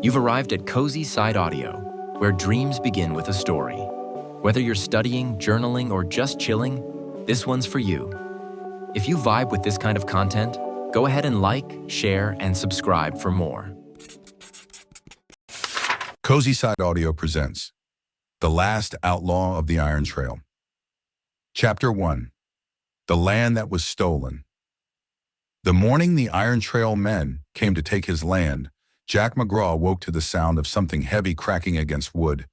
You've arrived at CozySideAudio, where dreams begin with a story. Whether you're studying, journaling, or just chilling, this one's for you. If you vibe with this kind of content, go ahead and like, share, and subscribe for more. CozySideAudio presents The Last Outlaw of the Iron Trail. Chapter 1. The Land That Was Stolen. The morning the Iron Trail men came to take his land, Jack McGraw woke to the sound of something heavy cracking against wood,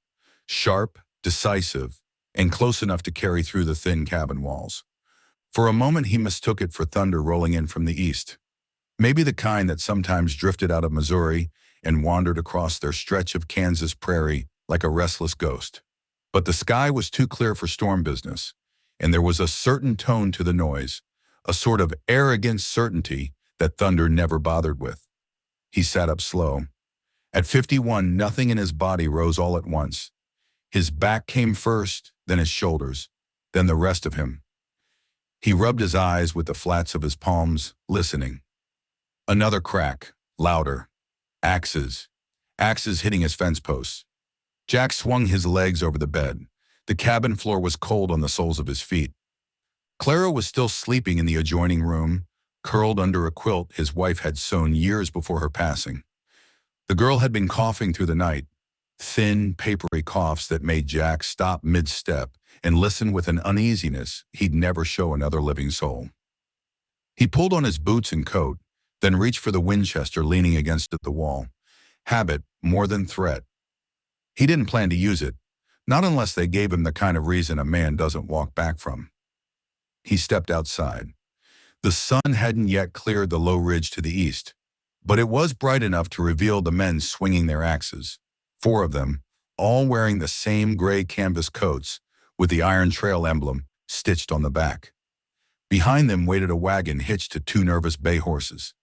sharp, decisive, and close enough to carry through the thin cabin walls. For a moment he mistook it for thunder rolling in from the east, maybe the kind that sometimes drifted out of Missouri and wandered across their stretch of Kansas prairie like a restless ghost. But the sky was too clear for storm business, and there was a certain tone to the noise, a sort of arrogant certainty that thunder never bothered with. He sat up slow. At 51, nothing in his body rose all at once. His back came first, then his shoulders, then the rest of him. He rubbed his eyes with the flats of his palms, listening. Another crack, louder. Axes hitting his fence posts. Jack swung his legs over the bed. The cabin floor was cold on the soles of his feet. Clara was still sleeping in the adjoining room, curled under a quilt his wife had sewn years before her passing. The girl had been coughing through the night, thin, papery coughs that made Jack stop mid-step and listen with an uneasiness he'd never show another living soul. He pulled on his boots and coat, then reached for the Winchester leaning against the wall. Habit more than threat. He didn't plan to use it, not unless they gave him the kind of reason a man doesn't walk back from. He stepped outside. The sun hadn't yet cleared the low ridge to the east, but it was bright enough to reveal the men swinging their axes, 4 of them, all wearing the same gray canvas coats with the Iron Trail emblem stitched on the back. Behind them waited a wagon hitched to 2 nervous bay horses.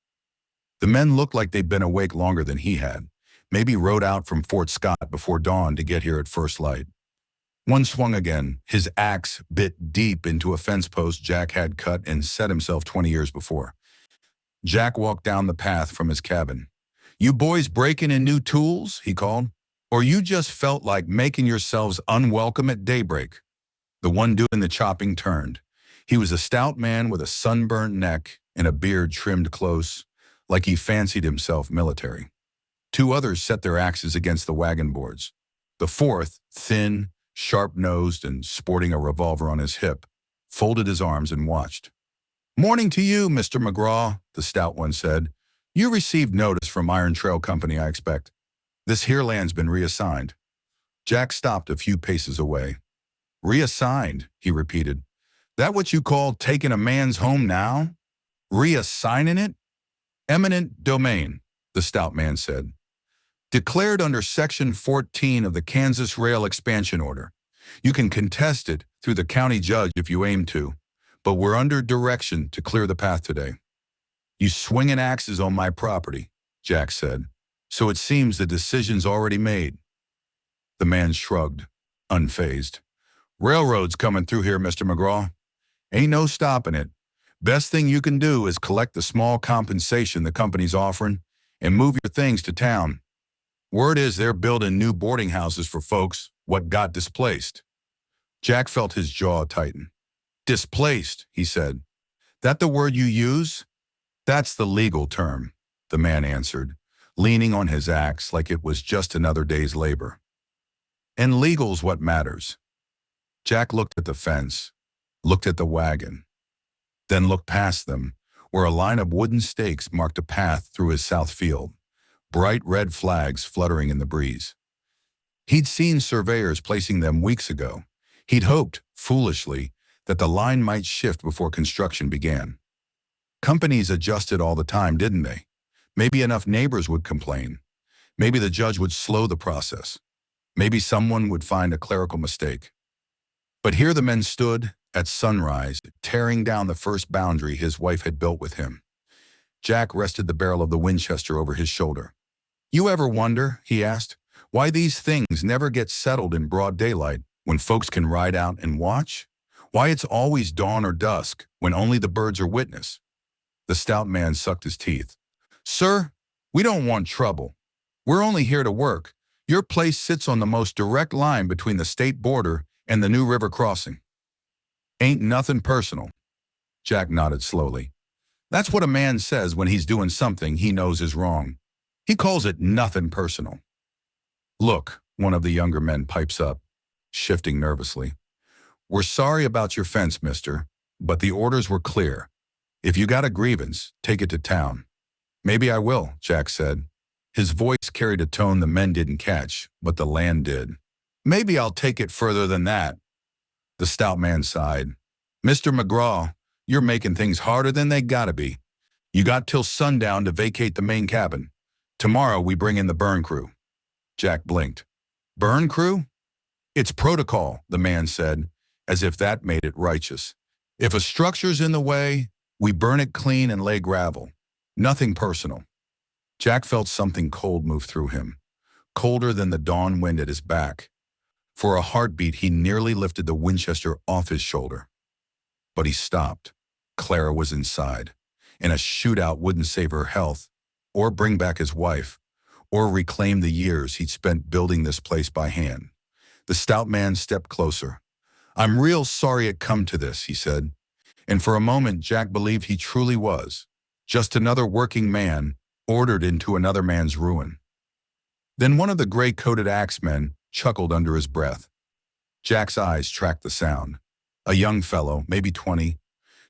The men looked like they'd been awake longer than he had, maybe rode out from Fort Scott before dawn to get here at first light. One swung again, his axe bit deep into a fence post Jack had cut and set himself 20 years before. Jack walked down the path from his cabin. "You boys breaking in new tools?" he called. "Or you just felt like making yourselves unwelcome at daybreak?" The one doing the chopping turned. He was a stout man with a sunburnt neck and a beard trimmed close, like he fancied himself military. 2 others set their axes against the wagon boards. The 4th, thin, sharp-nosed and sporting a revolver on his hip, folded his arms and watched. "Morning to you, Mr. McGraw," the stout one said. "You received notice from Iron Trail Company, I expect. This here land's been reassigned." Jack stopped a few paces away. "Reassigned," he repeated. "That what you call taking a man's home now? Reassigning it?" "Eminent domain," the stout man said. "Declared under Section 14 of the Kansas Rail Expansion Order. You can contest it through the county judge if you aim to, but we're under direction to clear the path today." "You swinging axes on my property," Jack said. "So it seems the decision's already made." The man shrugged, unfazed. "Railroad's coming through here, Mr. McGraw. Ain't no stopping it. Best thing you can do is collect the small compensation the company's offering and move your things to town. Word is they're building new boarding houses for folks what got displaced." Jack felt his jaw tighten. "Displaced," he said. "That the word you use?" "That's the legal term," the man answered, leaning on his axe like it was just another day's labor. "And legal's what matters." Jack looked at the fence, looked at the wagon, then looked past them, where a line of wooden stakes marked a path through his south field, bright red flags fluttering in the breeze. He'd seen surveyors placing them weeks ago. He'd hoped, foolishly, that the line might shift before construction began. Companies adjusted all the time, didn't they? Maybe enough neighbors would complain. Maybe the judge would slow the process. Maybe someone would find a clerical mistake. But here the men stood, at sunrise, tearing down the first boundary his wife had built with him. Jack rested the barrel of the Winchester over his shoulder. "You ever wonder," he asked, "why these things never get settled in broad daylight when folks can ride out and watch? Why it's always dawn or dusk when only the birds are witness?" The stout man sucked his teeth. "Sir, we don't want trouble. We're only here to work. Your place sits on the most direct line between the state border and the new river crossing. Ain't nothing personal. Jack nodded slowly. That's what a man says when he's doing something he knows is wrong. He calls it nothing personal. Look, one of the younger men pipes up, shifting nervously. We're sorry about your fence, mister, but the orders were clear. If you got a grievance, take it to town. Maybe I will, Jack said. His voice carried a tone the men didn't catch, but the land did. Maybe I'll take it further than that. The stout man sighed. Mr. McGraw, you're making things harder than they gotta be. You got till sundown to vacate the main cabin. Tomorrow we bring in the burn crew. Jack blinked. Burn crew? It's protocol, the man said, as if that made it righteous. If a structure's in the way, we burn it clean and lay gravel. Nothing personal. Jack felt something cold move through him, colder than the dawn wind at his back. For a heartbeat, he nearly lifted the Winchester off his shoulder. But he stopped. Clara was inside, and a shootout wouldn't save her health, or bring back his wife, or reclaim the years he'd spent building this place by hand. The stout man stepped closer. I'm real sorry it come to this, he said. And for a moment, Jack believed he truly was. Just another working man ordered into another man's ruin. Then one of the gray-coated axemen chuckled under his breath. Jack's eyes tracked the sound. A young fellow, maybe 20,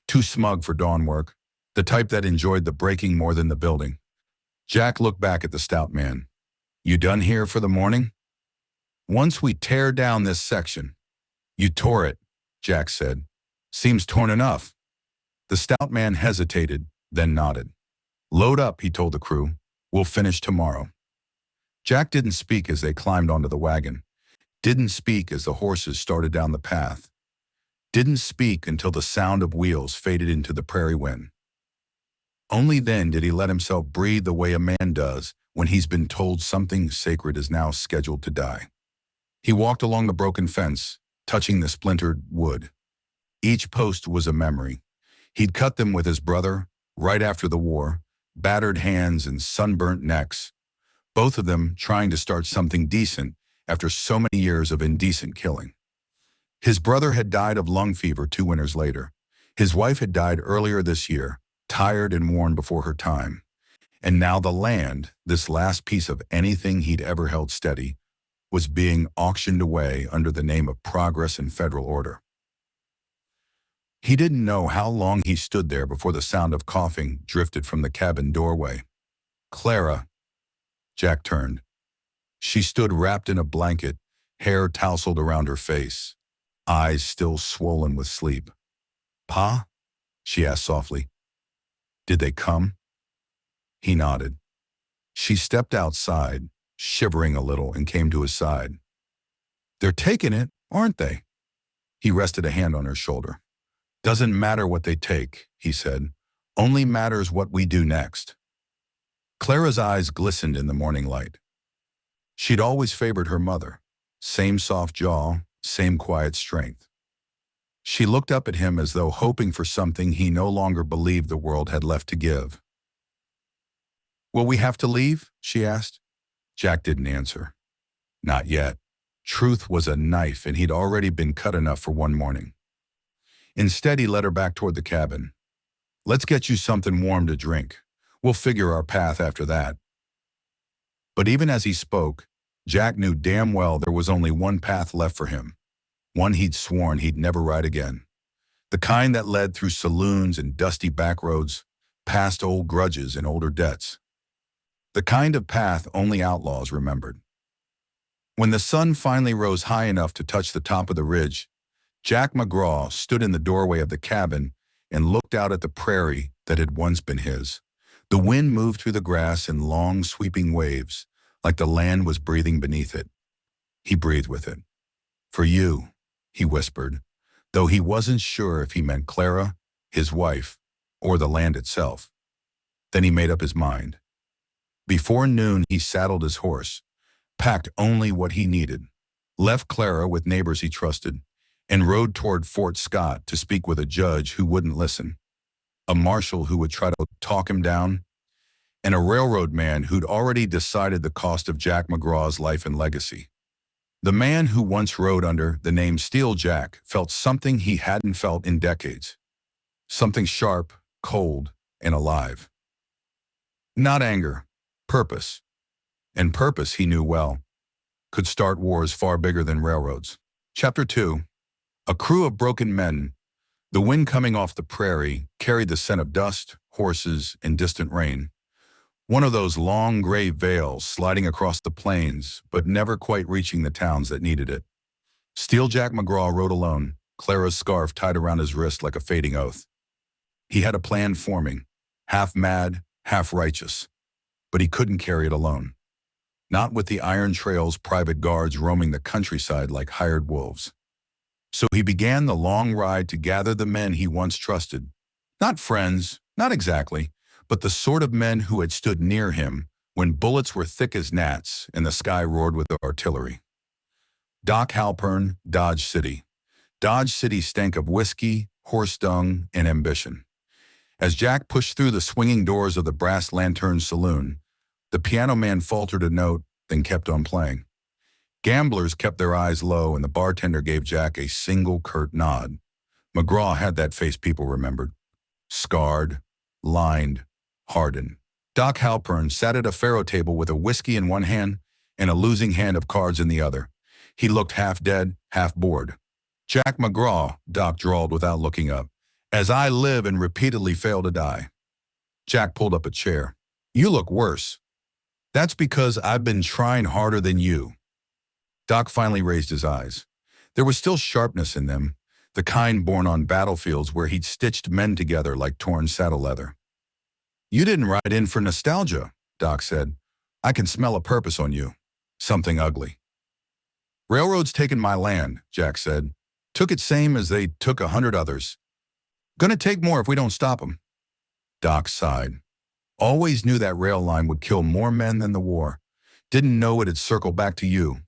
too smug for dawn work, the type that enjoyed the breaking more than the building. Jack looked back at the stout man. You done here for the morning? Once we tear down this section. You tore it, Jack said. Seems torn enough. The stout man hesitated, then nodded. Load up, he told the crew. We'll finish tomorrow. Jack didn't speak as they climbed onto the wagon. Didn't speak as the horses started down the path. Didn't speak until the sound of wheels faded into the prairie wind. Only then did he let himself breathe the way a man does when he's been told something sacred is now scheduled to die. He walked along the broken fence, touching the splintered wood. Each post was a memory. He'd cut them with his brother, right after the war, battered hands and sunburnt necks, both of them trying to start something decent after so many years of indecent killing. His brother had died of lung fever 2 winters later. His wife had died earlier this year, tired and worn before her time. And now the land, this last piece of anything he'd ever held steady, was being auctioned away under the name of progress and federal order. He didn't know how long he stood there before the sound of coughing drifted from the cabin doorway. Clara. Jack turned. She stood wrapped in a blanket, hair tousled around her face, eyes still swollen with sleep. Pa? She asked softly. Did they come? He nodded. She stepped outside, shivering a little, and came to his side. They're taking it, aren't they? He rested a hand on her shoulder. Doesn't matter what they take, he said. Only matters what we do next. Clara's eyes glistened in the morning light. She'd always favored her mother. Same soft jaw, same quiet strength. She looked up at him as though hoping for something he no longer believed the world had left to give. Will we have to leave? She asked. Jack didn't answer. Not yet. Truth was a knife, and he'd already been cut enough for one morning. Instead, he led her back toward the cabin. Let's get you something warm to drink. We'll figure our path after that. But even as he spoke, Jack knew damn well there was only one path left for him, one he'd sworn he'd never ride again. The kind that led through saloons and dusty back roads, past old grudges and older debts. The kind of path only outlaws remembered. When the sun finally rose high enough to touch the top of the ridge, Jack McGraw stood in the doorway of the cabin and looked out at the prairie that had once been his. The wind moved through the grass in long, sweeping waves, like the land was breathing beneath it. He breathed with it. For you, he whispered, though he wasn't sure if he meant Clara, his wife, or the land itself. Then he made up his mind. Before noon, he saddled his horse, packed only what he needed, left Clara with neighbors he trusted, and rode toward Fort Scott to speak with a judge who wouldn't listen, a marshal who would try to talk him down, and a railroad man who'd already decided the cost of Jack McGraw's life and legacy. The man who once rode under the name Steel Jack felt something he hadn't felt in decades. Something sharp, cold, and alive. Not anger, purpose. And purpose, he knew well, could start wars far bigger than railroads. Chapter 2. A crew of broken men. The wind coming off the prairie carried the scent of dust, horses, and distant rain. One of those long gray veils sliding across the plains, but never quite reaching the towns that needed it. Steel Jack McGraw rode alone, Clara's scarf tied around his wrist like a fading oath. He had a plan forming, half mad, half righteous, but he couldn't carry it alone. Not with the Iron Trail's private guards roaming the countryside like hired wolves. So he began the long ride to gather the men he once trusted. Not friends, not exactly, but the sort of men who had stood near him when bullets were thick as gnats and the sky roared with artillery. Doc Halpern, Dodge City. Dodge City stank of whiskey, horse dung, and ambition. As Jack pushed through the swinging doors of the Brass Lantern Saloon, the piano man faltered a note, then kept on playing. Gamblers kept their eyes low, and the bartender gave Jack a single curt nod. McGraw had that face people remembered. Scarred, lined, hardened. Doc Halpern sat at a faro table with a whiskey in one hand and a losing hand of cards in the other. He looked half dead, half bored. "Jack McGraw," Doc drawled without looking up, "as I live and repeatedly fail to die." Jack pulled up a chair. "You look worse." "That's because I've been trying harder than you." Doc finally raised his eyes. There was still sharpness in them, the kind born on battlefields where he'd stitched men together like torn saddle leather. "You didn't ride in for nostalgia," Doc said. "I can smell a purpose on you. Something ugly." "Railroad's taken my land," Jack said. "Took it same as they took 100 others. Gonna take more if we don't stop 'em." Doc sighed. "Always knew that rail line would kill more men than the war. Didn't know it'd circle back to you.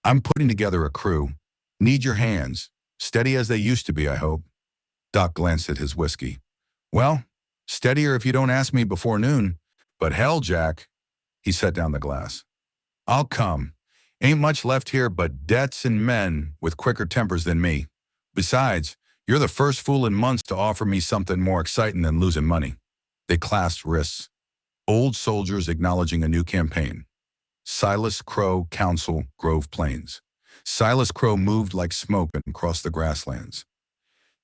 I'm putting together a crew. Need your hands. Steady as they used to be, I hope." Doc glanced at his whiskey. "Well, steadier if you don't ask me before noon. But hell, Jack." He set down the glass. "I'll come. Ain't much left here but debts and men with quicker tempers than me. Besides, you're the first fool in months to offer me something more exciting than losing money." They clasped wrists. Old soldiers acknowledging a new campaign. Silas Crow Council, Grove Plains. Silas Crow moved like smoke and crossed the grasslands.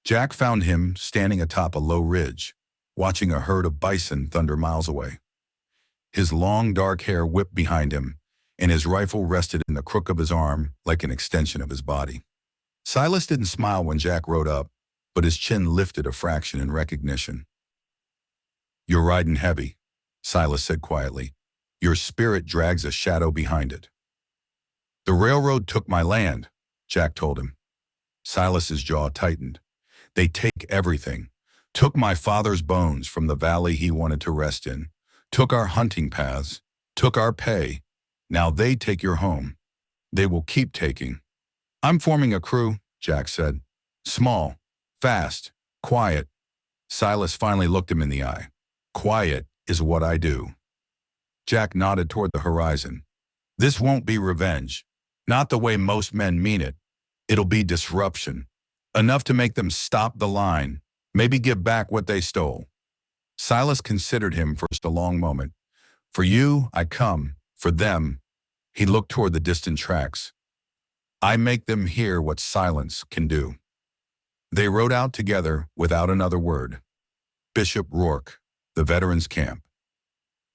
Jack found him standing atop a low ridge, watching a herd of bison thunder miles away. His long dark hair whipped behind him, and his rifle rested in the crook of his arm like an extension of his body. Silas didn't smile when Jack rode up, but his chin lifted a fraction in recognition. "You're riding heavy," Silas said quietly. "Your spirit drags a shadow behind it." "The railroad took my land," Jack told him. Silas's jaw tightened. "They take everything. Took my father's bones from the valley he wanted to rest in. Took our hunting paths. Took our pay. Now they take your home. They will keep taking." "I'm forming a crew," Jack said. "Small, fast, quiet." Silas finally looked him in the eye. "Quiet is what I do." Jack nodded toward the horizon. "This won't be revenge. Not the way most men mean it. It'll be disruption. Enough to make them stop the line, maybe give back what they stole." Silas considered him for just a long moment. "For you, I come. For them," he looked toward the distant tracks, "I make them hear what silence can do." They rode out together without another word. Bishop Rourke, the veterans' camp.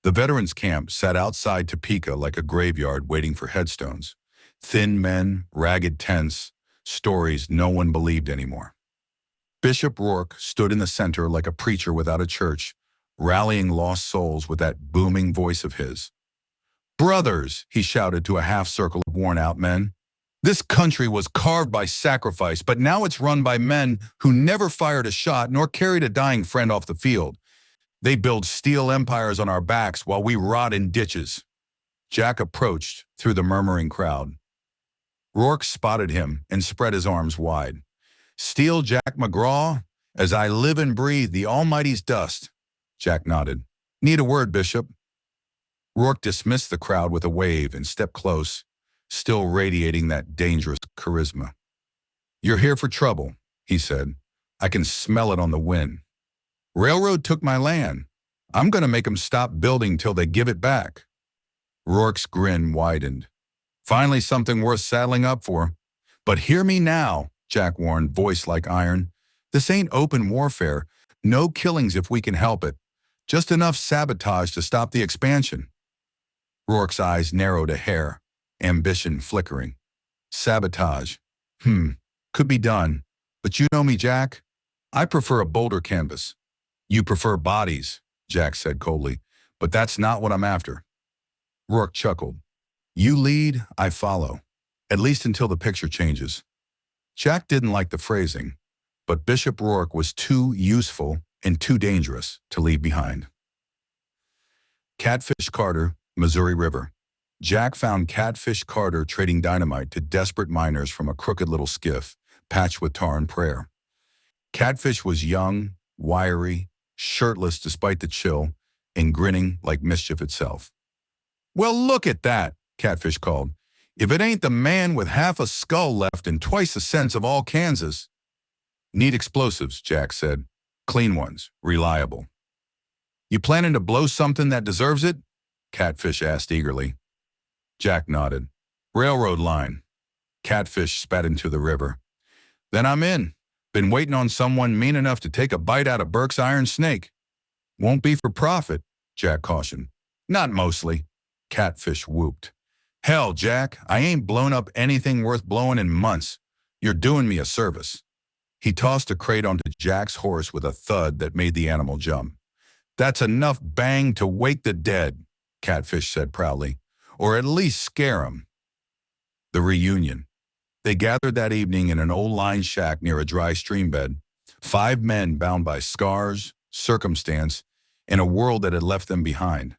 The veterans' camp sat outside Topeka like a graveyard waiting for headstones. Thin men, ragged tents, stories no one believed anymore. Bishop Rourke stood in the center like a preacher without a church, rallying lost souls with that booming voice of his. "Brothers," he shouted to a half-circle of worn-out men, "this country was carved by sacrifice, but now it's run by men who never fired a shot nor carried a dying friend off the field. They build steel empires on our backs while we rot in ditches." Jack approached through the murmuring crowd. Rourke spotted him and spread his arms wide. "Steel Jack McGraw, as I live and breathe the Almighty's dust." Jack nodded. Need a word, Bishop? Rourke dismissed the crowd with a wave and stepped close, still radiating that dangerous charisma. You're here for trouble, he said. I can smell it on the wind. Railroad took my land. I'm going to make 'em stop building till they give it back. Rourke's grin widened. Finally something worth saddling up for. But hear me now, Jack warned, voice like iron. This ain't open warfare. No killings if we can help it. Just enough sabotage to stop the expansion. Rourke's eyes narrowed a hair, ambition flickering. Sabotage. Could be done. But you know me, Jack. I prefer a bolder canvas. You prefer bodies, Jack said coldly. But that's not what I'm after. Rourke chuckled. You lead, I follow. At least until the picture changes. Jack didn't like the phrasing, but Bishop Rourke was too useful and too dangerous to leave behind. Catfish Carter, Missouri River. Jack found Catfish Carter trading dynamite to desperate miners from a crooked little skiff, patched with tar and prayer. Catfish was young, wiry, shirtless despite the chill, and grinning like mischief itself. Well, look at that, Catfish called. If it ain't the man with half a skull left and twice the sense of all Kansas. Need explosives, Jack said. Clean ones, reliable. You planning to blow something that deserves it? Catfish asked eagerly. Jack nodded. Railroad line. Catfish spat into the river. Then I'm in. Been waiting on someone mean enough to take a bite out of Burke's iron snake. Won't be for profit, Jack cautioned. Not mostly, Catfish whooped. Hell, Jack, I ain't blown up anything worth blowing in months. You're doing me a service. He tossed a crate onto Jack's horse with a thud that made the animal jump. That's enough bang to wake the dead, Catfish said proudly, or at least scare 'em. The reunion. They gathered that evening in an old line shack near a dry stream bed, 5 men bound by scars, circumstance, and a world that had left them behind.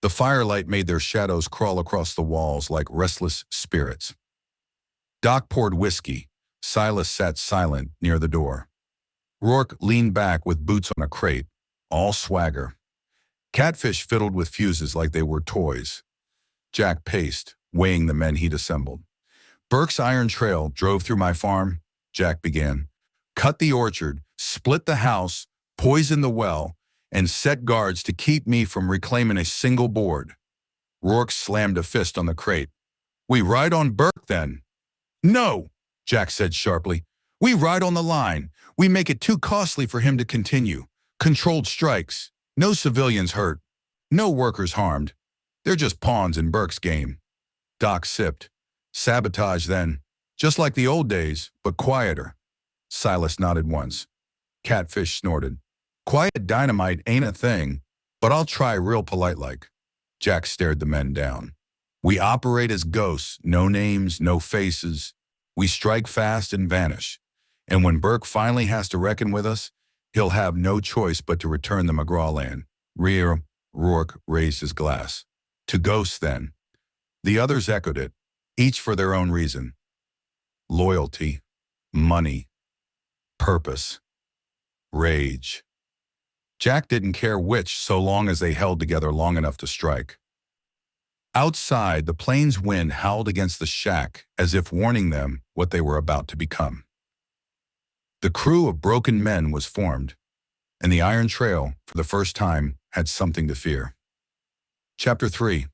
The firelight made their shadows crawl across the walls like restless spirits. Doc poured whiskey. Silas sat silent near the door. Rourke leaned back with boots on a crate, all swagger. Catfish fiddled with fuses like they were toys. Jack paced, weighing the men he'd assembled. Burke's iron trail drove through my farm, Jack began. Cut the orchard, split the house, poisoned the well, and set guards to keep me from reclaiming a single board. Rourke slammed a fist on the crate. We ride on Burke, then? No, Jack said sharply. We ride on the line. We make it too costly for him to continue. Controlled strikes. No civilians hurt. No workers harmed. They're just pawns in Burke's game. Doc sipped. Sabotage, then. Just like the old days, but quieter. Silas nodded once. Catfish snorted. Quiet dynamite ain't a thing, but I'll try real polite-like. Jack stared the men down. We operate as ghosts, no names, no faces. We strike fast and vanish. And when Burke finally has to reckon with us, he'll have no choice but to return the McGraw land. Rourke raised his glass. To ghosts, then. The others echoed it, each for their own reason. Loyalty, money, purpose, rage. Jack didn't care which so long as they held together long enough to strike. Outside, the plains wind howled against the shack as if warning them what they were about to become. The crew of broken men was formed, and the Iron Trail, for the first time, had something to fear. Chapter 3.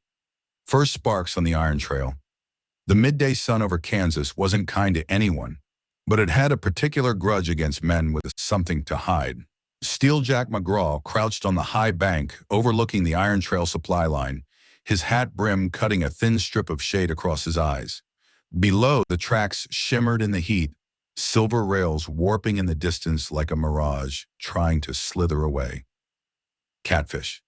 First sparks on the Iron Trail. The midday sun over Kansas wasn't kind to anyone, but it had a particular grudge against men with something to hide. Steel Jack McGraw crouched on the high bank overlooking the Iron Trail supply line, his hat brim cutting a thin strip of shade across his eyes. Below, the tracks shimmered in the heat, silver rails warping in the distance like a mirage, trying to slither away. Catfish.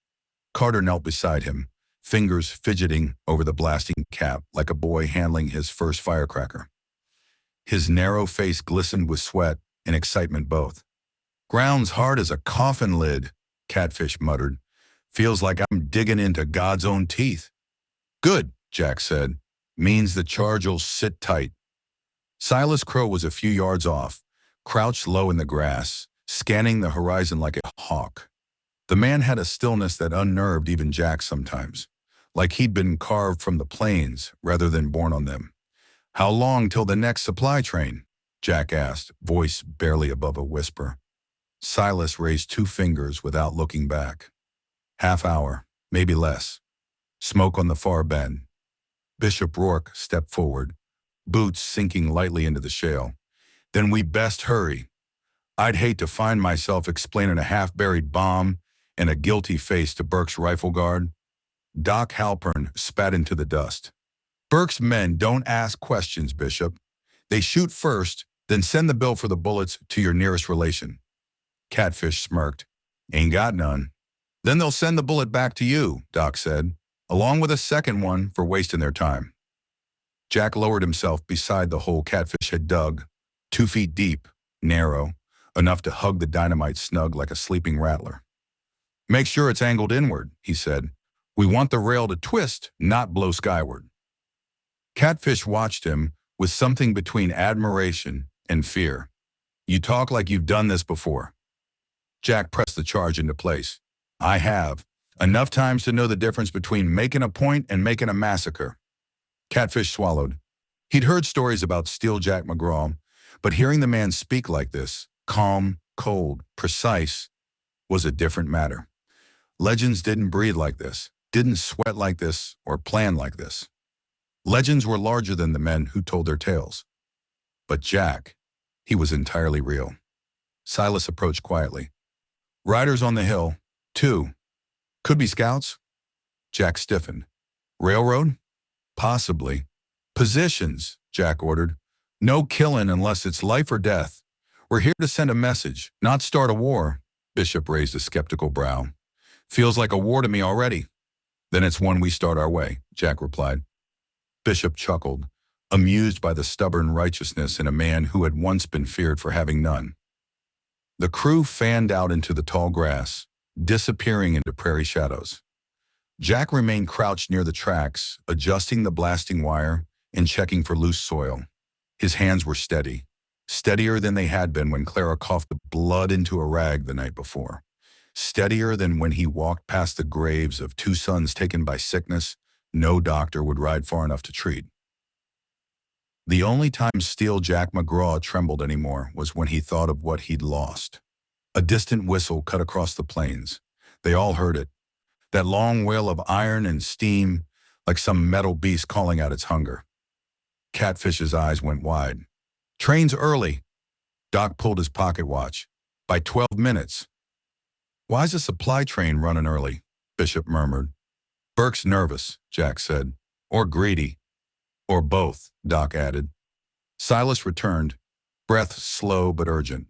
Carter knelt beside him, fingers fidgeting over the blasting cap like a boy handling his first firecracker. His narrow face glistened with sweat and excitement both. Ground's hard as a coffin lid, Catfish muttered. Feels like I'm digging into God's own teeth. Good, Jack said. Means the charge'll sit tight. Silas Crow was a few yards off, crouched low in the grass, scanning the horizon like a hawk. The man had a stillness that unnerved even Jack sometimes, like he'd been carved from the plains rather than born on them. "How long till the next supply train?" Jack asked, voice barely above a whisper. Silas raised 2 fingers without looking back. "Half hour, maybe less." Smoke on the far bend. Bishop Rourke stepped forward, boots sinking lightly into the shale. "Then we best hurry. I'd hate to find myself explaining a half-buried bomb and a guilty face to Burke's rifle guard." Doc Halpern spat into the dust. "Burke's men don't ask questions, Bishop. They shoot first, then send the bill for the bullets to your nearest relation." Catfish smirked. "Ain't got none." "Then they'll send the bullet back to you," Doc said, "along with a second one for wasting their time." Jack lowered himself beside the hole Catfish had dug, 2 feet deep, narrow, enough to hug the dynamite snug like a sleeping rattler. "Make sure it's angled inward," he said. "We want the rail to twist, not blow skyward." Catfish watched him with something between admiration and fear. "You talk like you've done this before." Jack pressed the charge into place. "I have. Enough times to know the difference between making a point and making a massacre." Catfish swallowed. He'd heard stories about Steel Jack McGraw, but hearing the man speak like this, calm, cold, precise, was a different matter. Legends didn't breathe like this, didn't sweat like this, or plan like this. Legends were larger than the men who told their tales. But Jack, he was entirely real. Silas approached quietly. "Riders on the hill, 2. Could be scouts." Jack stiffened. "Railroad?" "Possibly." "Positions," Jack ordered. "No killing unless it's life or death. We're here to send a message, not start a war." Bishop raised a skeptical brow. "Feels like a war to me already." "Then it's one we start our way," Jack replied. Bishop chuckled, amused by the stubborn righteousness in a man who had once been feared for having none. The crew fanned out into the tall grass, disappearing into prairie shadows. Jack remained crouched near the tracks, adjusting the blasting wire and checking for loose soil. His hands were steady, steadier than they had been when Clara coughed the blood into a rag the night before, steadier than when he walked past the graves of 2 sons taken by sickness no doctor would ride far enough to treat. The only time Steel Jack McGraw trembled anymore was when he thought of what he'd lost. A distant whistle cut across the plains. They all heard it. That long wail of iron and steam, like some metal beast calling out its hunger. Catfish's eyes went wide. "Train's early." Doc pulled his pocket watch. "By 12 minutes. "Why's a supply train running early?" Bishop murmured. "Burke's nervous," Jack said. "Or greedy." "Or both," Doc added. Silas returned, breath slow but urgent.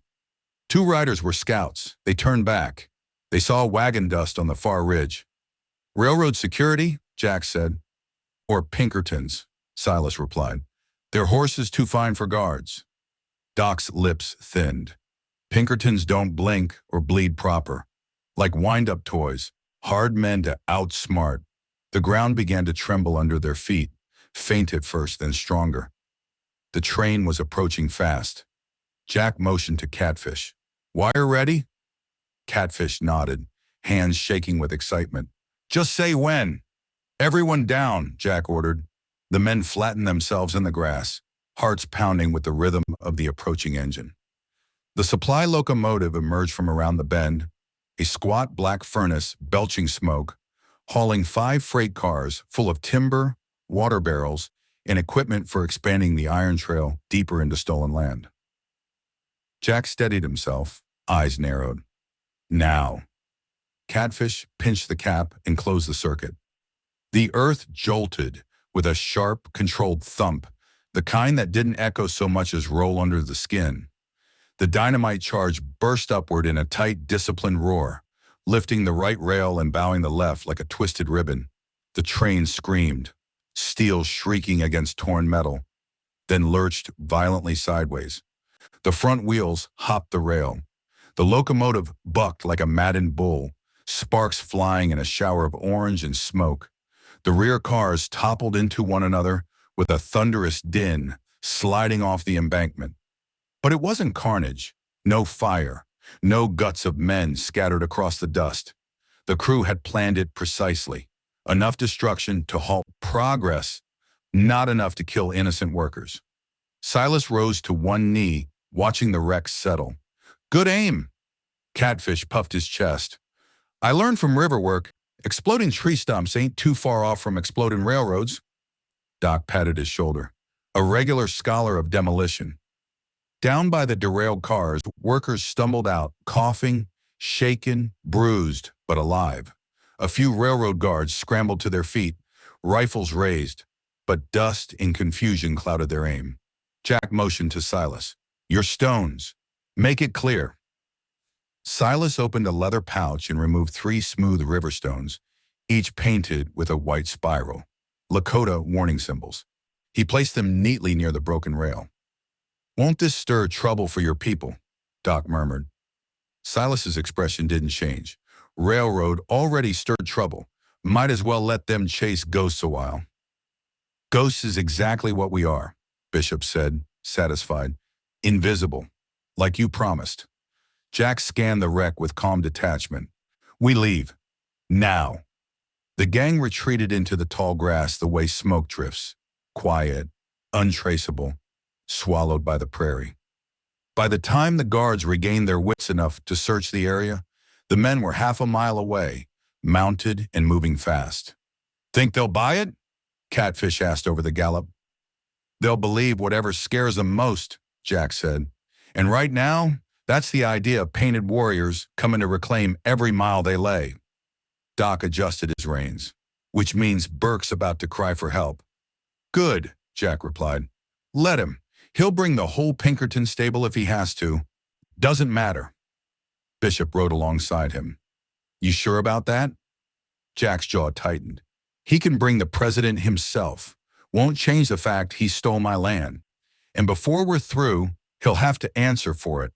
2 riders were scouts. They turned back. They saw wagon dust on the far ridge. "Railroad security," Jack said. "Or Pinkertons," Silas replied. "Their horses too fine for guards." Doc's lips thinned. "Pinkertons don't blink or bleed proper. Like wind-up toys, hard men to outsmart." The ground began to tremble under their feet, faint at first, then stronger. The train was approaching fast. Jack motioned to Catfish. "Wire ready?" Catfish nodded, hands shaking with excitement. "Just say when." "Everyone down," Jack ordered. The men flattened themselves in the grass, hearts pounding with the rhythm of the approaching engine. The supply locomotive emerged from around the bend, a squat black furnace belching smoke, hauling 5 freight cars full of timber, water barrels, and equipment for expanding the iron trail deeper into stolen land. Jack steadied himself, eyes narrowed. Now. Catfish pinched the cap and closed the circuit. The earth jolted with a sharp, controlled thump, the kind that didn't echo so much as roll under the skin. The dynamite charge burst upward in a tight, disciplined roar, lifting the right rail and bowing the left like a twisted ribbon. The train screamed, steel shrieking against torn metal, then lurched violently sideways. The front wheels hopped the rail. The locomotive bucked like a maddened bull, sparks flying in a shower of orange and smoke. The rear cars toppled into one another with a thunderous din, sliding off the embankment. But it wasn't carnage, no fire, no guts of men scattered across the dust. The crew had planned it precisely. Enough destruction to halt progress, not enough to kill innocent workers. Silas rose to one knee, watching the wreck settle. Good aim. Catfish puffed his chest. I learned from river work, exploding tree stumps ain't too far off from exploding railroads. Doc patted his shoulder. A regular scholar of demolition. Down by the derailed cars, workers stumbled out, coughing, shaken, bruised, but alive. A few railroad guards scrambled to their feet, rifles raised, but dust and confusion clouded their aim. Jack motioned to Silas. Your stones. Make it clear. Silas opened a leather pouch and removed 3 smooth river stones, each painted with a white spiral. Lakota warning symbols. He placed them neatly near the broken rail. Won't this stir trouble for your people? Doc murmured. Silas's expression didn't change. Railroad already stirred trouble. Might as well let them chase ghosts a while. Ghosts is exactly what we are, Bishop said, satisfied. Invisible, like you promised. Jack scanned the wreck with calm detachment. We leave. Now. The gang retreated into the tall grass the way smoke drifts. Quiet, untraceable, swallowed by the prairie. By the time the guards regained their wits enough to search the area, the men were half a mile away, mounted and moving fast. Think they'll buy it? Catfish asked over the gallop. They'll believe whatever scares them most, Jack said. And right now, that's the idea of painted warriors coming to reclaim every mile they lay. Doc adjusted his reins, which means Burke's about to cry for help. Good, Jack replied. Let him. He'll bring the whole Pinkerton stable if he has to. Doesn't matter. Bishop rode alongside him. You sure about that? Jack's jaw tightened. He can bring the president himself. Won't change the fact he stole my land. And before we're through, he'll have to answer for it.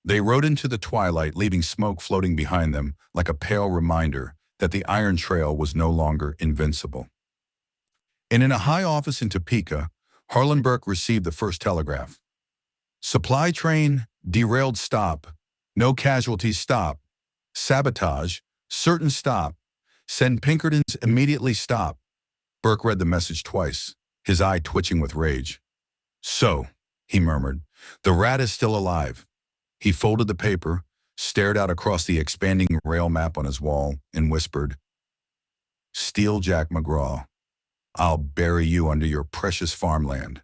They rode into the twilight, leaving smoke floating behind them like a pale reminder that the Iron Trail was no longer invincible. And in a high office in Topeka, Harlan Burke received the first telegraph. Supply train, derailed stop. No casualties stop. Sabotage, certain stop. Send Pinkertons immediately stop. Burke read the message twice, his eye twitching with rage. So, he murmured, the rat is still alive. He folded the paper, stared out across the expanding rail map on his wall, and whispered, Steal Jack McGraw. I'll bury you under your precious farmland.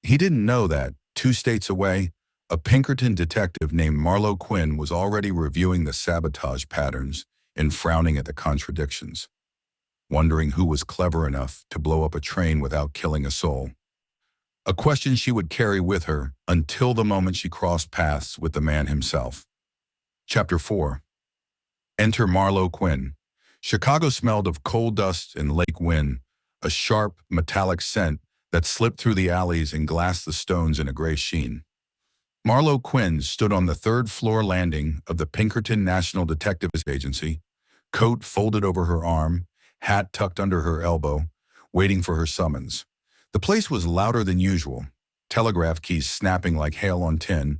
He didn't know that, 2 states away, a Pinkerton detective named Marlowe Quinn was already reviewing the sabotage patterns and frowning at the contradictions, wondering who was clever enough to blow up a train without killing a soul. A question she would carry with her until the moment she crossed paths with the man himself. Chapter 4. Enter Marlowe Quinn. Chicago smelled of coal dust and lake wind, a sharp, metallic scent that slipped through the alleys and glassed the stones in a gray sheen. Marlowe Quinn stood on the 3rd floor landing of the Pinkerton National Detective Agency, coat folded over her arm, hat tucked under her elbow, waiting for her summons. The place was louder than usual, telegraph keys snapping like hail on tin,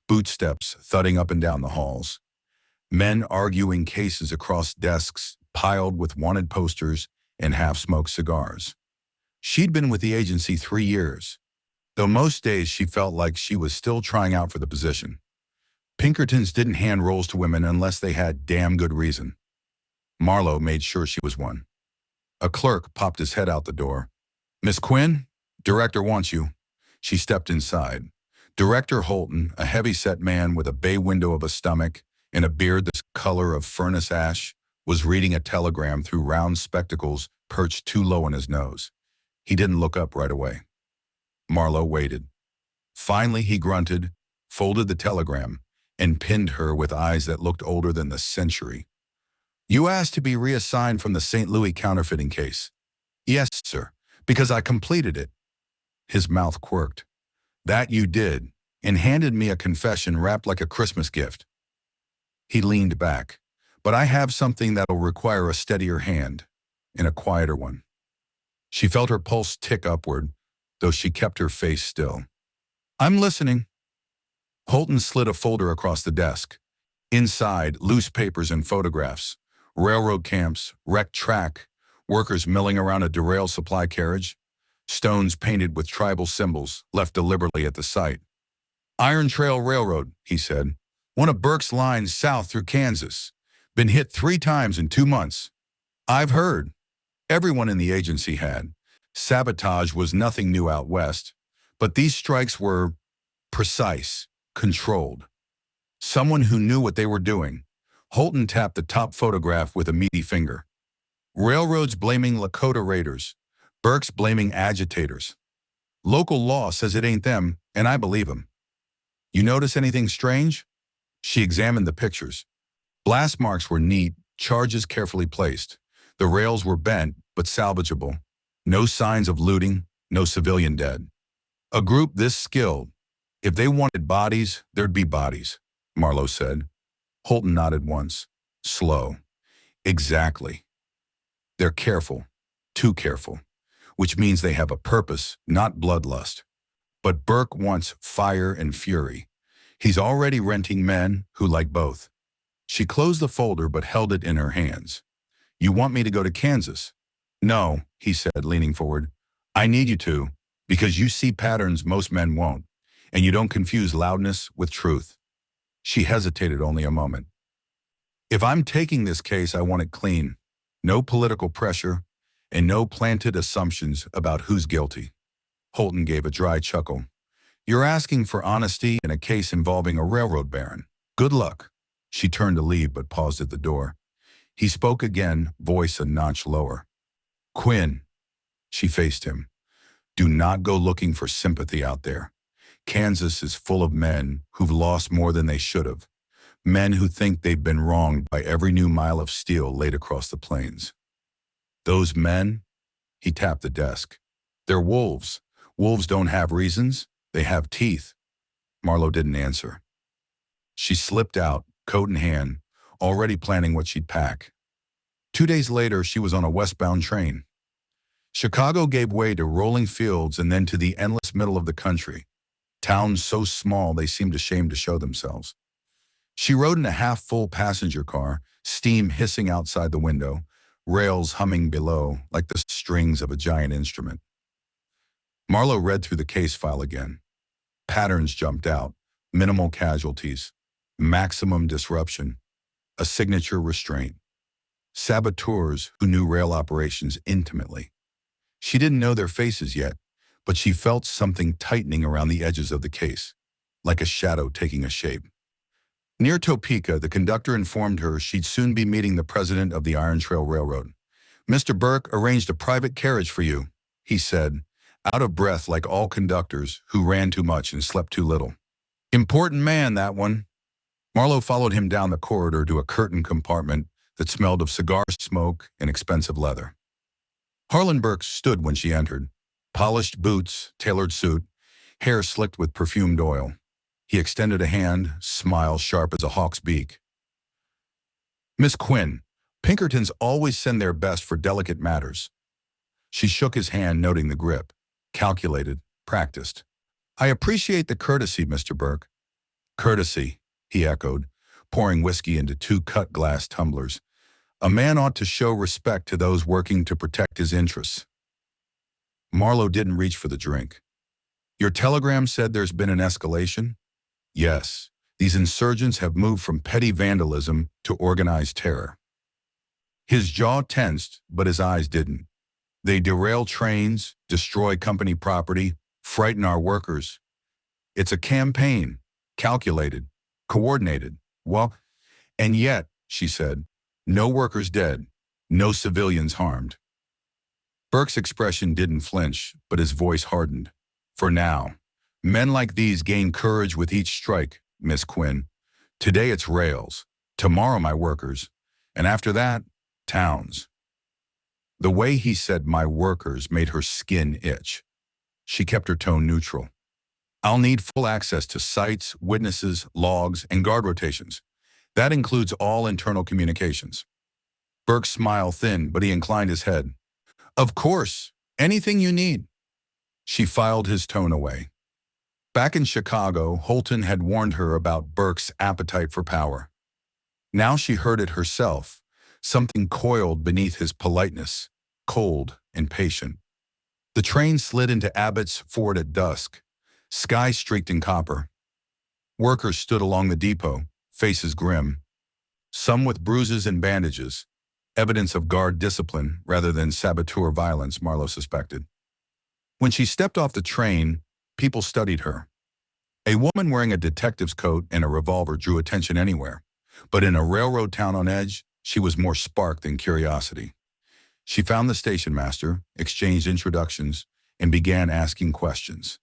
bootsteps thudding up and down the halls. Men arguing cases across desks piled with wanted posters and half-smoked cigars. She'd been with the agency 3 years, though most days she felt like she was still trying out for the position. Pinkertons didn't hand roles to women unless they had damn good reason. Marlowe made sure she was one. A clerk popped his head out the door. Miss Quinn, director wants you. She stepped inside. Director Holton, a heavy-set man with a bay window of a stomach and a beard the color of furnace ash, was reading a telegram through round spectacles perched too low on his nose. He didn't look up right away. Marlowe waited. Finally, he grunted, folded the telegram, and pinned her with eyes that looked older than the century. You asked to be reassigned from the St. Louis counterfeiting case. Yes, sir, because I completed it. His mouth quirked. That you did, and handed me a confession wrapped like a Christmas gift. He leaned back. But I have something that'll require a steadier hand, and a quieter one. She felt her pulse tick upward, though she kept her face still. I'm listening. Holton slid a folder across the desk. Inside, loose papers and photographs. Railroad camps, wrecked track, workers milling around a derailed supply carriage, stones painted with tribal symbols left deliberately at the site. Iron Trail Railroad, he said. One of Burke's lines south through Kansas. Been hit 3 times in 2 months. I've heard. Everyone in the agency had. Sabotage was nothing new out west, but these strikes were precise, controlled. Someone who knew what they were doing. Holton tapped the top photograph with a meaty finger. Railroads blaming Lakota raiders. Burke's blaming agitators. Local law says it ain't them, and I believe him. You notice anything strange? She examined the pictures. Blast marks were neat, charges carefully placed. The rails were bent, but salvageable. No signs of looting, no civilian dead. A group this skilled. If they wanted bodies, there'd be bodies, Marlowe said. Holton nodded once. Slow. Exactly. They're careful. Too careful. Which means they have a purpose, not bloodlust. But Burke wants fire and fury. He's already renting men who like both. She closed the folder but held it in her hands. You want me to go to Kansas? No, he said, leaning forward. I need you to, because you see patterns most men won't, and you don't confuse loudness with truth. She hesitated only a moment. If I'm taking this case, I want it clean. No political pressure, and no planted assumptions about who's guilty. Holton gave a dry chuckle. You're asking for honesty in a case involving a railroad baron. Good luck. She turned to leave but paused at the door. He spoke again, voice a notch lower. Quinn. She faced him. Do not go looking for sympathy out there. Kansas is full of men who've lost more than they should have. Men who think they've been wronged by every new mile of steel laid across the plains. Those men, he tapped the desk. They're wolves. Wolves don't have reasons. They have teeth. Marlowe didn't answer. She slipped out, coat in hand, already planning what she'd pack. 2 days later, she was on a westbound train. Chicago gave way to rolling fields and then to the endless middle of the country. Towns so small they seemed ashamed to show themselves. She rode in a half-full passenger car, steam hissing outside the window, rails humming below like the strings of a giant instrument. Marlowe read through the case file again. Patterns jumped out, minimal casualties, maximum disruption, a signature restraint. Saboteurs who knew rail operations intimately. She didn't know their faces yet, but she felt something tightening around the edges of the case, like a shadow taking a shape. Near Topeka, the conductor informed her she'd soon be meeting the president of the Iron Trail Railroad. Mr. Burke arranged a private carriage for you, he said, out of breath like all conductors who ran too much and slept too little. Important man, that one. Marlowe followed him down the corridor to a curtained compartment that smelled of cigar smoke and expensive leather. Harlan Burke stood when she entered. Polished boots, tailored suit, hair slicked with perfumed oil. He extended a hand, smile sharp as a hawk's beak. Miss Quinn, Pinkertons always send their best for delicate matters. She shook his hand, noting the grip. Calculated, practiced. I appreciate the courtesy, Mr. Burke. Courtesy, he echoed, pouring whiskey into 2 cut glass tumblers. A man ought to show respect to those working to protect his interests. Marlowe didn't reach for the drink. Your telegram said there's been an escalation? Yes, these insurgents have moved from petty vandalism to organized terror. His jaw tensed, but his eyes didn't. They derail trains, destroy company property, frighten our workers. It's a campaign, calculated, coordinated. Well, and yet, she said, no workers dead, no civilians harmed. Burke's expression didn't flinch, but his voice hardened. For now, men like these gain courage with each strike, Miss Quinn. Today it's rails, tomorrow my workers, and after that, towns. The way he said my workers made her skin itch. She kept her tone neutral. I'll need full access to sites, witnesses, logs, and guard rotations. That includes all internal communications. Burke's smile thinned, but he inclined his head. Of course, anything you need. She filed his tone away. Back in Chicago, Holton had warned her about Burke's appetite for power. Now she heard it herself, Something coiled beneath his politeness, cold and patient. The train slid into Abbott's Ford at dusk, sky streaked in copper. Workers stood along the depot, faces grim, some with bruises and bandages, evidence of guard discipline rather than saboteur violence, Marlowe suspected. When she stepped off the train, people studied her. A woman wearing a detective's coat and a revolver drew attention anywhere, but in a railroad town on edge, she was more spark than curiosity. She found the station master, exchanged introductions, and began asking questions.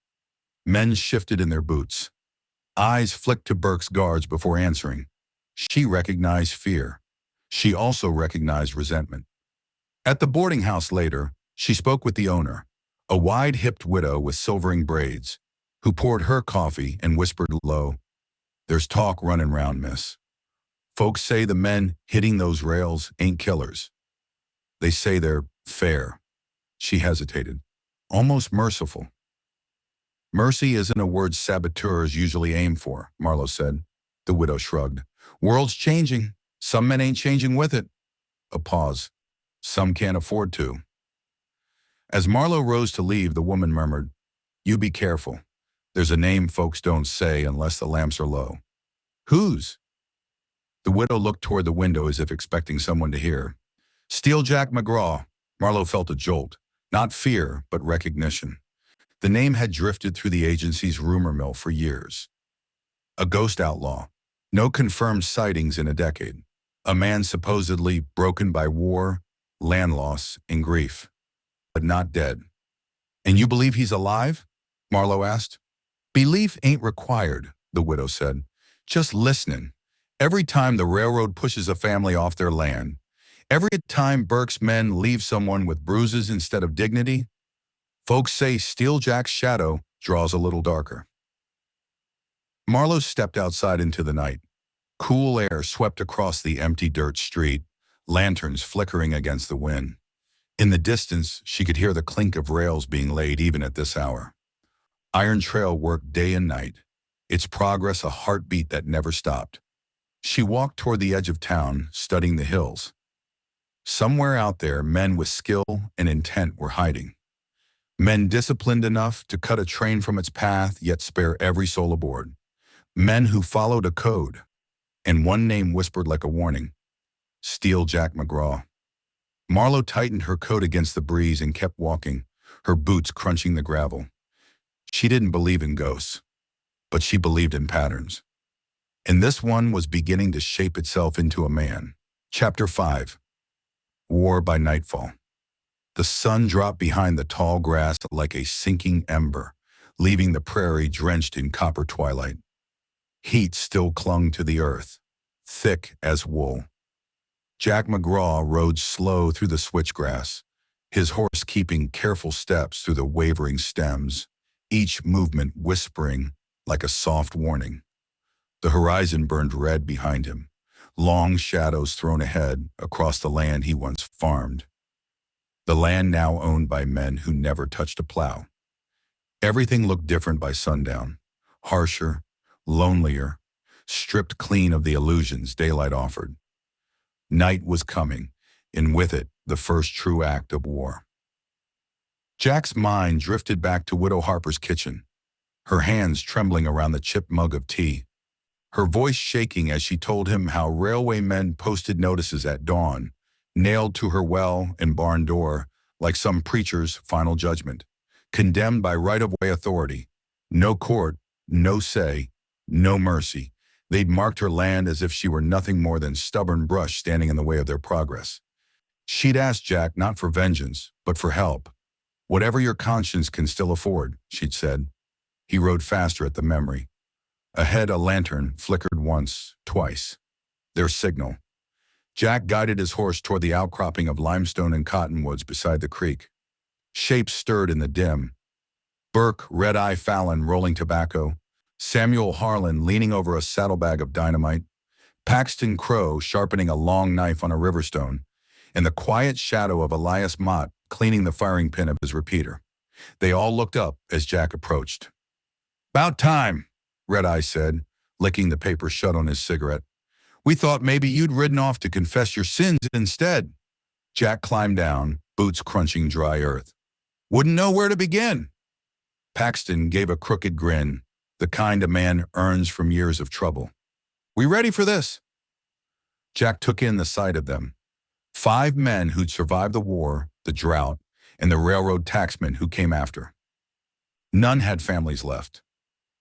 Men shifted in their boots. Eyes flicked to Burke's guards before answering. She recognized fear. She also recognized resentment. At the boarding house later, she spoke with the owner, a wide-hipped widow with silvering braids, who poured her coffee and whispered low, "There's talk running round, miss. Folks say the men hitting those rails ain't killers. They say they're fair." She hesitated, almost merciful. "Mercy isn't a word saboteurs usually aim for," Marlowe said. The widow shrugged. "World's changing. Some men ain't changing with it." A pause. "Some can't afford to." As Marlowe rose to leave, the woman murmured, "You be careful. There's a name folks don't say unless the lamps are low." "Whose?" The widow looked toward the window as if expecting someone to hear. "Steel Jack McGraw." Marlowe felt a jolt, not fear, but recognition. The name had drifted through the agency's rumor mill for years. A ghost outlaw. No confirmed sightings in a decade. A man supposedly broken by war, land loss, and grief. But not dead. "And you believe he's alive?" Marlowe asked. "Belief ain't required," the widow said. "Just listening. Every time the railroad pushes a family off their land, every time Burke's men leave someone with bruises instead of dignity, folks say Steel Jack's shadow draws a little darker." Marlowe stepped outside into the night. Cool air swept across the empty dirt street, lanterns flickering against the wind. In the distance, she could hear the clink of rails being laid even at this hour. Iron Trail worked day and night, its progress a heartbeat that never stopped. She walked toward the edge of town, studying the hills. Somewhere out there, men with skill and intent were hiding. Men disciplined enough to cut a train from its path, yet spare every soul aboard. Men who followed a code. And one name whispered like a warning: Steel Jack McGraw. Marlowe tightened her coat against the breeze and kept walking, her boots crunching the gravel. She didn't believe in ghosts, but she believed in patterns. And this one was beginning to shape itself into a man. Chapter 5. War by Nightfall. The sun dropped behind the tall grass like a sinking ember, leaving the prairie drenched in copper twilight. Heat still clung to the earth, thick as wool. Jack McGraw rode slow through the switchgrass, his horse keeping careful steps through the wavering stems, each movement whispering like a soft warning. The horizon burned red behind him, long shadows thrown ahead across the land he once farmed. The land now owned by men who never touched a plow. Everything looked different by sundown, harsher, lonelier, stripped clean of the illusions daylight offered. Night was coming, and with it, the first true act of war. Jack's mind drifted back to Widow Harper's kitchen, her hands trembling around the chipped mug of tea, her voice shaking as she told him how railway men posted notices at dawn, nailed to her well and barn door like some preacher's final judgment, condemned by right-of-way authority. No court, no say, no mercy. They'd marked her land as if she were nothing more than stubborn brush standing in the way of their progress. She'd asked Jack not for vengeance, but for help. "Whatever your conscience can still afford," she'd said. He rode faster at the memory. Ahead, a lantern flickered once, twice. Their signal. Jack guided his horse toward the outcropping of limestone and cottonwoods beside the creek. Shapes stirred in the dim. Burke, Red-Eye Fallon rolling tobacco, Samuel Harlan leaning over a saddlebag of dynamite, Paxton Crow sharpening a long knife on a riverstone, and the quiet shadow of Elias Mott cleaning the firing pin of his repeater. They all looked up as Jack approached. "About time," Red-Eye said, licking the paper shut on his cigarette. We thought maybe you'd ridden off to confess your sins instead. Jack climbed down, boots crunching dry earth. Wouldn't know where to begin. Paxton gave a crooked grin, the kind a man earns from years of trouble. We ready for this? Jack took in the sight of them. 5 men who'd survived the war, the drought, and the railroad taxmen who came after. None had families left.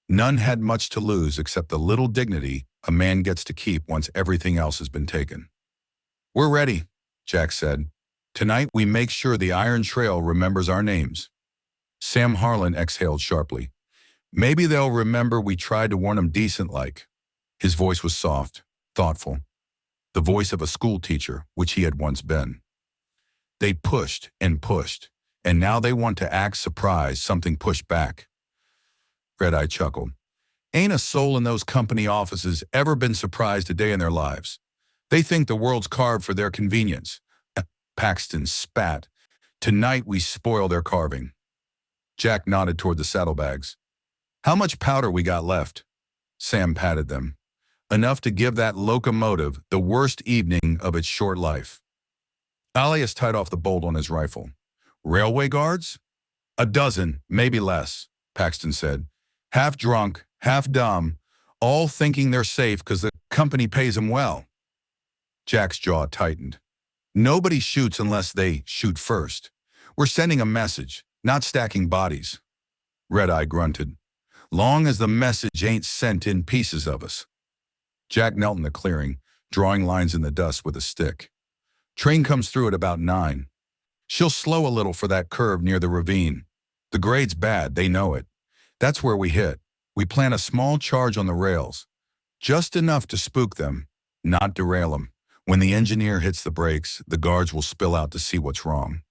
None had much to lose except the little dignity a man gets to keep once everything else has been taken. We're ready, Jack said. Tonight we make sure the Iron Trail remembers our names. Sam Harlan exhaled sharply. Maybe they'll remember we tried to warn them decent-like. His voice was soft, thoughtful. The voice of a school teacher, which he had once been. They pushed, and now they want to act surprised something pushed back. Red-Eye chuckled. Ain't a soul in those company offices ever been surprised a day in their lives. They think the world's carved for their convenience. Paxton spat. Tonight we spoil their carving. Jack nodded toward the saddlebags. How much powder we got left? Sam patted them. Enough to give that locomotive the worst evening of its short life. Alias tied off the bolt on his rifle. Railway guards? A dozen, maybe less, Paxton said. Half drunk, half dumb, all thinking they're safe because the company pays them well. Jack's jaw tightened. Nobody shoots unless they shoot first. We're sending a message, not stacking bodies. Red-Eye grunted. Long as the message ain't sent in pieces of us. Jack knelt in the clearing, drawing lines in the dust with a stick. Train comes through at about 9. She'll slow a little for that curve near the ravine. The grade's bad, they know it. That's where we hit. We plan a small charge on the rails. Just enough to spook them, not derail them. When the engineer hits the brakes, the guards will spill out to see what's wrong.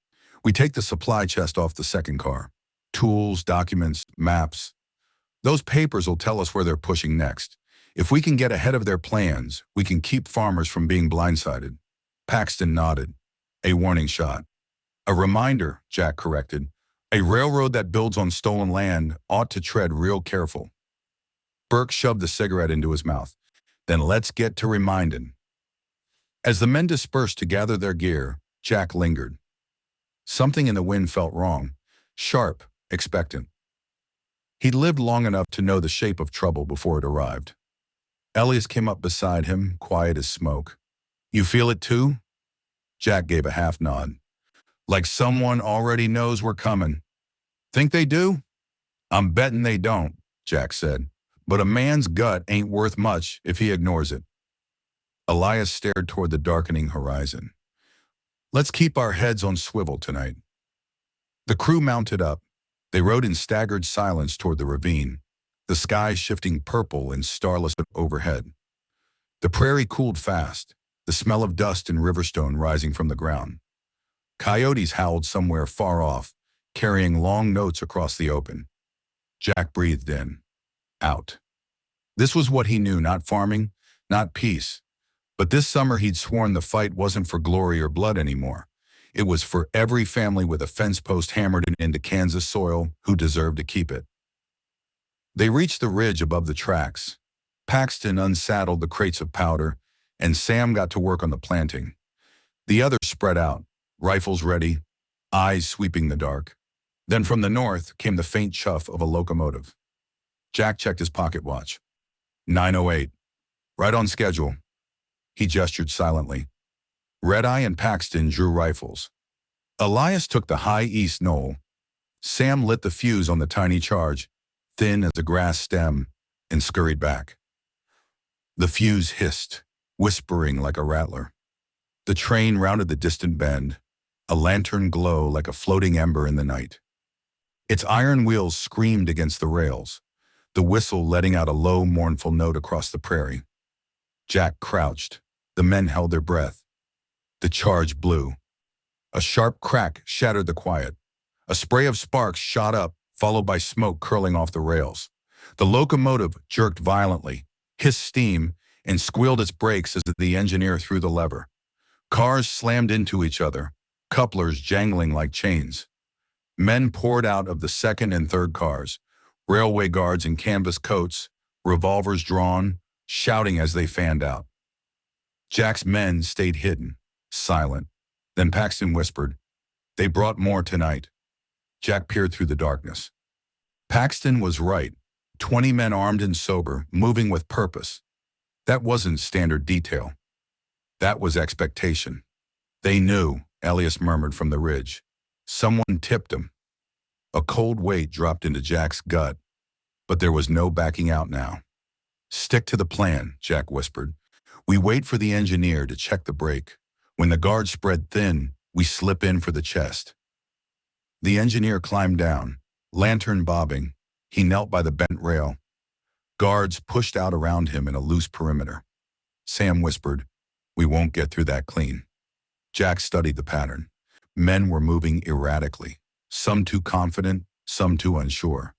We take the supply chest off the second car. Tools, documents, maps. Those papers will tell us where they're pushing next. If we can get ahead of their plans, we can keep farmers from being blindsided. Paxton nodded. A warning shot. A reminder, Jack corrected. A railroad that builds on stolen land ought to tread real careful. Burke shoved the cigarette into his mouth. Then let's get to reminding. As the men dispersed to gather their gear, Jack lingered. Something in the wind felt wrong, sharp, expectant. He'd lived long enough to know the shape of trouble before it arrived. Elias came up beside him, quiet as smoke. You feel it too? Jack gave a half nod. Like someone already knows we're coming. Think they do? I'm betting they don't, Jack said. But a man's gut ain't worth much if he ignores it. Elias stared toward the darkening horizon. Let's keep our heads on swivel tonight. The crew mounted up. They rode in staggered silence toward the ravine, the sky shifting purple and starless overhead. The prairie cooled fast, the smell of dust and riverstone rising from the ground. Coyotes howled somewhere far off, carrying long notes across the open. Jack breathed in, out. This was what he knew, not farming, not peace. But this summer he'd sworn the fight wasn't for glory or blood anymore. It was for every family with a fence post hammered into Kansas soil who deserved to keep it. They reached the ridge above the tracks. Paxton unsaddled the crates of powder, and Sam got to work on the planting. The others spread out, rifles ready, eyes sweeping the dark. Then from the north came the faint chuff of a locomotive. Jack checked his pocket watch. 9:08. Right on schedule. He gestured silently. Red-Eye and Paxton drew rifles. Elias took the high east knoll. Sam lit the fuse on the tiny charge, thin as a grass stem, and scurried back. The fuse hissed, whispering like a rattler. The train rounded the distant bend, a lantern glow like a floating ember in the night. Its iron wheels screamed against the rails, the whistle letting out a low, mournful note across the prairie. Jack crouched. The men held their breath. The charge blew. A sharp crack shattered the quiet. A spray of sparks shot up, followed by smoke curling off the rails. The locomotive jerked violently, hissed steam, and squealed its brakes as the engineer threw the lever. Cars slammed into each other, couplers jangling like chains. Men poured out of the second and third cars, railway guards in canvas coats, revolvers drawn, shouting as they fanned out. Jack's men stayed hidden, silent. Then Paxton whispered, "They brought more tonight." Jack peered through the darkness. Paxton was right. 20 men armed and sober, moving with purpose. That wasn't standard detail. That was expectation. They knew, Elias murmured from the ridge. Someone tipped him. A cold weight dropped into Jack's gut, but there was no backing out now. "Stick to the plan," Jack whispered. "We wait for the engineer to check the brake. When the guards spread thin, we slip in for the chest." The engineer climbed down, lantern bobbing. He knelt by the bent rail. Guards pushed out around him in a loose perimeter. Sam whispered, "We won't get through that clean." Jack studied the pattern. Men were moving erratically, some too confident, some too unsure.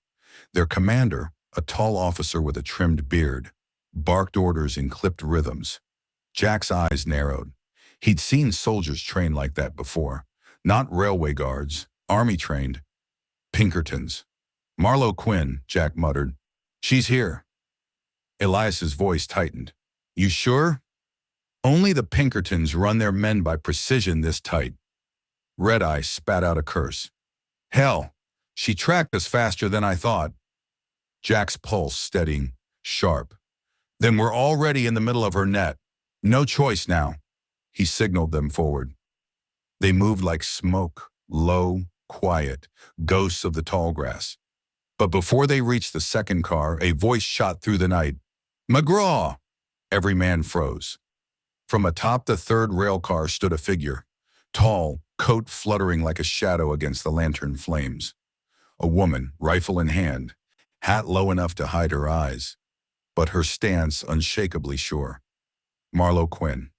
Their commander, a tall officer with a trimmed beard, barked orders in clipped rhythms. Jack's eyes narrowed. He'd seen soldiers train like that before. Not railway guards, army-trained. Pinkertons. "Marlowe Quinn," Jack muttered. "She's here." Elias's voice tightened. "You sure?" "Only the Pinkertons run their men by precision this tight." Red Eye spat out a curse. "Hell, she tracked us faster than I thought." Jack's pulse steadying, sharp. "Then we're already in the middle of her net. No choice now." He signaled them forward. They moved like smoke, low, quiet, ghosts of the tall grass. But before they reached the second car, a voice shot through the night. "McGraw!" Every man froze. From atop the third rail car stood a figure, tall, coat fluttering like a shadow against the lantern flames. A woman, rifle in hand, hat low enough to hide her eyes, but her stance unshakably sure. Marlowe Quinn.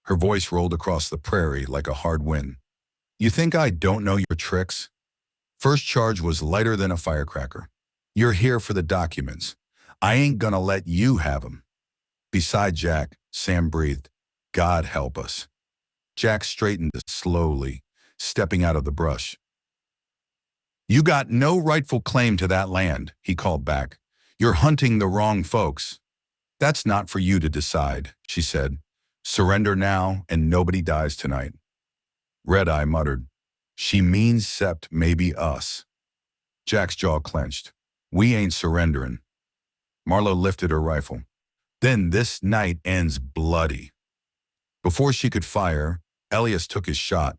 Her voice rolled across the prairie like a hard wind. "You think I don't know your tricks?" First charge was lighter than a firecracker. "You're here for the documents. I ain't gonna let you have them." Beside Jack, Sam breathed, "God help us." Jack straightened slowly, stepping out of the brush. "You got no rightful claim to that land," he called back. "You're hunting the wrong folks." "That's not for you to decide," she said. "Surrender now and nobody dies tonight." Red Eye muttered, "She means Sept maybe us." Jack's jaw clenched. "We ain't surrendering." Marlowe lifted her rifle. "Then this night ends bloody." Before she could fire, Elias took his shot,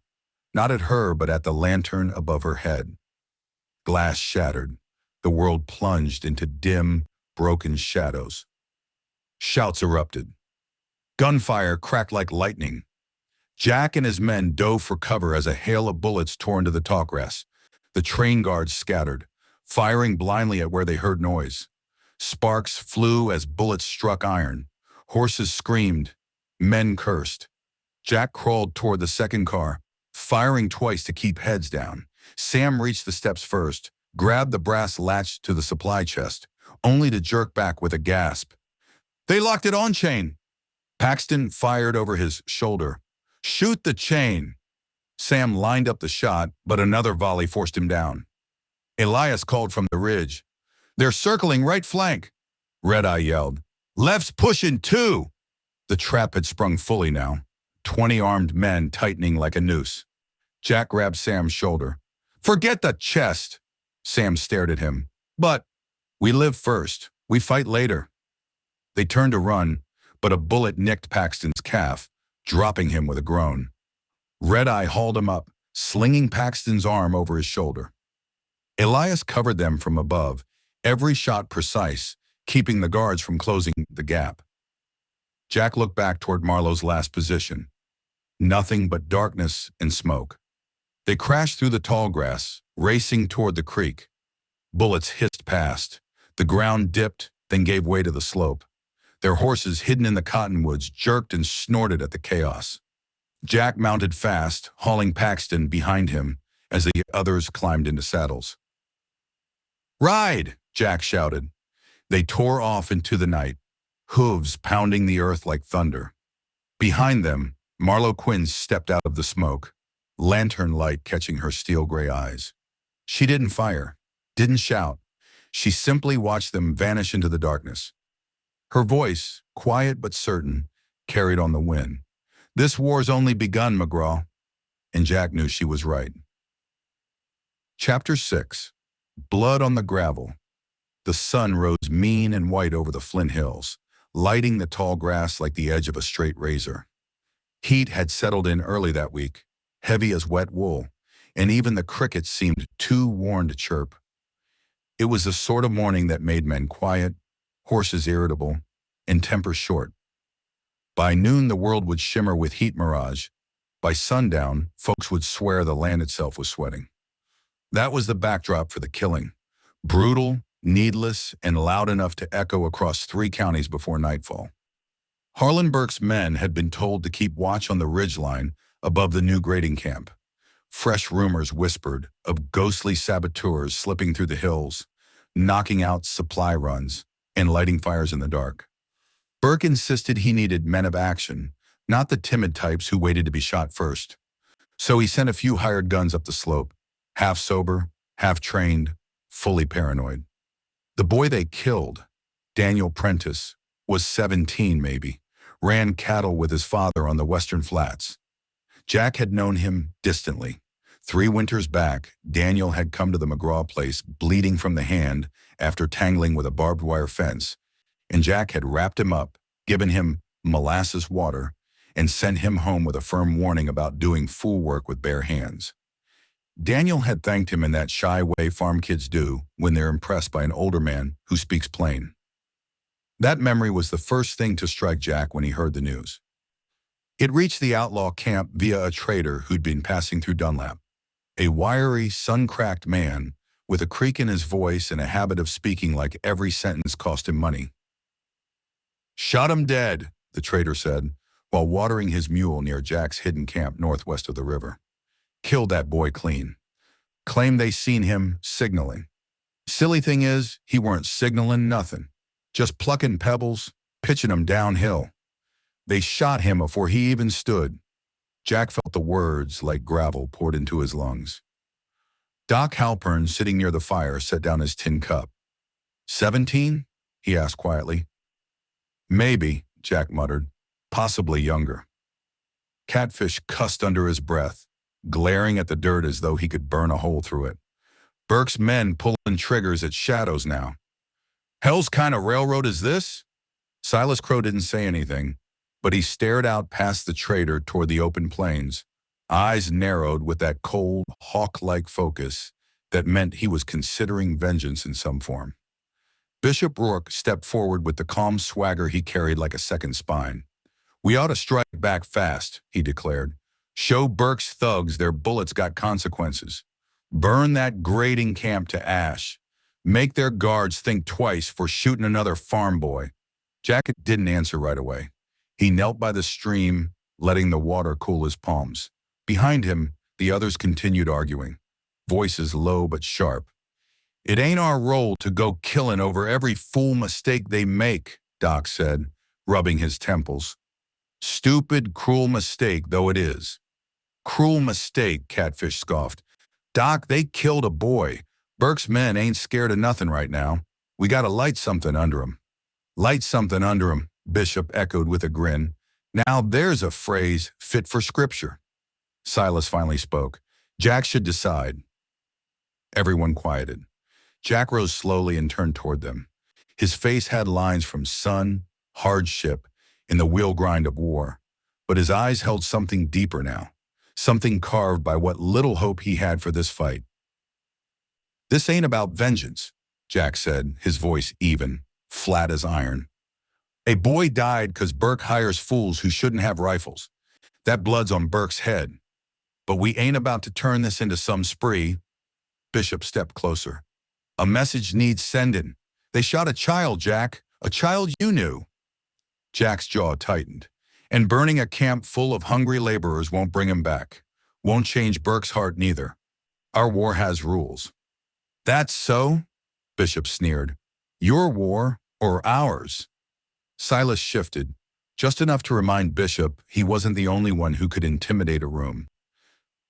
not at her but at the lantern above her head. Glass shattered. The world plunged into dim, broken shadows. Shouts erupted. Gunfire cracked like lightning. Jack and his men dove for cover as a hail of bullets tore into the tallgrass. The train guards scattered, firing blindly at where they heard noise. Sparks flew as bullets struck iron. Horses screamed. Men cursed. Jack crawled toward the second car, firing twice to keep heads down. Sam reached the steps first, grabbed the brass latch to the supply chest, only to jerk back with a gasp. "They locked it on chain." Paxton fired over his shoulder. "Shoot the chain." Sam lined up the shot, but another volley forced him down. Elias called from the ridge. "They're circling right flank." Red Eye yelled. "Left's pushing too." The trap had sprung fully now, 20 armed men tightening like a noose. Jack grabbed Sam's shoulder. "Forget the chest." Sam stared at him. "But we live first. We fight later." They turned to run, but a bullet nicked Paxton's calf, dropping him with a groan. Red Eye hauled him up, slinging Paxton's arm over his shoulder. Elias covered them from above, every shot precise, keeping the guards from closing the gap. Jack looked back toward Marlowe's last position. Nothing but darkness and smoke. They crashed through the tall grass, racing toward the creek. Bullets hissed past. The ground dipped, then gave way to the slope. Their horses, hidden in the cottonwoods, jerked and snorted at the chaos. Jack mounted fast, hauling Paxton behind him as the others climbed into saddles. "Ride!" Jack shouted. They tore off into the night, hooves pounding the earth like thunder. Behind them, Marlowe Quinn stepped out of the smoke, lantern light catching her steel-gray eyes. She didn't fire, didn't shout. She simply watched them vanish into the darkness. Her voice, quiet but certain, carried on the wind. "This war's only begun, McGraw." And Jack knew she was right. Chapter 6. Blood on the Gravel. The sun rose mean and white over the Flint Hills, lighting the tall grass like the edge of a straight razor. Heat had settled in early that week, heavy as wet wool, and even the crickets seemed too worn to chirp. It was the sort of morning that made men quiet, horses irritable, and tempers short. By noon, the world would shimmer with heat mirage. By sundown, folks would swear the land itself was sweating. That was the backdrop for the killing. Brutal, needless, and loud enough to echo across 3 counties before nightfall. Harlan Burke's men had been told to keep watch on the ridgeline above the new grading camp. Fresh rumors whispered of ghostly saboteurs slipping through the hills, knocking out supply runs, and lighting fires in the dark. Burke insisted he needed men of action, not the timid types who waited to be shot first. So he sent a few hired guns up the slope, half sober, half trained, fully paranoid. The boy they killed, Daniel Prentice, was 17 maybe, ran cattle with his father on the Western Flats. Jack had known him distantly. 3 winters back, Daniel had come to the McGraw place bleeding from the hand after tangling with a barbed wire fence, and Jack had wrapped him up, given him molasses water, and sent him home with a firm warning about doing fool work with bare hands. Daniel had thanked him in that shy way farm kids do when they're impressed by an older man who speaks plain. That memory was the first thing to strike Jack when he heard the news. It reached the outlaw camp via a trader who'd been passing through Dunlap. A wiry, sun-cracked man with a creak in his voice and a habit of speaking like every sentence cost him money. "Shot him dead," the trader said, while watering his mule near Jack's hidden camp northwest of the river. "Killed that boy clean. Claimed they seen him signaling. Silly thing is, he weren't signaling nothing. Just plucking pebbles, pitching 'em downhill. They shot him before he even stood." Jack felt the words like gravel poured into his lungs. Doc Halpern, sitting near the fire, set down his tin cup. 17? He asked quietly. "Maybe," Jack muttered. "Possibly younger." Catfish cussed under his breath, glaring at the dirt as though he could burn a hole through it. "Burke's men pulling triggers at shadows now. Hell's kind of railroad is this?" Silas Crow didn't say anything, but he stared out past the trader toward the open plains, eyes narrowed with that cold, hawk-like focus that meant he was considering vengeance in some form. Bishop Rourke stepped forward with the calm swagger he carried like a second spine. "We ought to strike back fast," he declared. "Show Burke's thugs their bullets got consequences. Burn that grading camp to ash. Make their guards think twice for shooting another farm boy." Jack didn't answer right away. He knelt by the stream, letting the water cool his palms. Behind him, the others continued arguing, voices low but sharp. "It ain't our role to go killing over every fool mistake they make," Doc said, rubbing his temples. "Stupid, cruel mistake though it is." "Cruel mistake," Catfish scoffed. "Doc, they killed a boy. Burke's men ain't scared of nothing right now. We gotta light something under 'em." "Light something under 'em," Bishop echoed with a grin. "Now there's a phrase fit for scripture." Silas finally spoke. "Jack should decide." Everyone quieted. Jack rose slowly and turned toward them. His face had lines from sun, hardship, and the wheel grind of war. But his eyes held something deeper now, something carved by what little hope he had for this fight. "This ain't about vengeance," Jack said, his voice even, flat as iron. "A boy died 'cause Burke hires fools who shouldn't have rifles. That blood's on Burke's head. But we ain't about to turn this into some spree." Bishop stepped closer. "A message needs sending. They shot a child, Jack, a child you knew." Jack's jaw tightened. "And burning a camp full of hungry laborers won't bring him back. Won't change Burke's heart neither. Our war has rules." "That's so?" Bishop sneered. "Your war or ours?" Silas shifted, just enough to remind Bishop he wasn't the only one who could intimidate a room.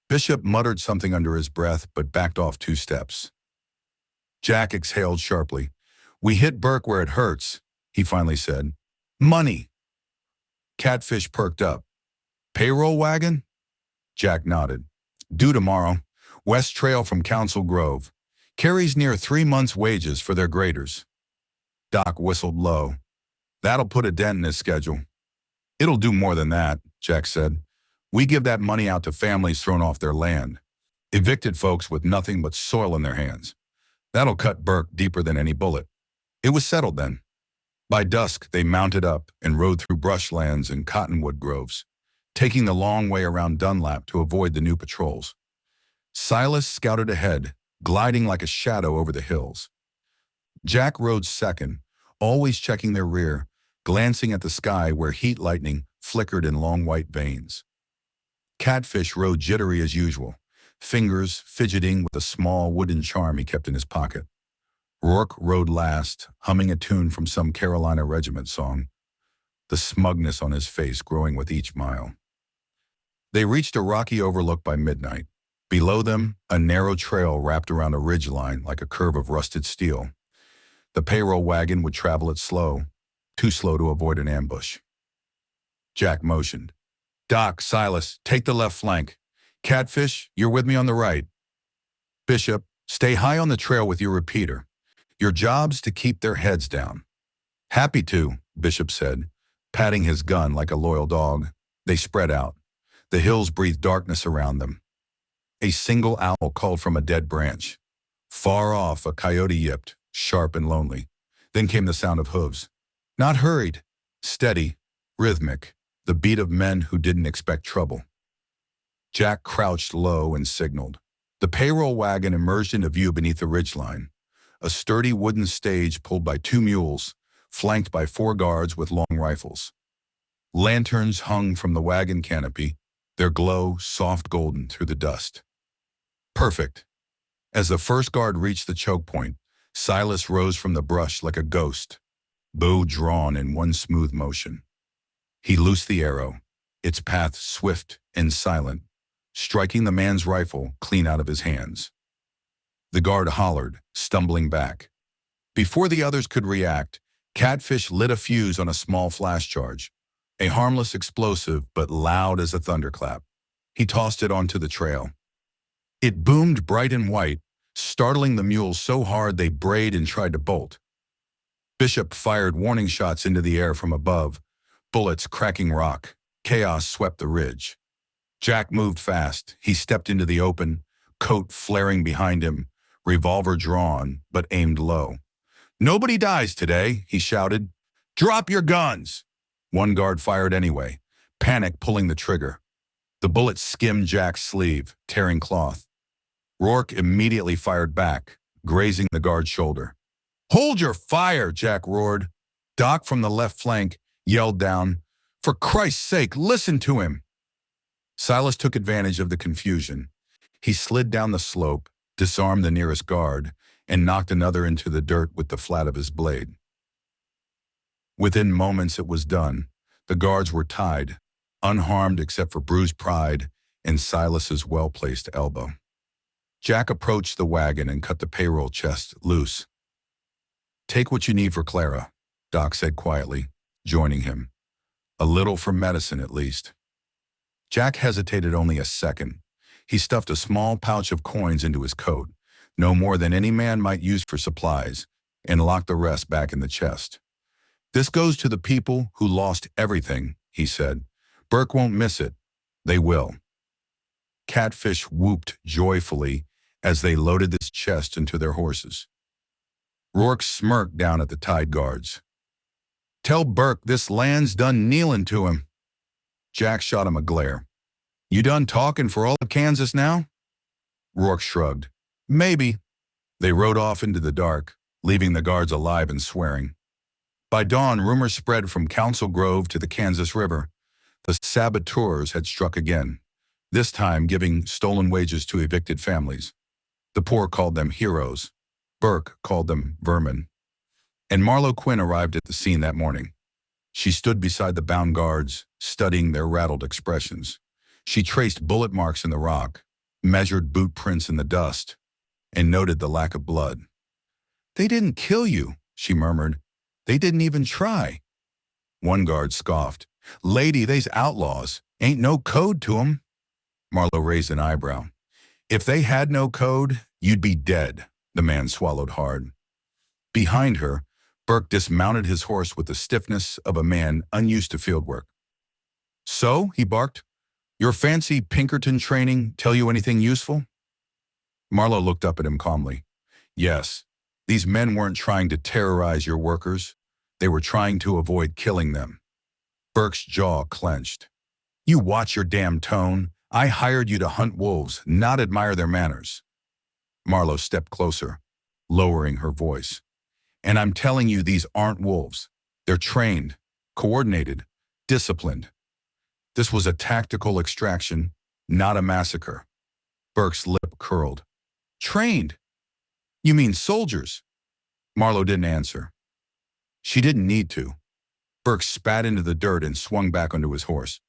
Bishop muttered something under his breath but backed off 2 steps. Jack exhaled sharply. "We hit Burke where it hurts," he finally said. "Money." Catfish perked up. Payroll wagon? Jack nodded. Due tomorrow. West Trail from Council Grove. Carries near 3 months' wages for their graders. Doc whistled low. That'll put a dent in his schedule. It'll do more than that, Jack said. We give that money out to families thrown off their land. Evicted folks with nothing but soil in their hands. That'll cut Burke deeper than any bullet. It was settled then. By dusk, they mounted up and rode through brushlands and cottonwood groves, taking the long way around Dunlap to avoid the new patrols. Silas scouted ahead, gliding like a shadow over the hills. Jack rode second, always checking their rear, glancing at the sky where heat lightning flickered in long white veins. Catfish rode jittery as usual, fingers fidgeting with a small wooden charm he kept in his pocket. Rourke rode last, humming a tune from some Carolina regiment song, the smugness on his face growing with each mile. They reached a rocky overlook by midnight. Below them, a narrow trail wrapped around a ridgeline like a curve of rusted steel. The payroll wagon would travel it slow, too slow to avoid an ambush. Jack motioned. Doc, Silas, take the left flank. Catfish, you're with me on the right. Bishop, stay high on the trail with your repeater. Your job's to keep their heads down. Happy to, Bishop said, patting his gun like a loyal dog. They spread out. The hills breathed darkness around them. A single owl called from a dead branch. Far off, a coyote yipped, sharp and lonely. Then came the sound of hooves. Not hurried, steady, rhythmic, the beat of men who didn't expect trouble. Jack crouched low and signaled. The payroll wagon emerged into view beneath the ridgeline, a sturdy wooden stage pulled by 2 mules, flanked by 4 guards with long rifles. Lanterns hung from the wagon canopy, their glow soft golden through the dust. Perfect. As the first guard reached the choke point, Silas rose from the brush like a ghost, bow drawn in one smooth motion. He loosed the arrow, its path swift and silent, striking the man's rifle clean out of his hands. The guard hollered, stumbling back. Before the others could react, Catfish lit a fuse on a small flash charge, a harmless explosive but loud as a thunderclap. He tossed it onto the trail. It boomed bright and white, startling the mules so hard they brayed and tried to bolt. Bishop fired warning shots into the air from above, bullets cracking rock. Chaos swept the ridge. Jack moved fast. He stepped into the open, coat flaring behind him, revolver drawn, but aimed low. Nobody dies today, he shouted. Drop your guns! One guard fired anyway, panic pulling the trigger. The bullet skimmed Jack's sleeve, tearing cloth. Rourke immediately fired back, grazing the guard's shoulder. Hold your fire, Jack roared. Doc from the left flank yelled down, For Christ's sake, listen to him! Silas took advantage of the confusion. He slid down the slope, disarmed the nearest guard, and knocked another into the dirt with the flat of his blade. Within moments it was done. The guards were tied, unharmed except for bruised pride and Silas's well-placed elbow. Jack approached the wagon and cut the payroll chest loose. Take what you need for Clara, Doc said quietly, joining him. A little for medicine, at least. Jack hesitated only a second. He stuffed a small pouch of coins into his coat, no more than any man might use for supplies, and locked the rest back in the chest. This goes to the people who lost everything, he said. Burke won't miss it. They will. Catfish whooped joyfully as they loaded this chest into their horses. Rourke smirked down at the tied guards. Tell Burke this land's done kneeling to him. Jack shot him a glare. You done talking for all of Kansas now? Rourke shrugged. Maybe. They rode off into the dark, leaving the guards alive and swearing. By dawn, rumors spread from Council Grove to the Kansas River. The saboteurs had struck again, this time giving stolen wages to evicted families. The poor called them heroes. Burke called them vermin. And Marlowe Quinn arrived at the scene that morning. She stood beside the bound guards, studying their rattled expressions. She traced bullet marks in the rock, measured boot prints in the dust, and noted the lack of blood. They didn't kill you, she murmured. They didn't even try. One guard scoffed. Lady, they's outlaws. Ain't no code to 'em. Marlowe raised an eyebrow. If they had no code, you'd be dead, the man swallowed hard. Behind her, Burke dismounted his horse with the stiffness of a man unused to fieldwork. So, he barked, your fancy Pinkerton training tell you anything useful? Marlowe looked up at him calmly. Yes, these men weren't trying to terrorize your workers. They were trying to avoid killing them. Burke's jaw clenched. You watch your damn tone. I hired you to hunt wolves, not admire their manners. Marlowe stepped closer, lowering her voice. And I'm telling you, these aren't wolves. They're trained, coordinated, disciplined. This was a tactical extraction, not a massacre. Burke's lip curled. Trained? You mean soldiers? Marlowe didn't answer. She didn't need to. Burke spat into the dirt and swung back onto his horse.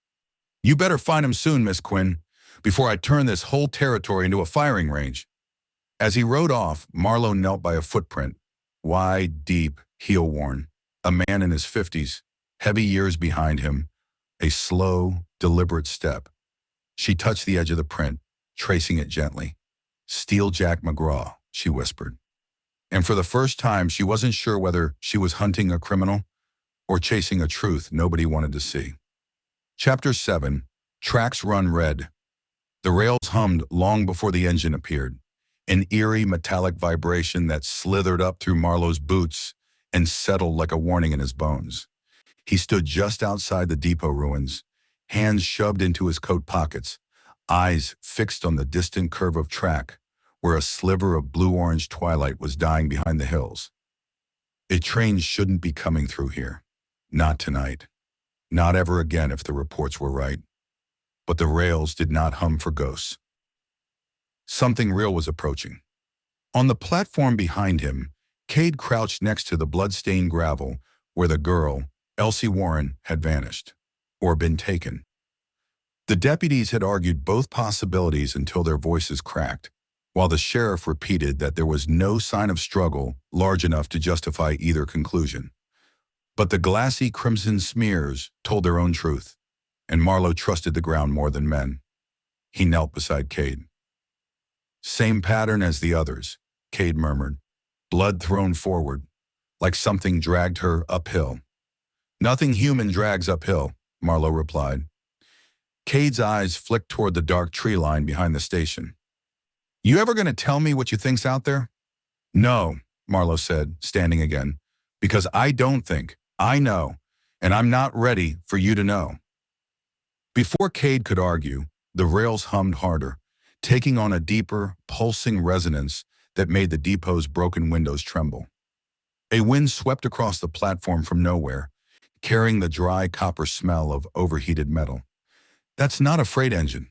You better find him soon, Miss Quinn, before I turn this whole territory into a firing range. As he rode off, Marlowe knelt by a footprint, wide, deep, heel-worn. A man in his 50s, heavy years behind him, a slow, deliberate step. She touched the edge of the print, tracing it gently. Steel Jack McGraw, she whispered. And for the first time, she wasn't sure whether she was hunting a criminal or chasing a truth nobody wanted to see. Chapter 7, Tracks Run Red. The rails hummed long before the engine appeared, an eerie metallic vibration that slithered up through Marlowe's boots and settled like a warning in his bones. He stood just outside the depot ruins, hands shoved into his coat pockets, eyes fixed on the distant curve of track, where a sliver of blue-orange twilight was dying behind the hills. A train shouldn't be coming through here. Not tonight. Not ever again if the reports were right. But the rails did not hum for ghosts. Something real was approaching. On the platform behind him, Cade crouched next to the blood-stained gravel where the girl, Elsie Warren, had vanished, or been taken. The deputies had argued both possibilities until their voices cracked, while the sheriff repeated that there was no sign of struggle large enough to justify either conclusion. But the glassy crimson smears told their own truth, and Marlowe trusted the ground more than men. He knelt beside Cade. Same pattern as the others, Cade murmured, blood thrown forward, like something dragged her uphill. Nothing human drags uphill, Marlowe replied. Cade's eyes flicked toward the dark tree line behind the station. You ever going to tell me what you think's out there? No, Marlowe said, standing again, because I don't think. I know, and I'm not ready for you to know. Before Cade could argue, the rails hummed harder, taking on a deeper, pulsing resonance that made the depot's broken windows tremble. A wind swept across the platform from nowhere, carrying the dry copper smell of overheated metal. That's not a freight engine.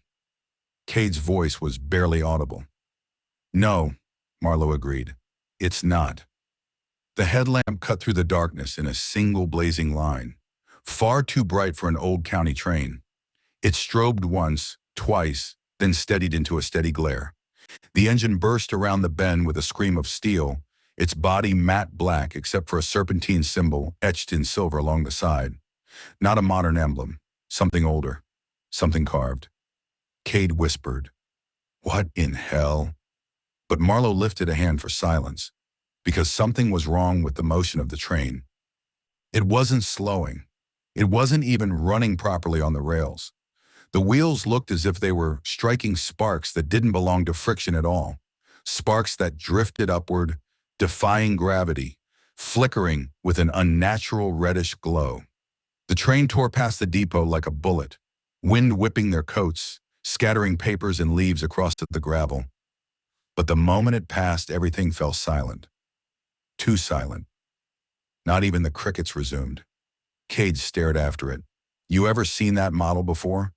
Cade's voice was barely audible. No, Marlowe agreed. It's not. The headlamp cut through the darkness in a single blazing line, far too bright for an old county train. It strobed once, twice, then steadied into a steady glare. The engine burst around the bend with a scream of steel, its body matte black except for a serpentine symbol etched in silver along the side. Not a modern emblem, something older, something carved. Cade whispered, "What in hell?" But Marlowe lifted a hand for silence, because something was wrong with the motion of the train. It wasn't slowing. It wasn't even running properly on the rails. The wheels looked as if they were striking sparks that didn't belong to friction at all, sparks that drifted upward, defying gravity, flickering with an unnatural reddish glow. The train tore past the depot like a bullet, wind whipping their coats, scattering papers and leaves across the gravel. But the moment it passed, everything fell silent. Too silent. Not even the crickets resumed. Cade stared after it. You ever seen that model before?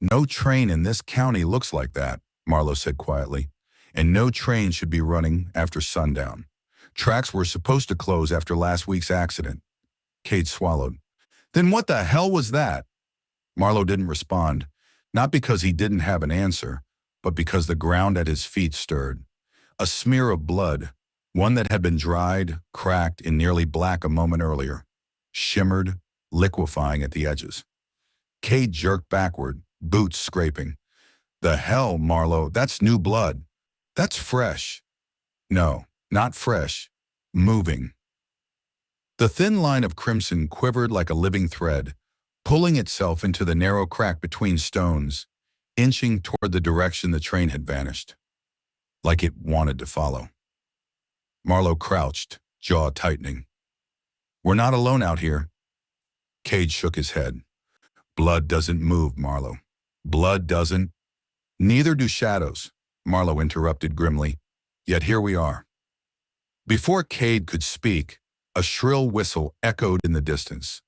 No train in this county looks like that, Marlowe said quietly, and no train should be running after sundown. Tracks were supposed to close after last week's accident. Cade swallowed. Then what the hell was that? Marlowe didn't respond, not because he didn't have an answer, but because the ground at his feet stirred. A smear of blood, one that had been dried, cracked, and nearly black a moment earlier, shimmered, liquefying at the edges. Cade jerked backward, boots scraping. The hell, Marlowe, that's new blood. That's fresh. No, not fresh. Moving. The thin line of crimson quivered like a living thread, pulling itself into the narrow crack between stones, inching toward the direction the train had vanished, like it wanted to follow. Marlowe crouched, jaw tightening. We're not alone out here. Cade shook his head. Blood doesn't move, Marlowe. Blood doesn't. Neither do shadows, Marlowe interrupted grimly. Yet here we are. Before Cade could speak, a shrill whistle echoed in the distance.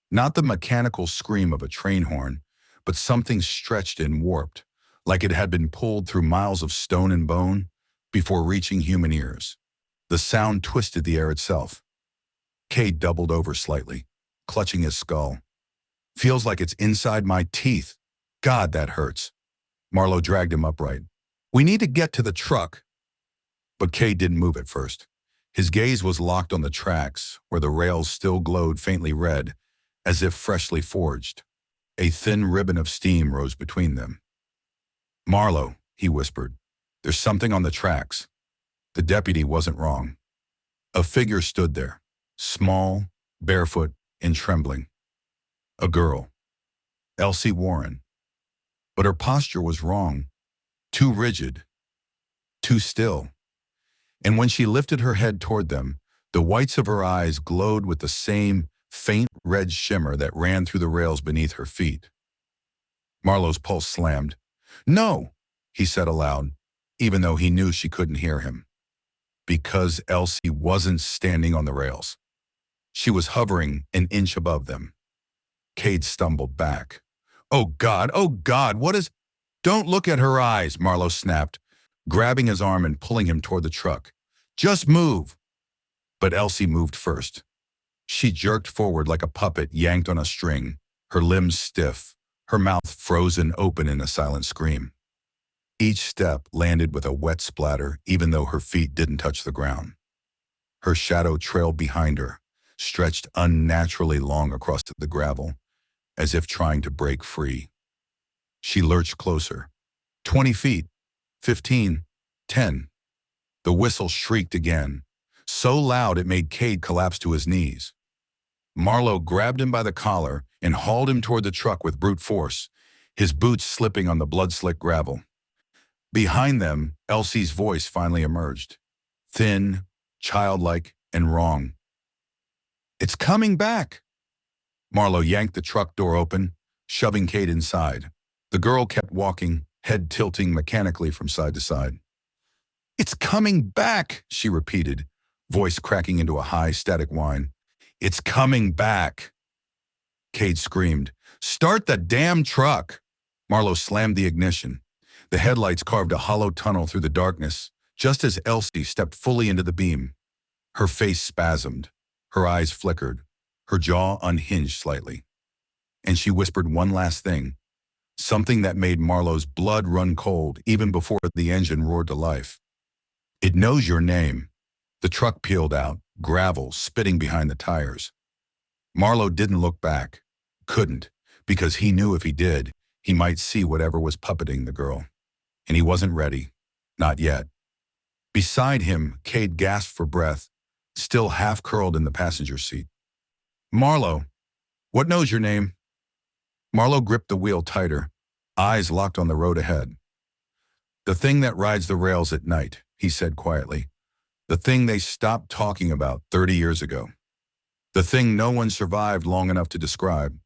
Not the mechanical scream of a train horn, but something stretched and warped, like it had been pulled through miles of stone and bone before reaching human ears. The sound twisted the air itself. Cade doubled over slightly, clutching his skull. Feels like it's inside my teeth. God, that hurts. Marlowe dragged him upright. We need to get to the truck. But Cade didn't move at first. His gaze was locked on the tracks, where the rails still glowed faintly red, as if freshly forged. A thin ribbon of steam rose between them. Marlowe, he whispered, there's something on the tracks. The deputy wasn't wrong. A figure stood there, small, barefoot, and trembling. A girl. Elsie Warren. But her posture was wrong, too rigid, too still. And when she lifted her head toward them, the whites of her eyes glowed with the same faint red shimmer that ran through the rails beneath her feet. Marlowe's pulse slammed. No, he said aloud, even though he knew she couldn't hear him. Because Elsie wasn't standing on the rails. She was hovering an inch above them. Cade stumbled back. Oh God, what is... Don't look at her eyes, Marlowe snapped, grabbing his arm and pulling him toward the truck. Just move. But Elsie moved first. She jerked forward like a puppet yanked on a string, her limbs stiff, her mouth frozen open in a silent scream. Each step landed with a wet splatter, even though her feet didn't touch the ground. Her shadow trailed behind her, stretched unnaturally long across the gravel, as if trying to break free. She lurched closer. 20 feet, 15, 10. The whistle shrieked again, so loud it made Cade collapse to his knees. Marlowe grabbed him by the collar and hauled him toward the truck with brute force, his boots slipping on the blood-slick gravel. Behind them, Elsie's voice finally emerged, thin, childlike, and wrong. It's coming back. Marlowe yanked the truck door open, shoving Cade inside. The girl kept walking, head tilting mechanically from side to side. It's coming back, she repeated, voice cracking into a high, static whine. It's coming back. Cade screamed, Start the damn truck! Marlowe slammed the ignition. The headlights carved a hollow tunnel through the darkness, just as Elsie stepped fully into the beam. Her face spasmed, her eyes flickered, her jaw unhinged slightly. And she whispered one last thing, something that made Marlowe's blood run cold even before the engine roared to life. It knows your name. The truck peeled out, gravel spitting behind the tires. Marlowe didn't look back. Couldn't, because he knew if he did, he might see whatever was puppeting the girl. And he wasn't ready. Not yet. Beside him, Cade gasped for breath, still half curled in the passenger seat. Marlowe, what knows your name? Marlowe gripped the wheel tighter, eyes locked on the road ahead. The thing that rides the rails at night, he said quietly. The thing they stopped talking about 30 years ago. The thing no one survived long enough to describe.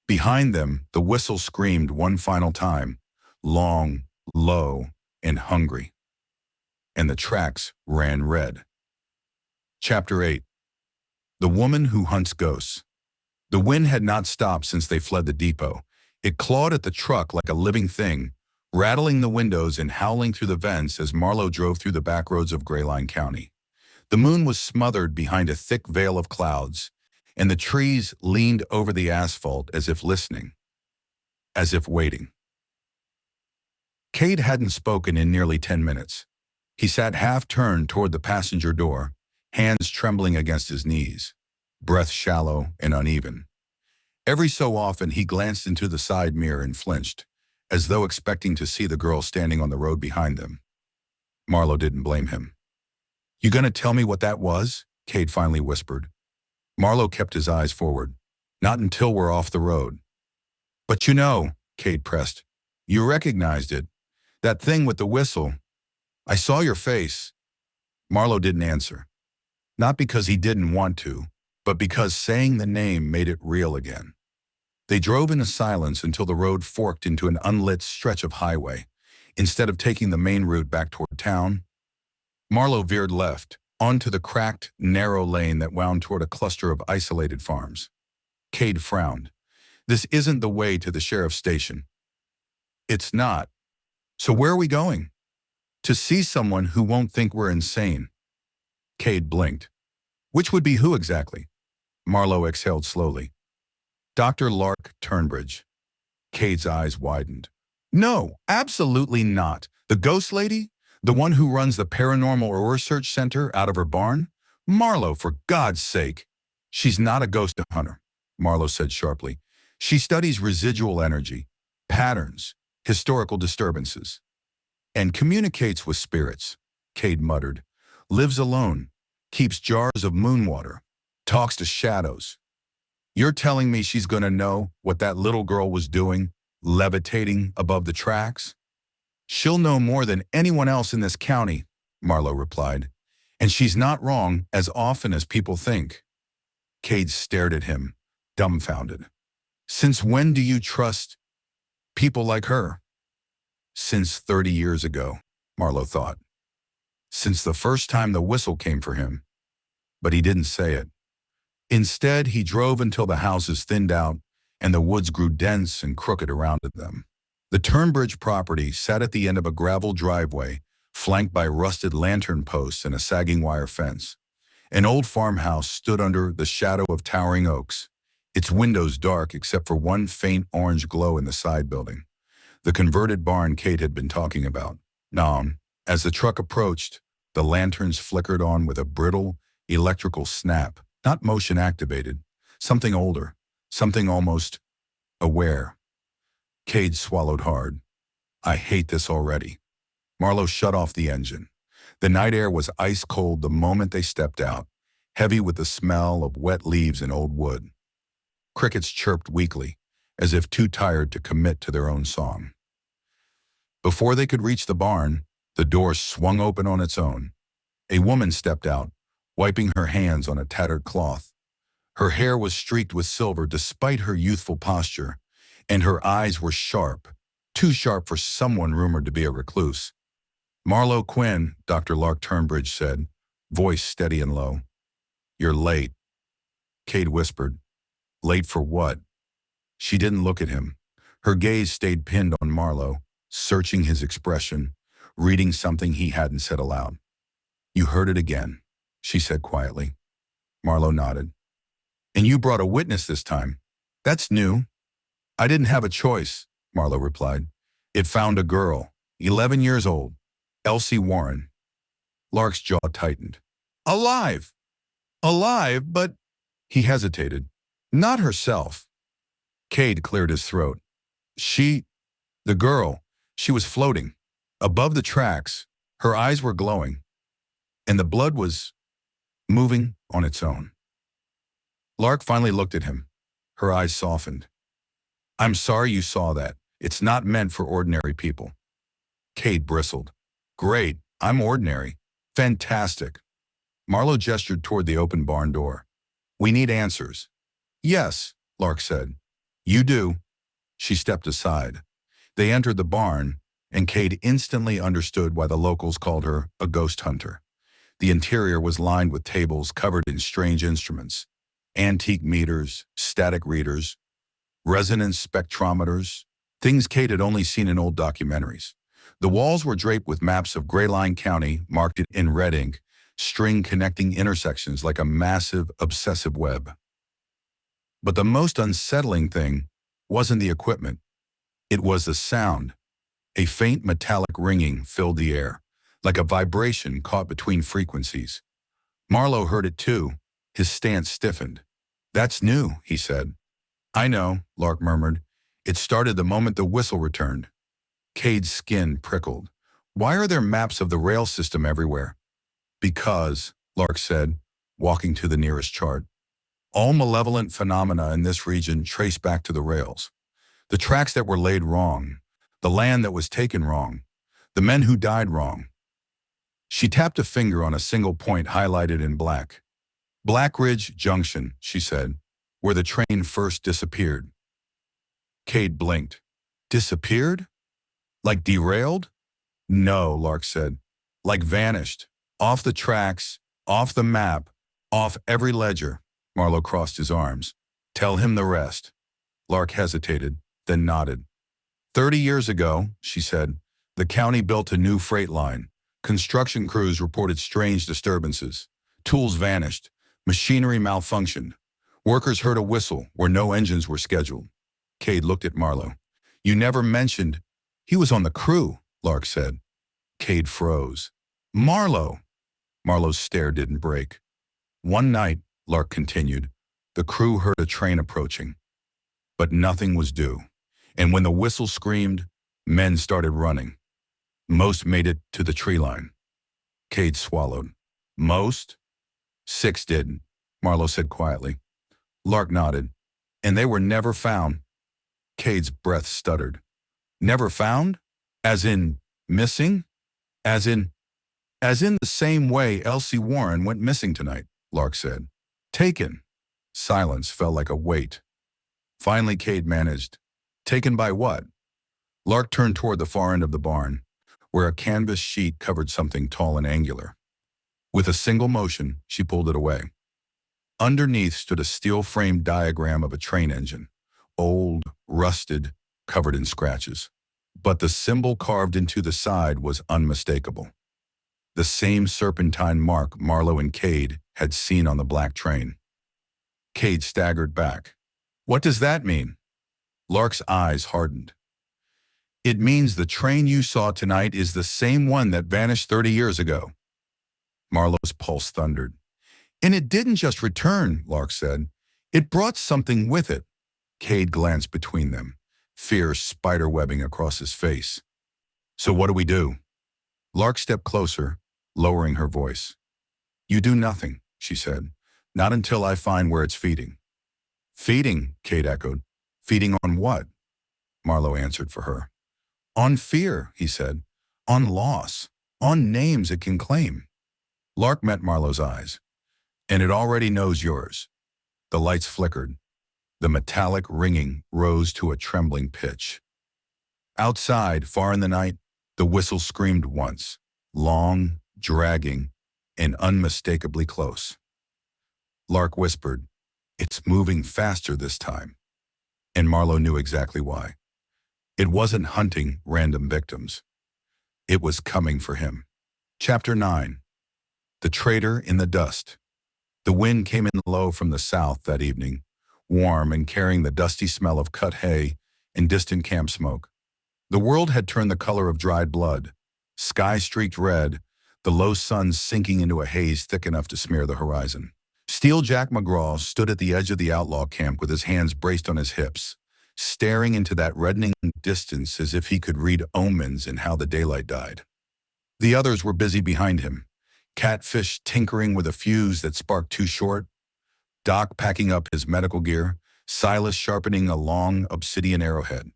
Behind them, the whistle screamed one final time, long, low, and hungry. And the tracks ran red. Chapter 8. The Woman Who Hunts Ghosts. The wind had not stopped since they fled the depot. It clawed at the truck like a living thing, rattling the windows and howling through the vents as Marlowe drove through the back roads of Grayline County. The moon was smothered behind a thick veil of clouds, and the trees leaned over the asphalt as if listening, as if waiting. Cade hadn't spoken in nearly 10 minutes. He sat half-turned toward the passenger door, hands trembling against his knees, breath shallow and uneven. Every so often, he glanced into the side mirror and flinched, as though expecting to see the girl standing on the road behind them. Marlowe didn't blame him. "You gonna tell me what that was?" Cade finally whispered. Marlowe kept his eyes forward. "Not until we're off the road." "But you know," Cade pressed, "you recognized it. That thing with the whistle. I saw your face." Marlowe didn't answer. Not because he didn't want to, but because saying the name made it real again. They drove in a silence until the road forked into an unlit stretch of highway. Instead of taking the main route back toward town, Marlowe veered left, onto the cracked, narrow lane that wound toward a cluster of isolated farms. Cade frowned. "This isn't the way to the sheriff's station." "It's not. So where are we going?" "To see someone who won't think we're insane." Cade blinked. "Which would be who exactly?" Marlowe exhaled slowly. "Dr. Lark Turnbridge." Cade's eyes widened. "No, absolutely not. The ghost lady? The one who runs the paranormal research center out of her barn? Marlowe, for God's sake." "She's not a ghost hunter," Marlowe said sharply. "She studies residual energy, patterns, historical disturbances, and communicates with spirits," Cade muttered. "Lives alone, keeps jars of moon water, talks to shadows." "You're telling me she's gonna know what that little girl was doing, levitating above the tracks?" "She'll know more than anyone else in this county," Marlowe replied. "And she's not wrong as often as people think." Cade stared at him, dumbfounded. "Since when do you trust people like her?" "Since 30 years ago," Marlowe thought. "Since the first time the whistle came for him." But he didn't say it. Instead, he drove until the houses thinned out and the woods grew dense and crooked around them. The Turnbridge property sat at the end of a gravel driveway, flanked by rusted lantern posts and a sagging wire fence. An old farmhouse stood under the shadow of towering oaks, its windows dark except for one faint orange glow in the side building. The converted barn Cade had been talking about. Now, as the truck approached, the lanterns flickered on with a brittle, electrical snap, not motion-activated, something older, something almost aware. Cade swallowed hard. "I hate this already." Marlowe shut off the engine. The night air was ice cold the moment they stepped out, heavy with the smell of wet leaves and old wood. Crickets chirped weakly, as if too tired to commit to their own song. Before they could reach the barn, the door swung open on its own. A woman stepped out, wiping her hands on a tattered cloth. Her hair was streaked with silver despite her youthful posture, and her eyes were sharp, too sharp for someone rumored to be a recluse. "Marlowe Quinn," Dr. Lark Turnbridge said, voice steady and low. "You're late." Cade whispered. "Late for what?" She didn't look at him. Her gaze stayed pinned on Marlowe, searching his expression, reading something he hadn't said aloud. "You heard it again," she said quietly. Marlowe nodded. "And you brought a witness this time. That's new." "I didn't have a choice," Marlowe replied. "It found a girl, 11 years old, Elsie Warren." Lark's jaw tightened. "Alive! Alive, but—" He hesitated. "Not herself." Cade cleared his throat. The girl, she was floating. Above the tracks, her eyes were glowing, and the blood was moving on its own." Lark finally looked at him. Her eyes softened. "I'm sorry you saw that. It's not meant for ordinary people." Cade bristled. "Great, I'm ordinary. Fantastic." Marlowe gestured toward the open barn door. "We need answers." "Yes," Lark said. "You do." She stepped aside. They entered the barn, and Cade instantly understood why the locals called her a ghost hunter. The interior was lined with tables covered in strange instruments, antique meters, static readers, resonance spectrometers, things Cade had only seen in old documentaries. The walls were draped with maps of Grayline County marked in red ink, string connecting intersections like a massive, obsessive web. But the most unsettling thing wasn't the equipment. It was the sound. A faint metallic ringing filled the air, like a vibration caught between frequencies. Marlowe heard it too. His stance stiffened. "That's new," he said. I know, Lark murmured. It started the moment the whistle returned. Cade's skin prickled. Why are there maps of the rail system everywhere? Because, Lark said, walking to the nearest chart. All malevolent phenomena in this region trace back to the rails. The tracks that were laid wrong, the land that was taken wrong, the men who died wrong. She tapped a finger on a single point highlighted in black. Black Ridge Junction, she said, where the train first disappeared. Cade blinked. Disappeared? Like derailed? No, Lark said. Like vanished. Off the tracks, off the map, off every ledger. Marlowe crossed his arms. Tell him the rest. Lark hesitated, then nodded. 30 years ago, she said, the county built a new freight line. Construction crews reported strange disturbances. Tools vanished. Machinery malfunctioned. Workers heard a whistle where no engines were scheduled. Cade looked at Marlowe. You never mentioned. He was on the crew, Lark said. Cade froze. Marlowe! Marlowe's stare didn't break. One night, Lark continued, the crew heard a train approaching. But nothing was due. And when the whistle screamed, men started running. Most made it to the tree line. Cade swallowed. Most? 6 didn't, Marlowe said quietly. Lark nodded. And they were never found. Cade's breath stuttered. Never found? As in missing? As in the same way Elsie Warren went missing tonight, Lark said. Taken. Silence fell like a weight. Finally, Cade managed. Taken by what? Lark turned toward the far end of the barn, where a canvas sheet covered something tall and angular. With a single motion, she pulled it away. Underneath stood a steel-framed diagram of a train engine, old, rusted, covered in scratches. But the symbol carved into the side was unmistakable. The same serpentine mark Marlowe and Cade had seen on the black train. Cade staggered back. What does that mean? Lark's eyes hardened. It means the train you saw tonight is the same one that vanished 30 years ago. Marlowe's pulse thundered. And it didn't just return, Lark said. It brought something with it. Cade glanced between them, fear spiderwebbing across his face. So what do we do? Lark stepped closer, lowering her voice. You do nothing, she said. Not until I find where it's feeding. Feeding, Cade echoed. Feeding on what? Marlowe answered for her. On fear, he said. On loss. On names it can claim. Lark met Marlowe's eyes. And it already knows yours. The lights flickered. The metallic ringing rose to a trembling pitch. Outside, far in the night, the whistle screamed once, long, dragging, and unmistakably close. Lark whispered, It's moving faster this time. And Marlowe knew exactly why. It wasn't hunting random victims. It was coming for him. Chapter 9. The Traitor in the Dust. The wind came in low from the south that evening, warm and carrying the dusty smell of cut hay and distant camp smoke. The world had turned the color of dried blood, sky streaked red, the low sun sinking into a haze thick enough to smear the horizon. Steel Jack McGraw stood at the edge of the outlaw camp with his hands braced on his hips, staring into that reddening distance as if he could read omens in how the daylight died. The others were busy behind him, Catfish tinkering with a fuse that sparked too short, Doc packing up his medical gear, Silas sharpening a long obsidian arrowhead.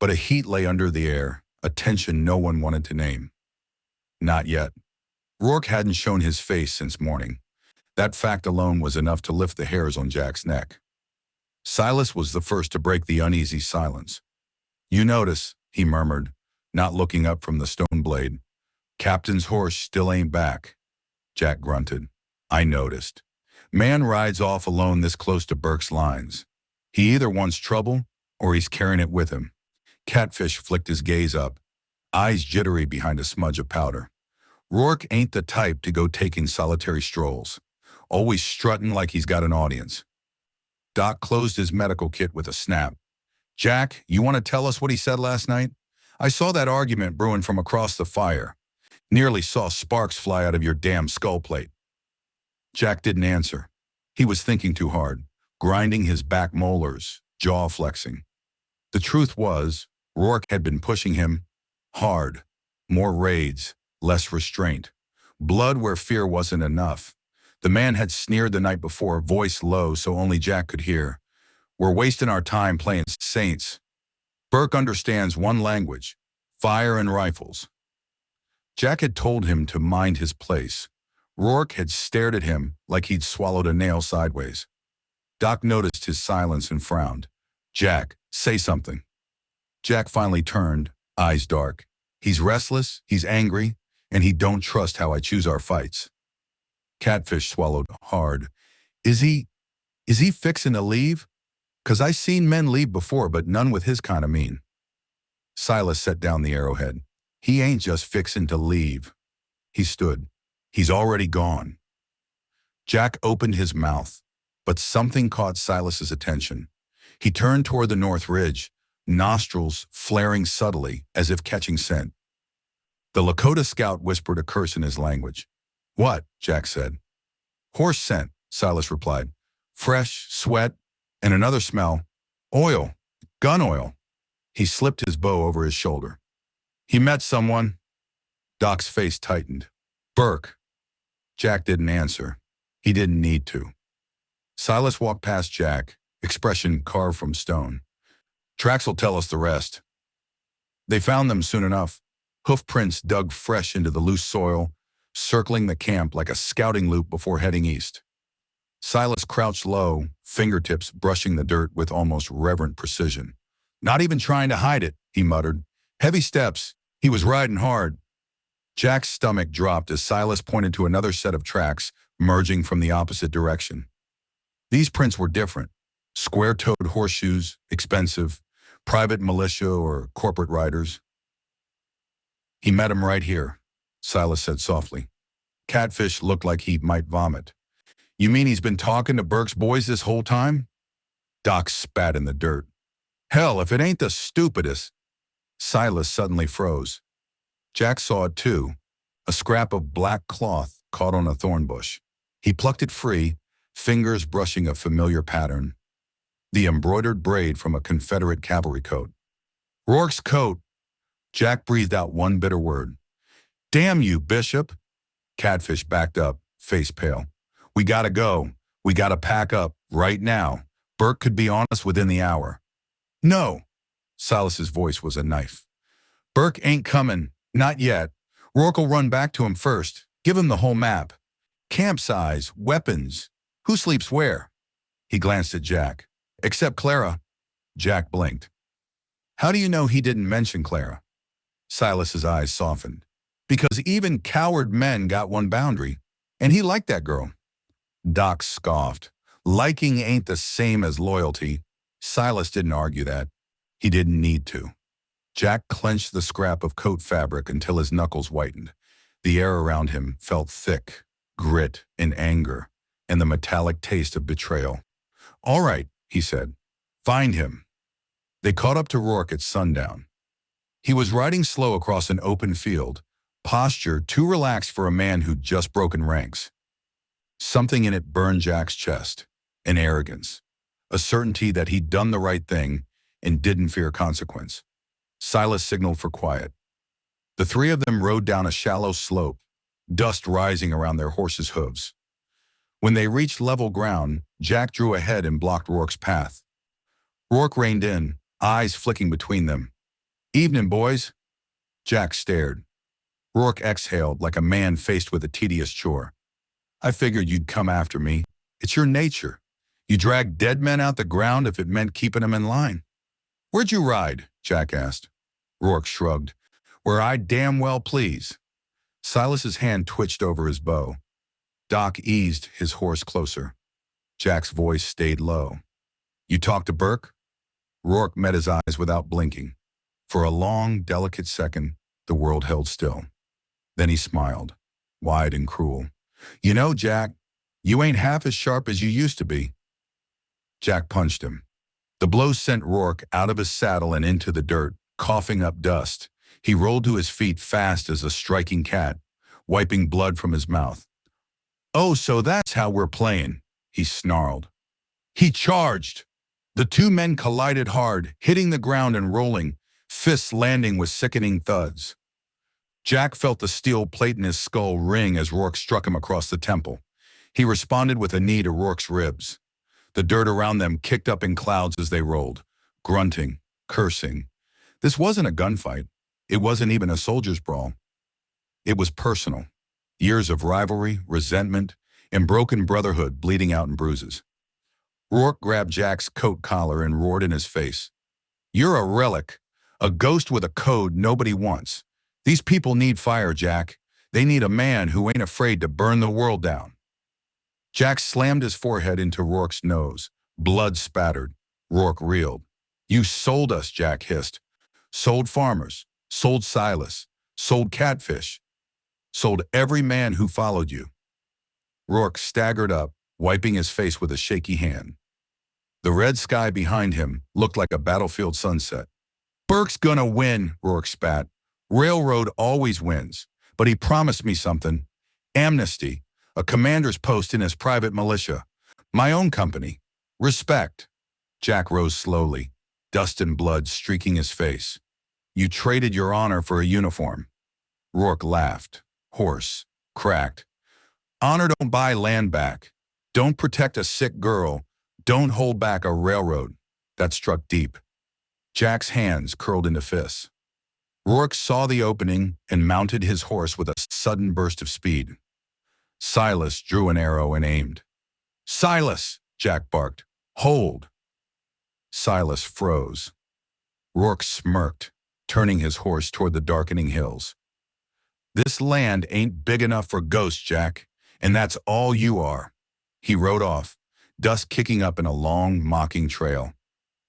But a heat lay under the air, a tension no one wanted to name. Not yet. Rourke hadn't shown his face since morning. That fact alone was enough to lift the hairs on Jack's neck. Silas was the first to break the uneasy silence. You notice, he murmured, not looking up from the stone blade. Captain's horse still ain't back. Jack grunted. I noticed. Man rides off alone this close to Burke's lines. He either wants trouble or he's carrying it with him. Catfish flicked his gaze up, eyes jittery behind a smudge of powder. Rourke ain't the type to go taking solitary strolls, always strutting like he's got an audience. Doc closed his medical kit with a snap. Jack, you want to tell us what he said last night? I saw that argument brewing from across the fire. Nearly saw sparks fly out of your damn skull plate. Jack didn't answer. He was thinking too hard, grinding his back molars, jaw flexing. The truth was, Rourke had been pushing him hard. More raids, less restraint. Blood where fear wasn't enough. The man had sneered the night before, voice low so only Jack could hear. "We're wasting our time playing saints. Burke understands one language, fire and rifles." Jack had told him to mind his place. Rourke had stared at him like he'd swallowed a nail sideways. Doc noticed his silence and frowned. "Jack, say something." Jack finally turned, eyes dark. "He's restless, he's angry, and he don't trust how I choose our fights." Catfish swallowed hard. Is he fixin' to leave? 'Cause I seen men leave before, but none with his kind of mean." Silas set down the arrowhead. "He ain't just fixin' to leave." He stood. "He's already gone." Jack opened his mouth, but something caught Silas's attention. He turned toward the north ridge, nostrils flaring subtly as if catching scent. The Lakota scout whispered a curse in his language. "What?" Jack said. "Horse scent," Silas replied. "Fresh, sweat, and another smell. Oil, gun oil." He slipped his bow over his shoulder. "He met someone." Doc's face tightened. "Burke." Jack didn't answer. He didn't need to. Silas walked past Jack, expression carved from stone. "Tracks will tell us the rest." They found them soon enough. Hoof prints dug fresh into the loose soil, circling the camp like a scouting loop before heading east. Silas crouched low, fingertips brushing the dirt with almost reverent precision. "Not even trying to hide it," he muttered. "Heavy steps. He was riding hard." Jack's stomach dropped as Silas pointed to another set of tracks merging from the opposite direction. These prints were different. Square-toed horseshoes, expensive, private militia or corporate riders. "He met him right here," Silas said softly. Catfish looked like he might vomit. "You mean he's been talking to Burke's boys this whole time?" Doc spat in the dirt. "Hell, if it ain't the stupidest." Silas suddenly froze. Jack saw it too, a scrap of black cloth caught on a thorn bush. He plucked it free, fingers brushing a familiar pattern. The embroidered braid from a Confederate cavalry coat. "Rourke's coat." Jack breathed out one bitter word. "Damn you, Bishop." Catfish backed up, face pale. "We gotta go. We gotta pack up, right now. Burke could be on us within the hour." "No." Silas's voice was a knife. "Burke ain't coming. Not yet. Rourke'll run back to him first. Give him the whole map. Camp size, weapons. Who sleeps where?" He glanced at Jack. "Except Clara." Jack blinked. "How do you know he didn't mention Clara?" Silas's eyes softened. "Because even coward men got one boundary, and he liked that girl." Doc scoffed. "Liking ain't the same as loyalty." Silas didn't argue that. He didn't need to. Jack clenched the scrap of coat fabric until his knuckles whitened. The air around him felt thick, grit and anger, and the metallic taste of betrayal. "All right," he said. "Find him." They caught up to Rourke at sundown. He was riding slow across an open field, posture too relaxed for a man who'd just broken ranks. Something in it burned Jack's chest, an arrogance, a certainty that he'd done the right thing and didn't fear consequence. Silas signaled for quiet. The three of them rode down a shallow slope, dust rising around their horses' hooves. When they reached level ground, Jack drew ahead and blocked Rourke's path. Rourke reined in, eyes flicking between them. "Evening, boys." Jack stared. Rourke exhaled like a man faced with a tedious chore. "I figured you'd come after me. It's your nature. You drag dead men out the ground if it meant keeping them in line." "Where'd you ride?" Jack asked. Rourke shrugged. "Where I damn well please." Silas's hand twitched over his bow. Doc eased his horse closer. Jack's voice stayed low. "You talked to Burke?" Rourke met his eyes without blinking. For a long, delicate second, the world held still. Then he smiled, wide and cruel. "You know, Jack, you ain't half as sharp as you used to be." Jack punched him. The blow sent Rourke out of his saddle and into the dirt, coughing up dust. He rolled to his feet fast as a striking cat, wiping blood from his mouth. "Oh, so that's how we're playing," he snarled. "He charged." The two men collided hard, hitting the ground and rolling, fists landing with sickening thuds. Jack felt the steel plate in his skull ring as Rourke struck him across the temple. He responded with a knee to Rourke's ribs. The dirt around them kicked up in clouds as they rolled, grunting, cursing. This wasn't a gunfight. It wasn't even a soldier's brawl. It was personal. Years of rivalry, resentment, and broken brotherhood bleeding out in bruises. Rourke grabbed Jack's coat collar and roared in his face. "You're a relic, a ghost with a code nobody wants. These people need fire, Jack. They need a man who ain't afraid to burn the world down." Jack slammed his forehead into Rourke's nose. Blood spattered. Rourke reeled. "You sold us," Jack hissed. "Sold farmers, sold Silas, sold Catfish, sold every man who followed you." Rourke staggered up, wiping his face with a shaky hand. The red sky behind him looked like a battlefield sunset. "Burke's gonna win," Rourke spat. "Railroad always wins, but he promised me something. Amnesty, a commander's post in his private militia, my own company, respect." Jack rose slowly, dust and blood streaking his face. "You traded your honor for a uniform." Rourke laughed, hoarse, cracked. "Honor don't buy land back. Don't protect a sick girl. Don't hold back a railroad." That struck deep. Jack's hands curled into fists. Rourke saw the opening and mounted his horse with a sudden burst of speed. Silas drew an arrow and aimed. "Silas!" Jack barked. "Hold!" Silas froze. Rourke smirked, turning his horse toward the darkening hills. "This land ain't big enough for ghosts, Jack, and that's all you are." He rode off, dust kicking up in a long, mocking trail.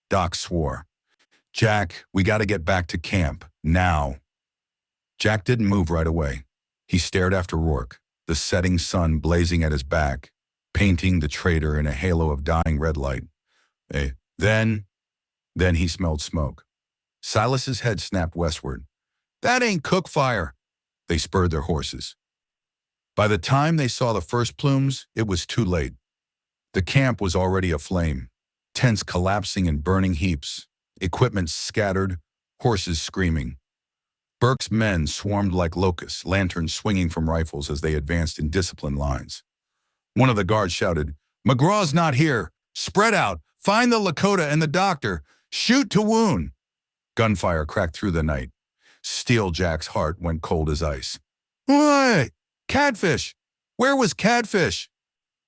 Doc swore. "Jack, we gotta get back to camp, now." Jack didn't move right away. He stared after Rourke, the setting sun blazing at his back, painting the traitor in a halo of dying red light. Then he smelled smoke. Silas's head snapped westward. "That ain't cook fire." They spurred their horses. By the time they saw the first plumes, it was too late. The camp was already aflame, tents collapsing in burning heaps, equipment scattered, horses screaming. Burke's men swarmed like locusts, lanterns swinging from rifles as they advanced in disciplined lines. One of the guards shouted, "McGraw's not here! Spread out! Find the Lakota and the doctor! Shoot to wound!" Gunfire cracked through the night. Steel Jack's heart went cold as ice. "Why? Catfish! Where was Catfish?"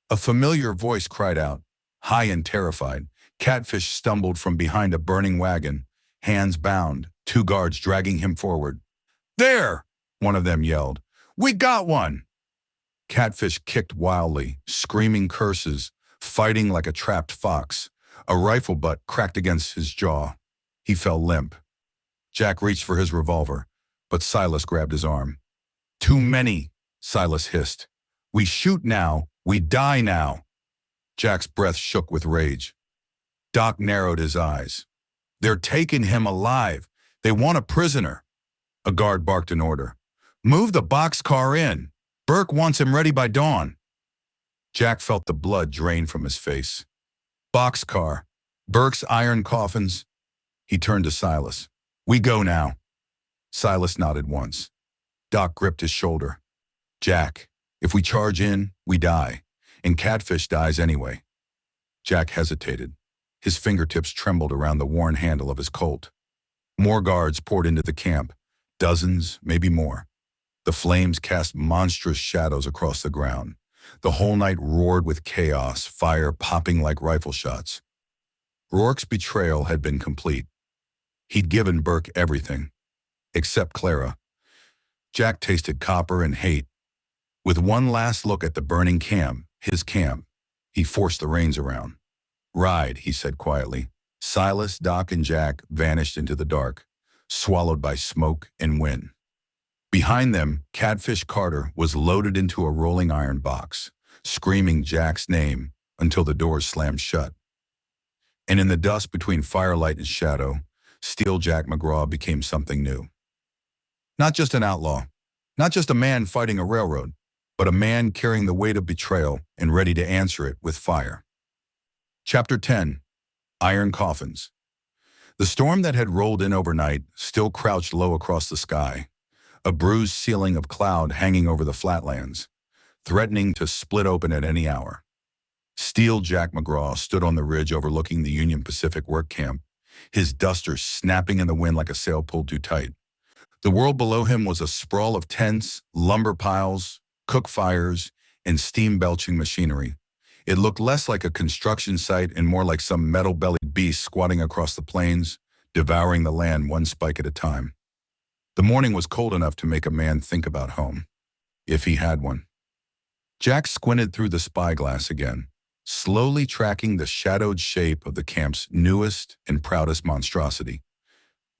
A familiar voice cried out. High and terrified, Catfish stumbled from behind a burning wagon, hands bound, two guards dragging him forward. "There!" one of them yelled. "We got one!" Catfish kicked wildly, screaming curses, fighting like a trapped fox. A rifle butt cracked against his jaw. He fell limp. Jack reached for his revolver, but Silas grabbed his arm. "Too many," Silas hissed. "We shoot now, we die now." Jack's breath shook with rage. Doc narrowed his eyes. "They're taking him alive. They want a prisoner." A guard barked an order. "Move the boxcar in. Burke wants him ready by dawn." Jack felt the blood drain from his face. "Boxcar. Burke's iron coffins." He turned to Silas. "We go now." Silas nodded once. Doc gripped his shoulder. "Jack, if we charge in, we die, and Catfish dies anyway." Jack hesitated. His fingertips trembled around the worn handle of his Colt. More guards poured into the camp, dozens, maybe more. The flames cast monstrous shadows across the ground. The whole night roared with chaos, fire popping like rifle shots. Rourke's betrayal had been complete. He'd given Burke everything, except Clara. Jack tasted copper and hate. With one last look at the burning camp, his camp, he forced the reins around. "Ride," he said quietly. Silas, Doc, and Jack vanished into the dark, swallowed by smoke and wind. Behind them, Catfish Carter was loaded into a rolling iron box, screaming Jack's name until the doors slammed shut. And in the dust between firelight and shadow, Steel Jack McGraw became something new. Not just an outlaw, not just a man fighting a railroad, but a man carrying the weight of betrayal and ready to answer it with fire. Chapter 10. Iron coffins. The storm that had rolled in overnight still crouched low across the sky, a bruised ceiling of cloud hanging over the flatlands, threatening to split open at any hour. Steel Jack McGraw stood on the ridge overlooking the Union Pacific work camp, his duster snapping in the wind like a sail pulled too tight. The world below him was a sprawl of tents, lumber piles, cook fires, and steam-belching machinery. It looked less like a construction site and more like some metal-bellied beast squatting across the plains, devouring the land one spike at a time. The morning was cold enough to make a man think about home, if he had one. Jack squinted through the spyglass again, slowly tracking the shadowed shape of the camp's newest and proudest monstrosity,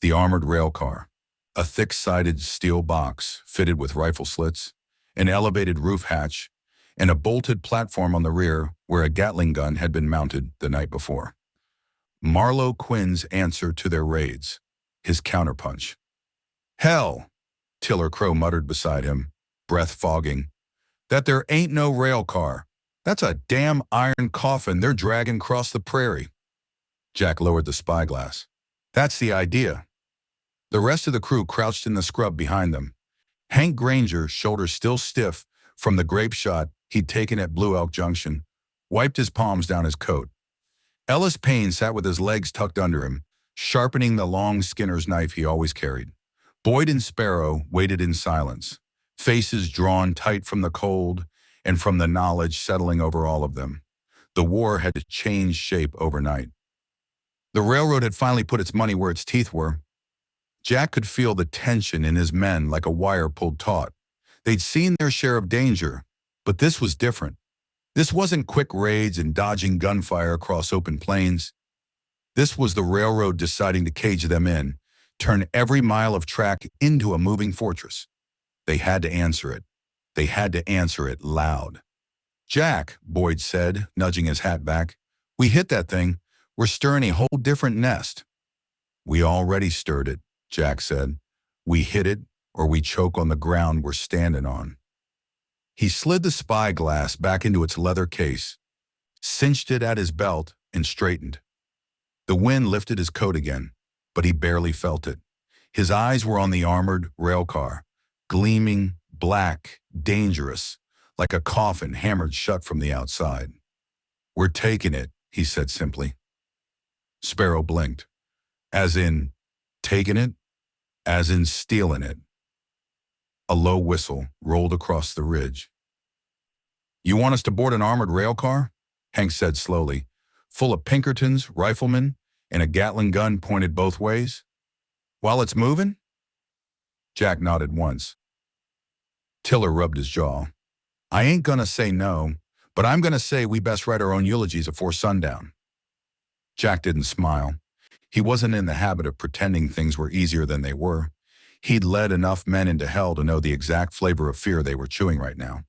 the armored rail car, a thick-sided steel box fitted with rifle slits, an elevated roof hatch, and a bolted platform on the rear where a Gatling gun had been mounted the night before. Marlowe Quinn's answer to their raids, his counterpunch. "Hell," Tiller Crow muttered beside him, breath fogging, "that there ain't no rail car. That's a damn iron coffin they're dragging across the prairie." Jack lowered the spyglass. "That's the idea." The rest of the crew crouched in the scrub behind them. Hank Granger, shoulders still stiff from the grape shot he'd taken at Blue Elk Junction, wiped his palms down his coat. Ellis Payne sat with his legs tucked under him, sharpening the long Skinner's knife he always carried. Boyd and Sparrow waited in silence, faces drawn tight from the cold and from the knowledge settling over all of them. The war had changed shape overnight. The railroad had finally put its money where its teeth were. Jack could feel the tension in his men like a wire pulled taut. They'd seen their share of danger, but this was different. This wasn't quick raids and dodging gunfire across open plains. This was the railroad deciding to cage them in, turn every mile of track into a moving fortress. They had to answer it. They had to answer it loud. "Jack," Boyd said, nudging his hat back, "we hit that thing. We're stirring a whole different nest." "We already stirred it," Jack said. "We hit it, or we choke on the ground we're standing on." He slid the spyglass back into its leather case, cinched it at his belt, and straightened. The wind lifted his coat again, but he barely felt it. His eyes were on the armored rail car, gleaming, black, dangerous, like a coffin hammered shut from the outside. "We're taking it," he said simply. Sparrow blinked. "As in, taking it? As in stealing it?" A low whistle rolled across the ridge. "You want us to board an armored rail car?" Hank said slowly, "full of Pinkertons, riflemen, and a Gatling gun pointed both ways? While it's moving?" Jack nodded once. Tiller rubbed his jaw. "I ain't gonna say no, but I'm gonna say we best write our own eulogies afore sundown." Jack didn't smile. He wasn't in the habit of pretending things were easier than they were. He'd led enough men into hell to know the exact flavor of fear they were chewing right now.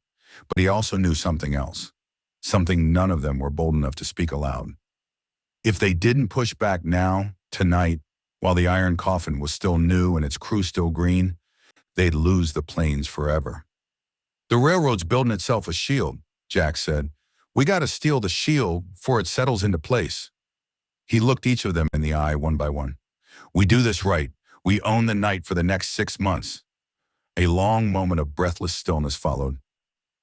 But he also knew something else, something none of them were bold enough to speak aloud. If they didn't push back now, tonight, while the iron coffin was still new and its crew still green, they'd lose the plains forever. "The railroad's building itself a shield," Jack said. "We gotta steal the shield before it settles into place." He looked each of them in the eye one by one. "We do this right. We own the night for the next 6 months." A long moment of breathless stillness followed.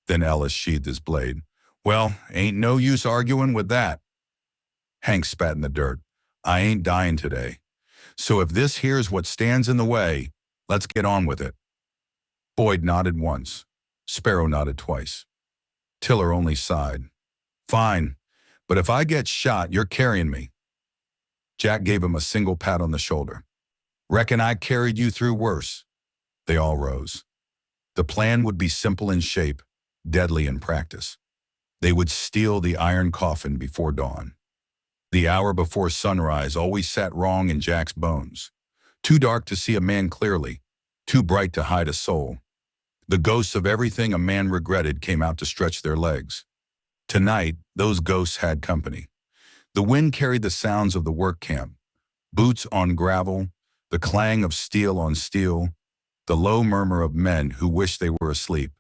Then Ellis sheathed his blade. "Well, ain't no use arguing with that." Hank spat in the dirt. "I ain't dying today. So if this here's what stands in the way, let's get on with it." Boyd nodded once. Sparrow nodded twice. Tiller only sighed. "Fine, but if I get shot, you're carrying me." Jack gave him a single pat on the shoulder. "Reckon I carried you through worse." They all rose. The plan would be simple in shape, deadly in practice. They would steal the iron coffin before dawn. The hour before sunrise always sat wrong in Jack's bones. Too dark to see a man clearly, too bright to hide a soul. The ghosts of everything a man regretted came out to stretch their legs. Tonight, those ghosts had company. The wind carried the sounds of the work camp, boots on gravel, the clang of steel on steel, the low murmur of men who wished they were asleep.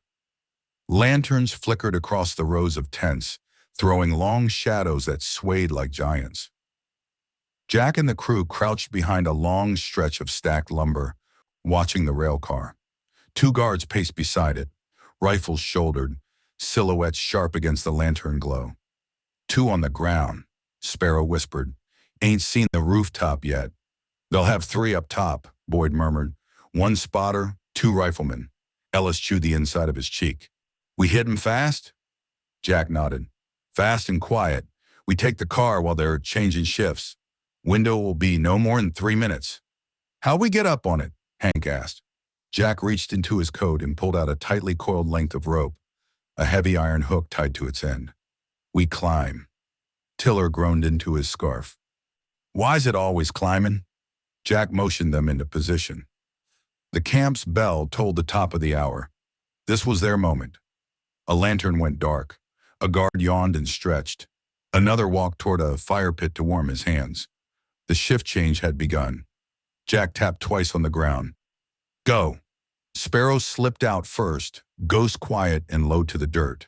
Lanterns flickered across the rows of tents, throwing long shadows that swayed like giants. Jack and the crew crouched behind a long stretch of stacked lumber, watching the rail car. Two guards paced beside it, rifles shouldered, silhouettes sharp against the lantern glow. Two on the ground, Sparrow whispered. Ain't seen the rooftop yet. They'll have three up top, Boyd murmured. One spotter, two riflemen. Ellis chewed the inside of his cheek. We hit 'em fast? Jack nodded. Fast and quiet. We take the car while they're changing shifts. Window will be no more than 3 minutes. How we get up on it? Hank asked. Jack reached into his coat and pulled out a tightly coiled length of rope, a heavy iron hook tied to its end. We climb. Tiller groaned into his scarf. Why's it always climbing? Jack motioned them into position. The camp's bell tolled the top of the hour. This was their moment. A lantern went dark. A guard yawned and stretched. Another walked toward a fire pit to warm his hands. The shift change had begun. Jack tapped twice on the ground. Go. Sparrow slipped out first, ghost quiet and low to the dirt.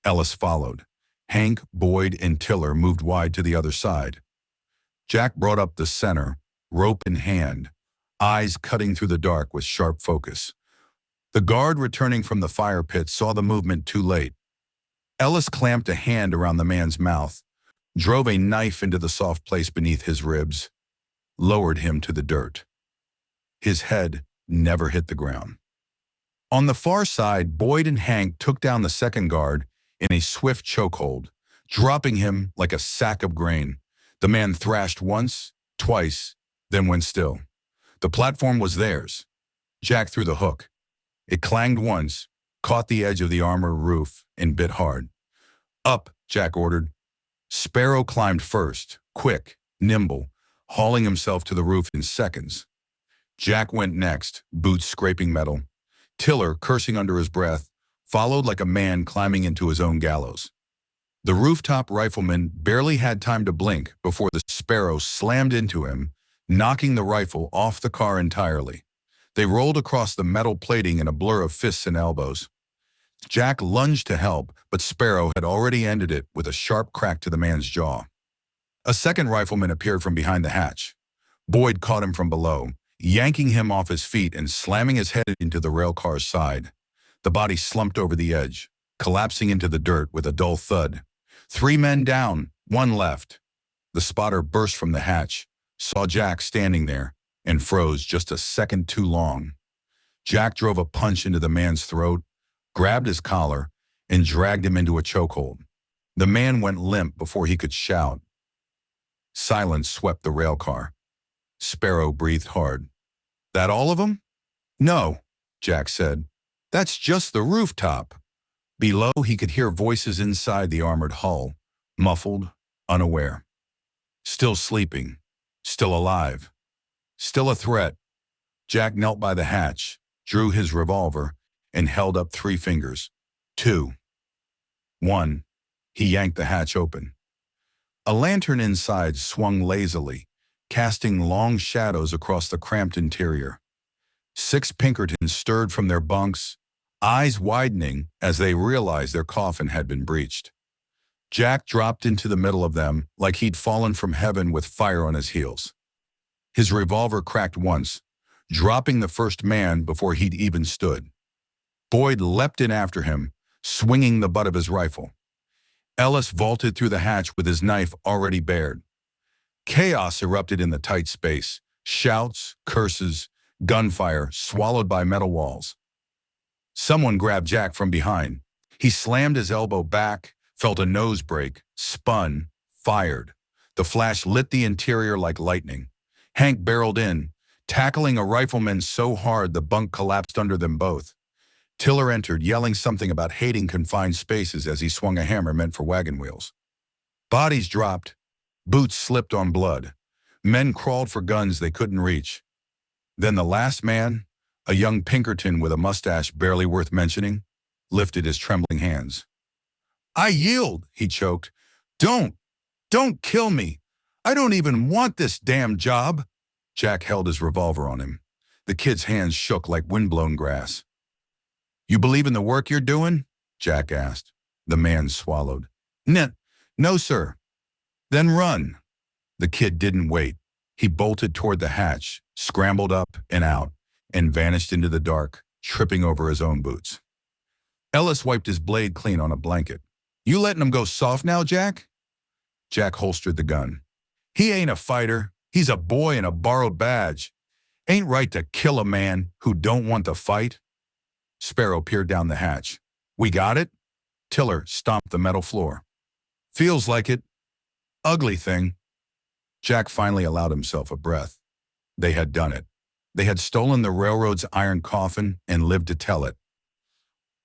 Ellis followed. Hank, Boyd, and Tiller moved wide to the other side. Jack brought up the center, rope in hand, eyes cutting through the dark with sharp focus. The guard returning from the fire pit saw the movement too late. Ellis clamped a hand around the man's mouth, drove a knife into the soft place beneath his ribs, lowered him to the dirt. His head never hit the ground. On the far side, Boyd and Hank took down the second guard in a swift chokehold, dropping him like a sack of grain. The man thrashed once, twice, then went still. The platform was theirs. Jack threw the hook. It clanged once, caught the edge of the armor roof, and bit hard. Up, Jack ordered. Sparrow climbed first, quick, nimble, hauling himself to the roof in seconds. Jack went next, boots scraping metal. Tiller, cursing under his breath, followed like a man climbing into his own gallows. The rooftop rifleman barely had time to blink before the Sparrow slammed into him, knocking the rifle off the car entirely. They rolled across the metal plating in a blur of fists and elbows. Jack lunged to help, but Sparrow had already ended it with a sharp crack to the man's jaw. A second rifleman appeared from behind the hatch. Boyd caught him from below, yanking him off his feet and slamming his head into the rail car's side. The body slumped over the edge, collapsing into the dirt with a dull thud. 3 men down, 1 left. The spotter burst from the hatch, saw Jack standing there, and froze just a second too long. Jack drove a punch into the man's throat, grabbed his collar, and dragged him into a chokehold. The man went limp before he could shout. Silence swept the rail car. Sparrow breathed hard. That all of them? No, Jack said. That's just the rooftop. Below, he could hear voices inside the armored hull, muffled, unaware. Still sleeping, still alive, still a threat. Jack knelt by the hatch, drew his revolver, and held up 3 fingers. 2. 1. He yanked the hatch open. A lantern inside swung lazily, casting long shadows across the cramped interior. 6 Pinkertons stirred from their bunks, eyes widening as they realized their coffin had been breached. Jack dropped into the middle of them like he'd fallen from heaven with fire on his heels. His revolver cracked once, dropping the first man before he'd even stood. Boyd leapt in after him, swinging the butt of his rifle. Ellis vaulted through the hatch with his knife already bared. Chaos erupted in the tight space, shouts, curses, gunfire swallowed by metal walls. Someone grabbed Jack from behind. He slammed his elbow back, felt a nose break, spun, fired. The flash lit the interior like lightning. Hank barreled in, tackling a rifleman so hard the bunk collapsed under them both. Tiller entered, yelling something about hating confined spaces as he swung a hammer meant for wagon wheels. Bodies dropped. Boots slipped on blood. Men crawled for guns they couldn't reach. Then the last man, a young Pinkerton with a mustache barely worth mentioning, lifted his trembling hands. I yield, he choked. Don't kill me. I don't even want this damn job. Jack held his revolver on him. The kid's hands shook like windblown grass. You believe in the work you're doing? Jack asked. The man swallowed. No, sir. Then run. The kid didn't wait. He bolted toward the hatch, scrambled up and out, and vanished into the dark, tripping over his own boots. Ellis wiped his blade clean on a blanket. "You letting him go soft now, Jack?" Jack holstered the gun. "He ain't a fighter. He's a boy in a borrowed badge. Ain't right to kill a man who don't want to fight." Sparrow peered down the hatch. "We got it?" Tiller stomped the metal floor. "Feels like it. Ugly thing." Jack finally allowed himself a breath. They had done it. They had stolen the railroad's iron coffin and lived to tell it.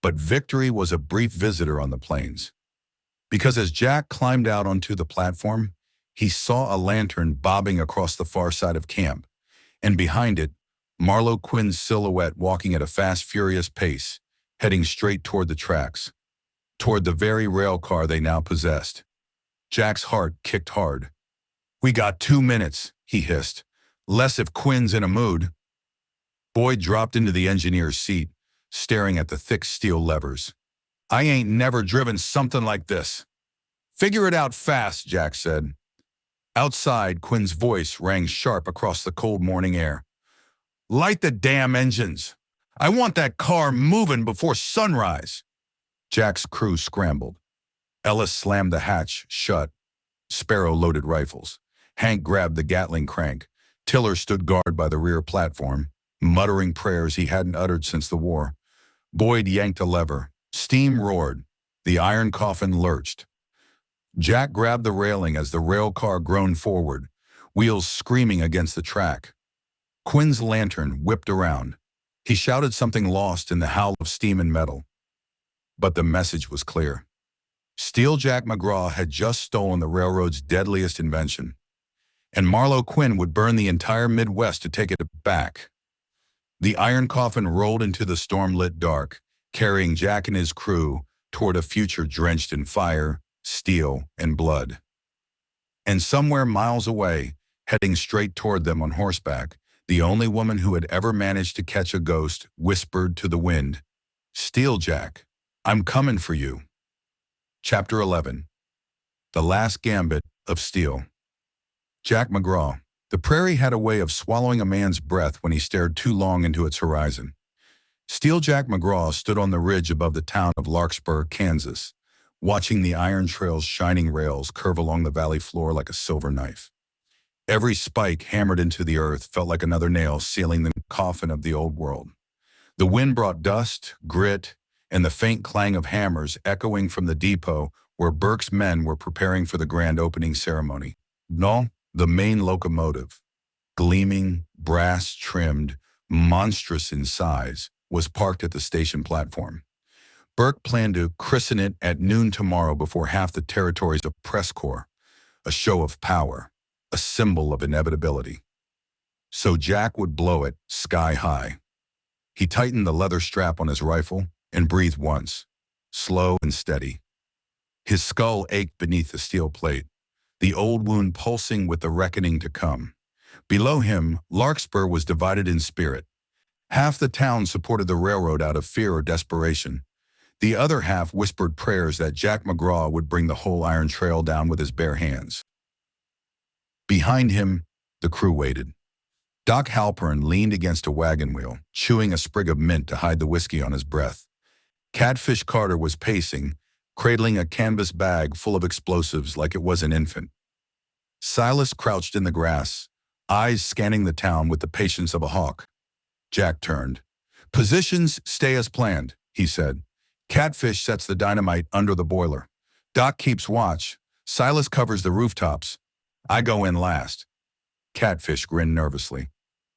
But victory was a brief visitor on the plains. Because as Jack climbed out onto the platform, he saw a lantern bobbing across the far side of camp, and behind it, Marlowe Quinn's silhouette walking at a fast, furious pace, heading straight toward the tracks, toward the very rail car they now possessed. Jack's heart kicked hard. "We got 2 minutes," he hissed. "Less if Quinn's in a mood." Boyd dropped into the engineer's seat, staring at the thick steel levers. "I ain't never driven something like this." "Figure it out fast," Jack said. Outside, Quinn's voice rang sharp across the cold morning air. "Light the damn engines. I want that car moving before sunrise." Jack's crew scrambled. Ellis slammed the hatch shut. Sparrow loaded rifles. Hank grabbed the Gatling crank. Tiller stood guard by the rear platform, muttering prayers he hadn't uttered since the war. Boyd yanked a lever. Steam roared. The iron coffin lurched. Jack grabbed the railing as the rail car groaned forward, wheels screaming against the track. Quinn's lantern whipped around. He shouted something lost in the howl of steam and metal. But the message was clear. Steel Jack McGraw had just stolen the railroad's deadliest invention, and Marlowe Quinn would burn the entire Midwest to take it back. The iron coffin rolled into the storm-lit dark, carrying Jack and his crew toward a future drenched in fire, steel, and blood. And somewhere miles away, heading straight toward them on horseback, the only woman who had ever managed to catch a ghost whispered to the wind, "Steel Jack, I'm coming for you." Chapter 11. The Last Gambit of Steel. Jack McGraw. The prairie had a way of swallowing a man's breath when he stared too long into its horizon. Steel Jack McGraw stood on the ridge above the town of Larkspur, Kansas, watching the iron trail's shining rails curve along the valley floor like a silver knife. Every spike hammered into the earth felt like another nail sealing the coffin of the old world. The wind brought dust, grit, and the faint clang of hammers echoing from the depot where Burke's men were preparing for the grand opening ceremony. No, the main locomotive, gleaming, brass-trimmed, monstrous in size, was parked at the station platform. Burke planned to christen it at noon tomorrow before half the territory's a press corps, a show of power, a symbol of inevitability. So Jack would blow it sky high. He tightened the leather strap on his rifle and breathed once, slow and steady. His skull ached beneath the steel plate, the old wound pulsing with the reckoning to come. Below him, Larkspur was divided in spirit. Half the town supported the railroad out of fear or desperation. The other half whispered prayers that Jack McGraw would bring the whole iron trail down with his bare hands. Behind him, the crew waited. Doc Halpern leaned against a wagon wheel, chewing a sprig of mint to hide the whiskey on his breath. Catfish Carter was pacing, cradling a canvas bag full of explosives like it was an infant. Silas crouched in the grass, eyes scanning the town with the patience of a hawk. Jack turned. "Positions stay as planned," he said. "Catfish sets the dynamite under the boiler. Doc keeps watch. Silas covers the rooftops. I go in last." Catfish grinned nervously.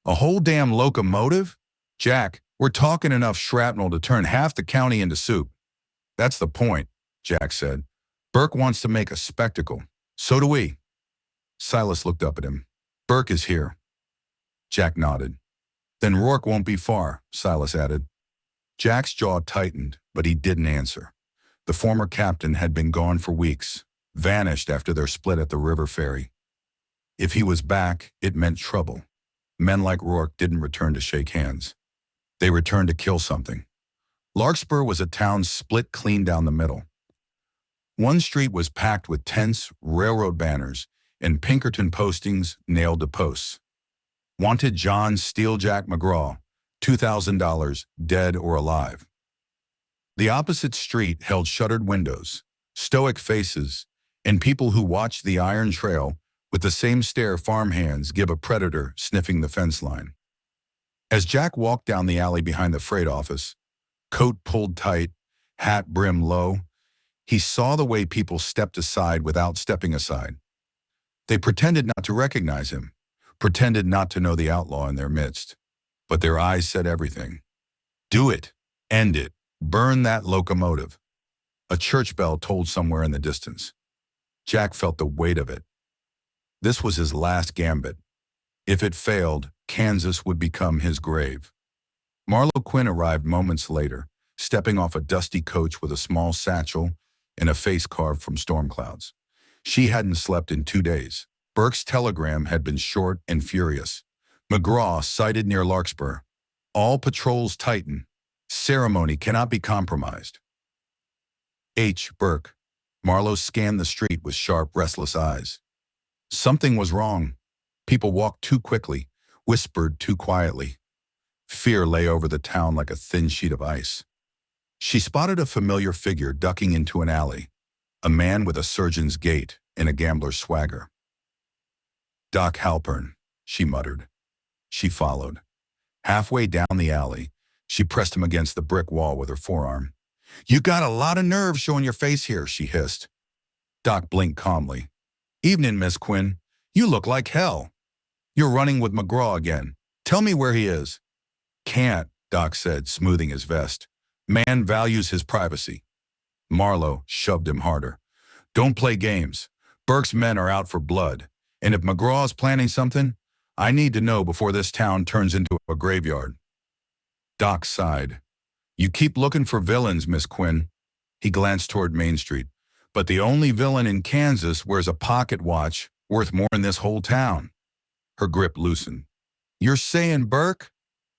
"A whole damn locomotive? Jack, we're talking enough shrapnel to turn half the county into soup." "That's the point," Jack said. "Burke wants to make a spectacle. So do we." Silas looked up at him. "Burke is here." Jack nodded. "Then Rourke won't be far," Silas added. Jack's jaw tightened, but he didn't answer. The former captain had been gone for weeks, vanished after their split at the river ferry. If he was back, it meant trouble. Men like Rourke didn't return to shake hands. They returned to kill something. Larkspur was a town split clean down the middle. One street was packed with tents, railroad banners, and Pinkerton postings nailed to posts. Wanted John Steeljack McGraw, $2,000, dead or alive. The opposite street held shuttered windows, stoic faces, and people who watched the iron trail with the same stare farmhands give a predator sniffing the fence line. As Jack walked down the alley behind the freight office, coat pulled tight, hat brim low, he saw the way people stepped aside without stepping aside. They pretended not to recognize him, pretended not to know the outlaw in their midst. But their eyes said everything. Do it. End it. Burn that locomotive. A church bell tolled somewhere in the distance. Jack felt the weight of it. This was his last gambit. If it failed, Kansas would become his grave. Marlo Quinn arrived moments later, stepping off a dusty coach with a small satchel and a face carved from storm clouds. She hadn't slept in 2 days. Burke's telegram had been short and furious. McGraw sighted near Larkspur. All patrols tighten. Ceremony cannot be compromised. H. Burke. Marlowe scanned the street with sharp, restless eyes. Something was wrong. People walked too quickly, whispered too quietly. Fear lay over the town like a thin sheet of ice. She spotted a familiar figure ducking into an alley, a man with a surgeon's gait and a gambler's swagger. Doc Halpern, she muttered. She followed. Halfway down the alley, she pressed him against the brick wall with her forearm. You got a lot of nerve showing your face here, she hissed. Doc blinked calmly. Evening, Miss Quinn. You look like hell. You're running with McGraw again. Tell me where he is. Can't, Doc said, smoothing his vest. Man values his privacy. Marlowe shoved him harder. Don't play games. Burke's men are out for blood. And if McGraw's planning something, I need to know before this town turns into a graveyard. Doc sighed. You keep looking for villains, Miss Quinn. He glanced toward Main Street. But the only villain in Kansas wears a pocket watch worth more than this whole town. Her grip loosened. You're saying Burke?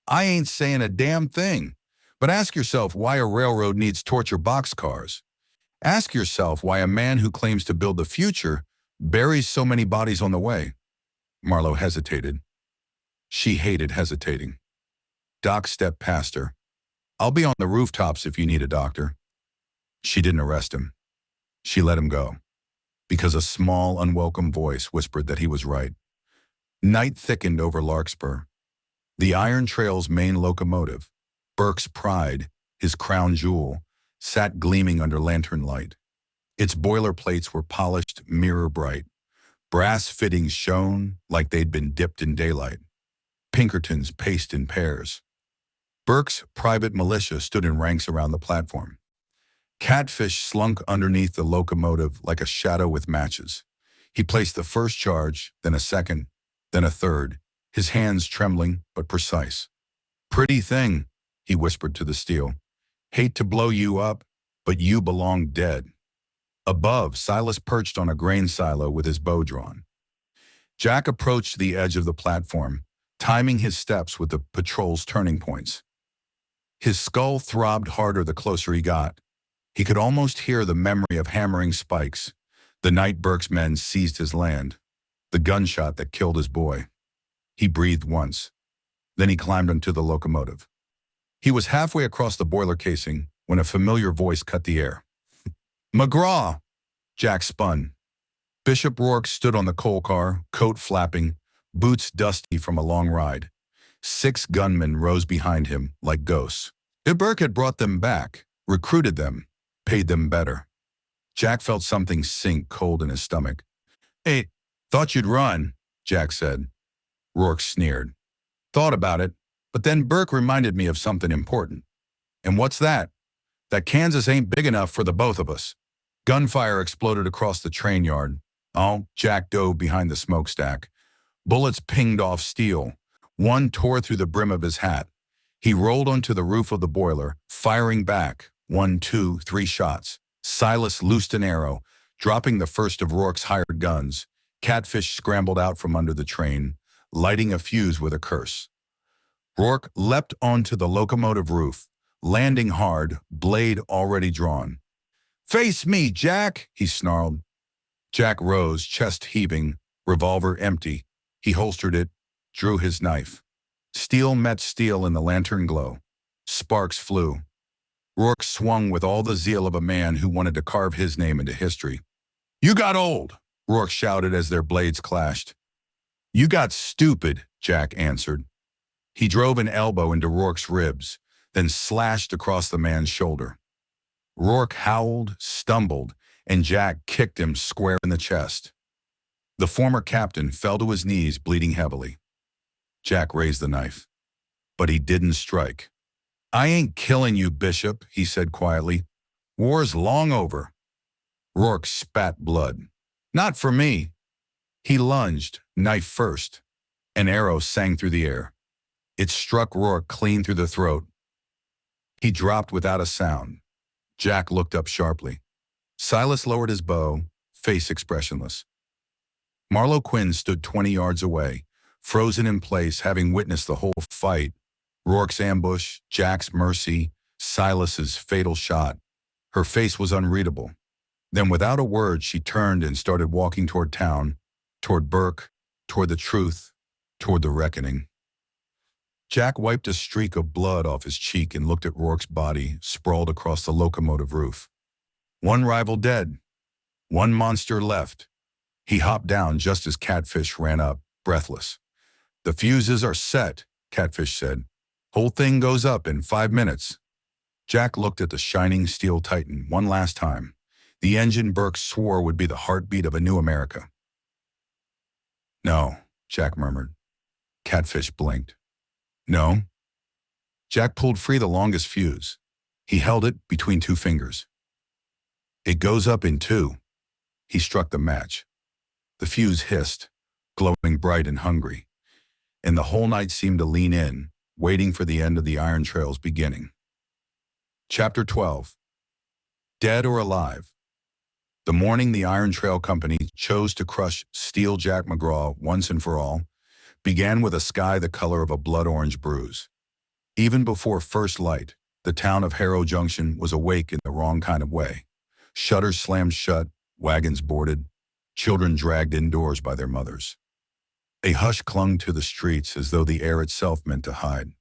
I ain't saying a damn thing. But ask yourself why a railroad needs torture boxcars. Ask yourself why a man who claims to build the future buries so many bodies on the way. Marlowe hesitated. She hated hesitating. Doc stepped past her. I'll be on the rooftops if you need a doctor. She didn't arrest him. She let him go, because a small, unwelcome voice whispered that he was right. Night thickened over Larkspur. The iron trail's main locomotive, Burke's pride, his crown jewel, sat gleaming under lantern light. Its boiler plates were polished mirror bright. Brass fittings shone like they'd been dipped in daylight. Pinkertons paced in pairs. Burke's private militia stood in ranks around the platform. Catfish slunk underneath the locomotive like a shadow with matches. He placed the first charge, then a second, then a third, his hands trembling but precise. Pretty thing, he whispered to the steel. Hate to blow you up, but you belong dead. Above, Silas perched on a grain silo with his bow drawn. Jack approached the edge of the platform, timing his steps with the patrol's turning points. His skull throbbed harder the closer he got. He could almost hear the memory of hammering spikes, the night Burke's men seized his land, the gunshot that killed his boy. He breathed once. Then he climbed onto the locomotive. He was halfway across the boiler casing when a familiar voice cut the air. McGraw! Jack spun. Bishop Rourke stood on the coal car, coat flapping, boots dusty from a long ride. 6 gunmen rose behind him like ghosts. If Burke had brought them back, recruited them, paid them better. Jack felt something sink cold in his stomach. Hey, thought you'd run, Jack said. Rourke sneered. Thought about it, but then Burke reminded me of something important. And what's that? That Kansas ain't big enough for the both of us. Gunfire exploded across the train yard. Oh, Jack dove behind the smokestack. Bullets pinged off steel. One tore through the brim of his hat. He rolled onto the roof of the boiler, firing back. 1, 2, 3 shots. Silas loosed an arrow, dropping the first of Rourke's hired guns. Catfish scrambled out from under the train, lighting a fuse with a curse. Rourke leapt onto the locomotive roof, landing hard, blade already drawn. Face me, Jack, he snarled. Jack rose, chest heaving, Revolver empty, he holstered it, drew his knife. Steel met steel in the lantern glow. Sparks flew. Rourke swung with all the zeal of a man who wanted to carve his name into history. "You got old," Rourke shouted as their blades clashed. "You got stupid," Jack answered. He drove an elbow into Rourke's ribs, then slashed across the man's shoulder. Rourke howled, stumbled, and Jack kicked him square in the chest. The former captain fell to his knees, bleeding heavily. Jack raised the knife, but he didn't strike. "I ain't killing you, Bishop," he said quietly. "War's long over." Rourke spat blood. "Not for me." He lunged, knife first. An arrow sang through the air. It struck Rourke clean through the throat. He dropped without a sound. Jack looked up sharply. Silas lowered his bow, face expressionless. Marlowe Quinn stood 20 yards away, frozen in place, having witnessed the whole fight. Rourke's ambush, Jack's mercy, Silas's fatal shot. Her face was unreadable. Then without a word, she turned and started walking toward town, toward Burke, toward the truth, toward the reckoning. Jack wiped a streak of blood off his cheek and looked at Rourke's body sprawled across the locomotive roof. One rival dead. One monster left. He hopped down just as Catfish ran up, breathless. "The fuses are set," Catfish said. "Whole thing goes up in 5 minutes." Jack looked at the shining steel Titan one last time. The engine Burke swore would be the heartbeat of a new America. "No," Jack murmured. Catfish blinked. "No." Jack pulled free the longest fuse. He held it between 2 fingers. "It goes up in 2. He struck the match. The fuse hissed, glowing bright and hungry, and the whole night seemed to lean in, waiting for the end of the Iron Trail's beginning. Chapter 12. Dead or Alive. The morning the Iron Trail Company chose to crush Steel Jack McGraw once and for all began with a sky the color of a blood-orange bruise. Even before first light, the town of Harrow Junction was awake in the wrong kind of way. Shutters slammed shut, wagons boarded, children dragged indoors by their mothers. A hush clung to the streets as though the air itself meant to hide.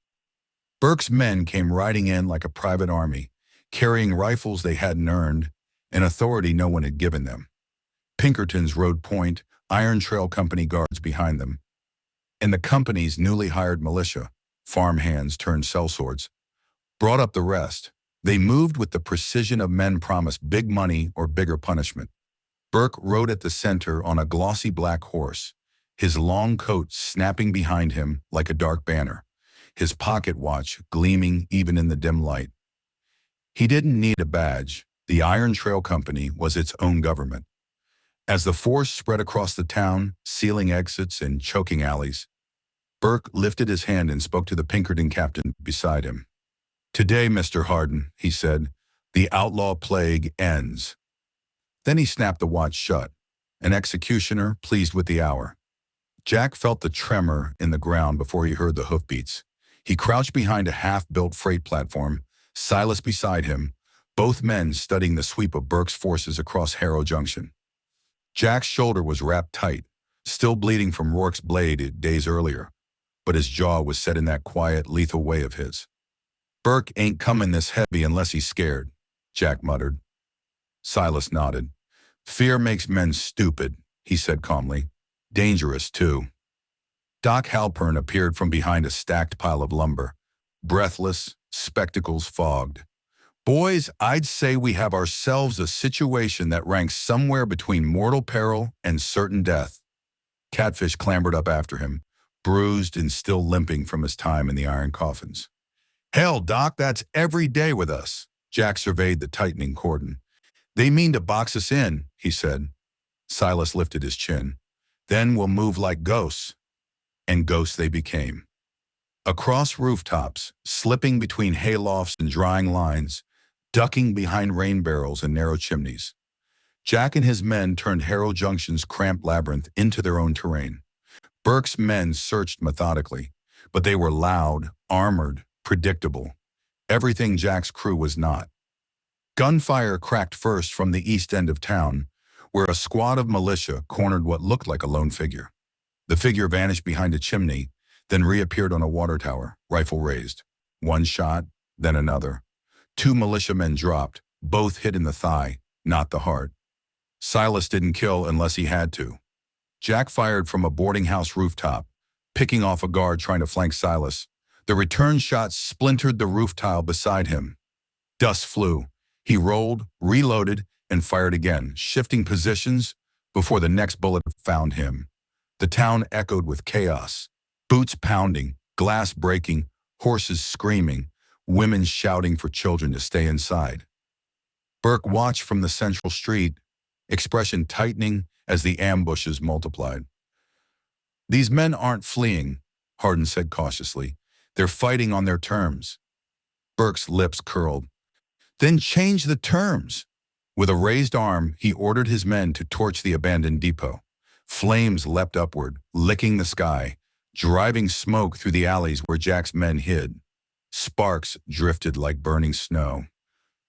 Burke's men came riding in like a private army, carrying rifles they hadn't earned and authority no one had given them. Pinkertons rode point, Iron Trail Company guards behind them, and the company's newly hired militia, farmhands turned sellswords, brought up the rest. They moved with the precision of men promised big money or bigger punishment. Burke rode at the center on a glossy black horse, his long coat snapping behind him like a dark banner, his pocket watch gleaming even in the dim light. He didn't need a badge. The Iron Trail Company was its own government. As the force spread across the town, sealing exits and choking alleys, Burke lifted his hand and spoke to the Pinkerton captain beside him. "Today, Mr. Hardin," he said, "the outlaw plague ends." Then he snapped the watch shut, an executioner pleased with the hour. Jack felt the tremor in the ground before he heard the hoofbeats. He crouched behind a half-built freight platform, Silas beside him, both men studying the sweep of Burke's forces across Harrow Junction. Jack's shoulder was wrapped tight, still bleeding from Rourke's blade days earlier, but his jaw was set in that quiet, lethal way of his. "Burke ain't coming this heavy unless he's scared," Jack muttered. Silas nodded. "Fear makes men stupid," he said calmly. "Dangerous, too." Doc Halpern appeared from behind a stacked pile of lumber, breathless, spectacles fogged. "Boys, I'd say we have ourselves a situation that ranks somewhere between mortal peril and certain death." Catfish clambered up after him, bruised and still limping from his time in the iron coffins. "Hell, Doc, that's every day with us." Jack surveyed the tightening cordon. "They mean to box us in," he said. Silas lifted his chin. "Then we'll move like ghosts." And ghosts they became. Across rooftops, slipping between haylofts and drying lines, ducking behind rain barrels and narrow chimneys, Jack and his men turned Harrow Junction's cramped labyrinth into their own terrain. Burke's men searched methodically, but they were loud, armored, predictable. Everything Jack's crew was not. Gunfire cracked first from the east end of town, where a squad of militia cornered what looked like a lone figure. The figure vanished behind a chimney, then reappeared on a water tower, rifle raised. One shot, then another. Two militiamen dropped, both hit in the thigh, not the heart. Silas didn't kill unless he had to. Jack fired from a boarding house rooftop, picking off a guard trying to flank Silas. The return shot splintered the roof tile beside him. Dust flew. He rolled, reloaded, and fired again, shifting positions before the next bullet found him. The town echoed with chaos. Boots pounding, glass breaking, horses screaming, women shouting for children to stay inside. Burke watched from the central street, expression tightening as the ambushes multiplied. "These men aren't fleeing," Hardin said cautiously. "They're fighting on their terms." Burke's lips curled. "Then change the terms." With a raised arm, he ordered his men to torch the abandoned depot. Flames leapt upward, licking the sky, driving smoke through the alleys where Jack's men hid. Sparks drifted like burning snow.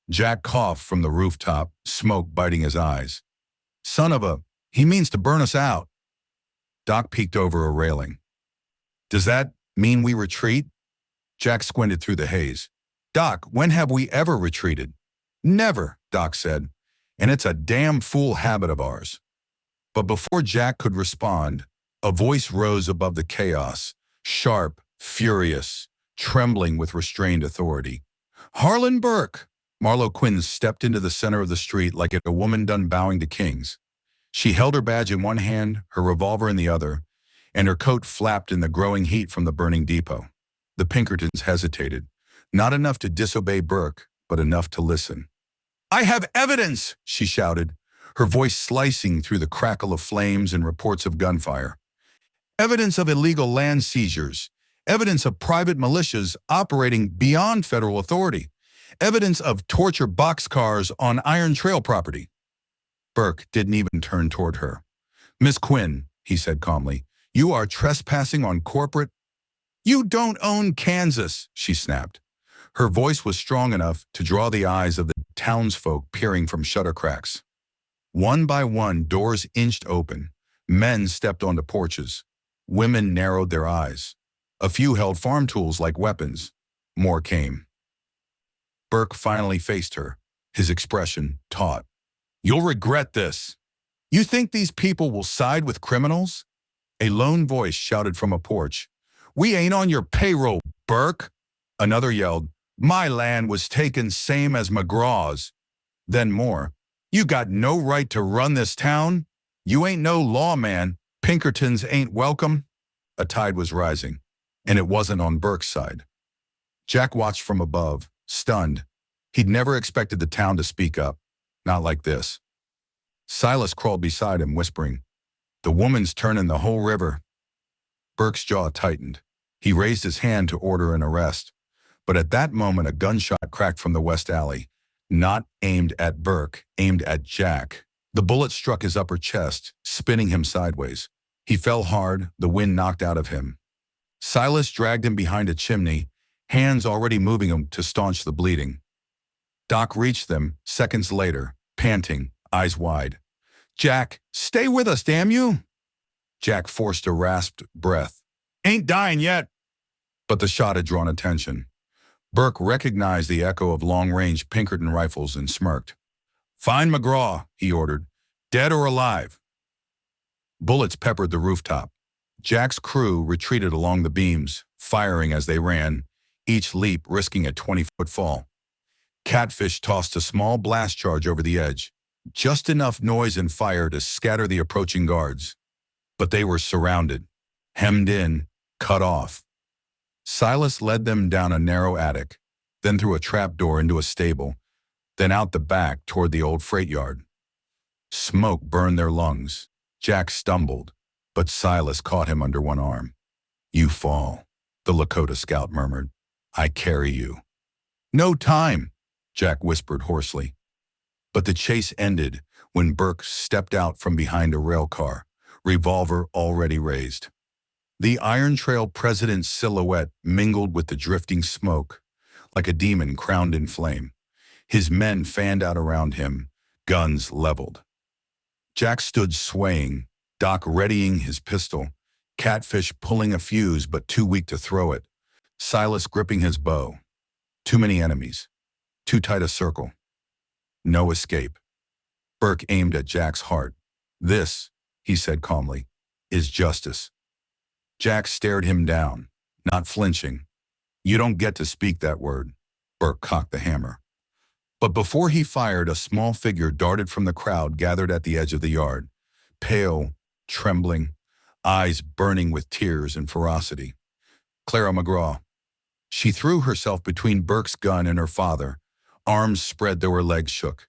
Jack coughed from the rooftop, smoke biting his eyes. "Son of a, he means to burn us out." Doc peeked over a railing. "Does that mean we retreat?" Jack squinted through the haze. "Doc, when have we ever retreated?" "Never," Doc said, "and it's a damn fool habit of ours." But before Jack could respond, a voice rose above the chaos, sharp, furious, trembling with restrained authority. "Harlan Burke!" Marlowe Quinn stepped into the center of the street like a woman done bowing to kings. She held her badge in one hand, her revolver in the other, and her coat flapped in the growing heat from the burning depot. The Pinkertons hesitated, not enough to disobey Burke, but enough to listen. "I have evidence!" she shouted, her voice slicing through the crackle of flames and reports of gunfire. "Evidence of illegal land seizures, evidence of private militias operating beyond federal authority, evidence of torture boxcars on Iron Trail property." Burke didn't even turn toward her. "Miss Quinn," he said calmly, "you are trespassing on corporate—" "You don't own Kansas," she snapped. Her voice was strong enough to draw the eyes of the townsfolk peering from shutter cracks. One by one, doors inched open. Men stepped onto porches. Women narrowed their eyes. A few held farm tools like weapons. More came. Burke finally faced her, his expression taut. "You'll regret this. You think these people will side with criminals?" A lone voice shouted from a porch. "We ain't on your payroll, Burke." Another yelled, "My land was taken same as McGraw's." Then more, "You got no right to run this town. You ain't no lawman. Pinkertons ain't welcome." A tide was rising, and it wasn't on Burke's side. Jack watched from above, stunned. He'd never expected the town to speak up. Not like this. Silas crawled beside him, whispering, "The woman's turning the whole river." Burke's jaw tightened. He raised his hand to order an arrest. But at that moment, a gunshot cracked from the west alley. Not aimed at Burke, aimed at Jack. The bullet struck his upper chest, spinning him sideways. He fell hard, the wind knocked out of him. Silas dragged him behind a chimney, hands already moving him to staunch the bleeding. Doc reached them, seconds later, panting, eyes wide. "Jack, stay with us, damn you!" Jack forced a rasped breath. "Ain't dying yet." But the shot had drawn attention. Burke recognized the echo of long-range Pinkerton rifles and smirked. "Find McGraw," he ordered, "dead or alive." Bullets peppered the rooftop. Jack's crew retreated along the beams, firing as they ran, each leap risking a 20-foot fall. Catfish tossed a small blast charge over the edge, just enough noise and fire to scatter the approaching guards. But they were surrounded, hemmed in, cut off. Silas led them down a narrow attic, then through a trapdoor into a stable, then out the back toward the old freight yard. Smoke burned their lungs. Jack stumbled, but Silas caught him under one arm. "You fall," the Lakota scout murmured. "I carry you." "No time," Jack whispered hoarsely. But the chase ended when Burke stepped out from behind a rail car, revolver already raised. The Iron Trail president's silhouette mingled with the drifting smoke, like a demon crowned in flame. His men fanned out around him, guns leveled. Jack stood swaying, Doc readying his pistol, Catfish pulling a fuse but too weak to throw it, Silas gripping his bow. Too many enemies. Too tight a circle. No escape. Burke aimed at Jack's heart. "This," he said calmly, "is justice." Jack stared him down, not flinching. "You don't get to speak that word." Burke cocked the hammer. But before he fired, a small figure darted from the crowd gathered at the edge of the yard, pale, trembling, eyes burning with tears and ferocity. Clara McGraw. She threw herself between Burke's gun and her father, arms spread though her legs shook.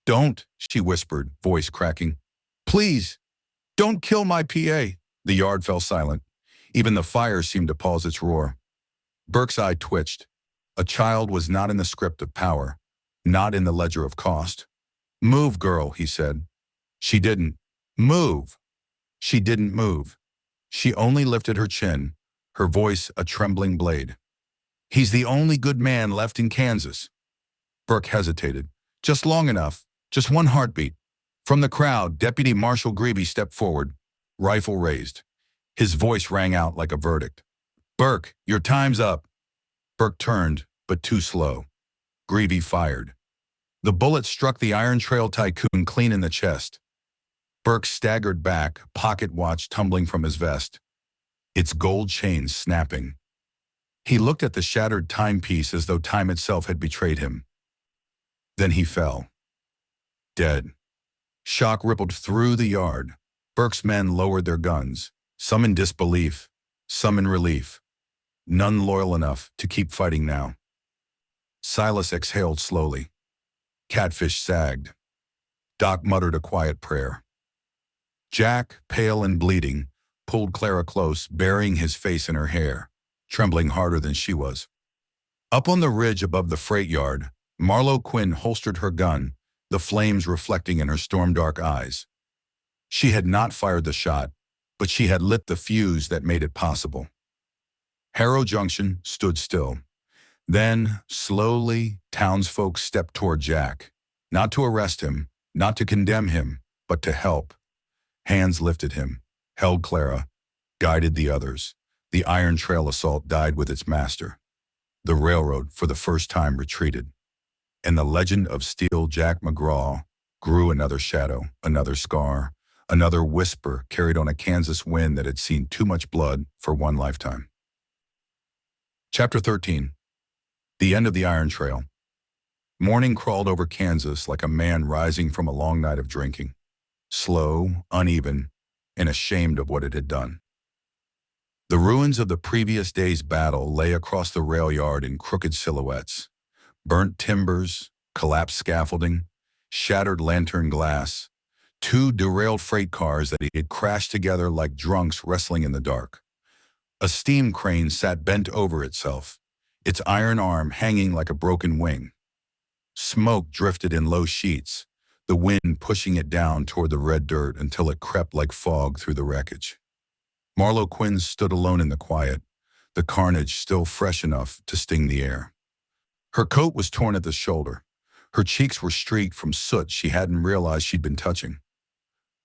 "Don't," she whispered, voice cracking. "Please, don't kill my PA." The yard fell silent. Even the fire seemed to pause its roar. Burke's eye twitched. A child was not in the script of power, not in the ledger of cost. "Move, girl," he said. She didn't. Move. She didn't move. She only lifted her chin, her voice a trembling blade. "He's the only good man left in Kansas." Burke hesitated. Just long enough. Just one heartbeat. From the crowd, Deputy Marshal Greavy stepped forward, rifle raised. His voice rang out like a verdict. "Burke, your time's up." Burke turned, but too slow. Greavy fired. The bullet struck the Iron Trail tycoon clean in the chest. Burke staggered back, pocket watch tumbling from his vest, its gold chain snapping. He looked at the shattered timepiece as though time itself had betrayed him. Then he fell. Dead. Shock rippled through the yard. Burke's men lowered their guns, some in disbelief, some in relief. None loyal enough to keep fighting now. Silas exhaled slowly. Catfish sagged. Doc muttered a quiet prayer. Jack, pale and bleeding, pulled Clara close, burying his face in her hair, trembling harder than she was. Up on the ridge above the freight yard, Marlowe Quinn holstered her gun, the flames reflecting in her storm-dark eyes. She had not fired the shot, but she had lit the fuse that made it possible. Harrow Junction stood still. Then, slowly, townsfolk stepped toward Jack, not to arrest him, not to condemn him, but to help. Hands lifted him, held Clara, guided the others. The Iron Trail assault died with its master. The railroad, for the first time, retreated. And the legend of Steel Jack McGraw grew another shadow, another scar, another whisper carried on a Kansas wind that had seen too much blood for one lifetime. Chapter 13. The End of the Iron Trail. Morning crawled over Kansas like a man rising from a long night of drinking, slow, uneven, and ashamed of what it had done. The ruins of the previous day's battle lay across the rail yard in crooked silhouettes. Burnt timbers, collapsed scaffolding, shattered lantern glass, two derailed freight cars that had crashed together like drunks wrestling in the dark. A steam crane sat bent over itself, its iron arm hanging like a broken wing. Smoke drifted in low sheets, the wind pushing it down toward the red dirt until it crept like fog through the wreckage. Marlowe Quinn stood alone in the quiet, the carnage still fresh enough to sting the air. Her coat was torn at the shoulder. Her cheeks were streaked from soot she hadn't realized she'd been touching.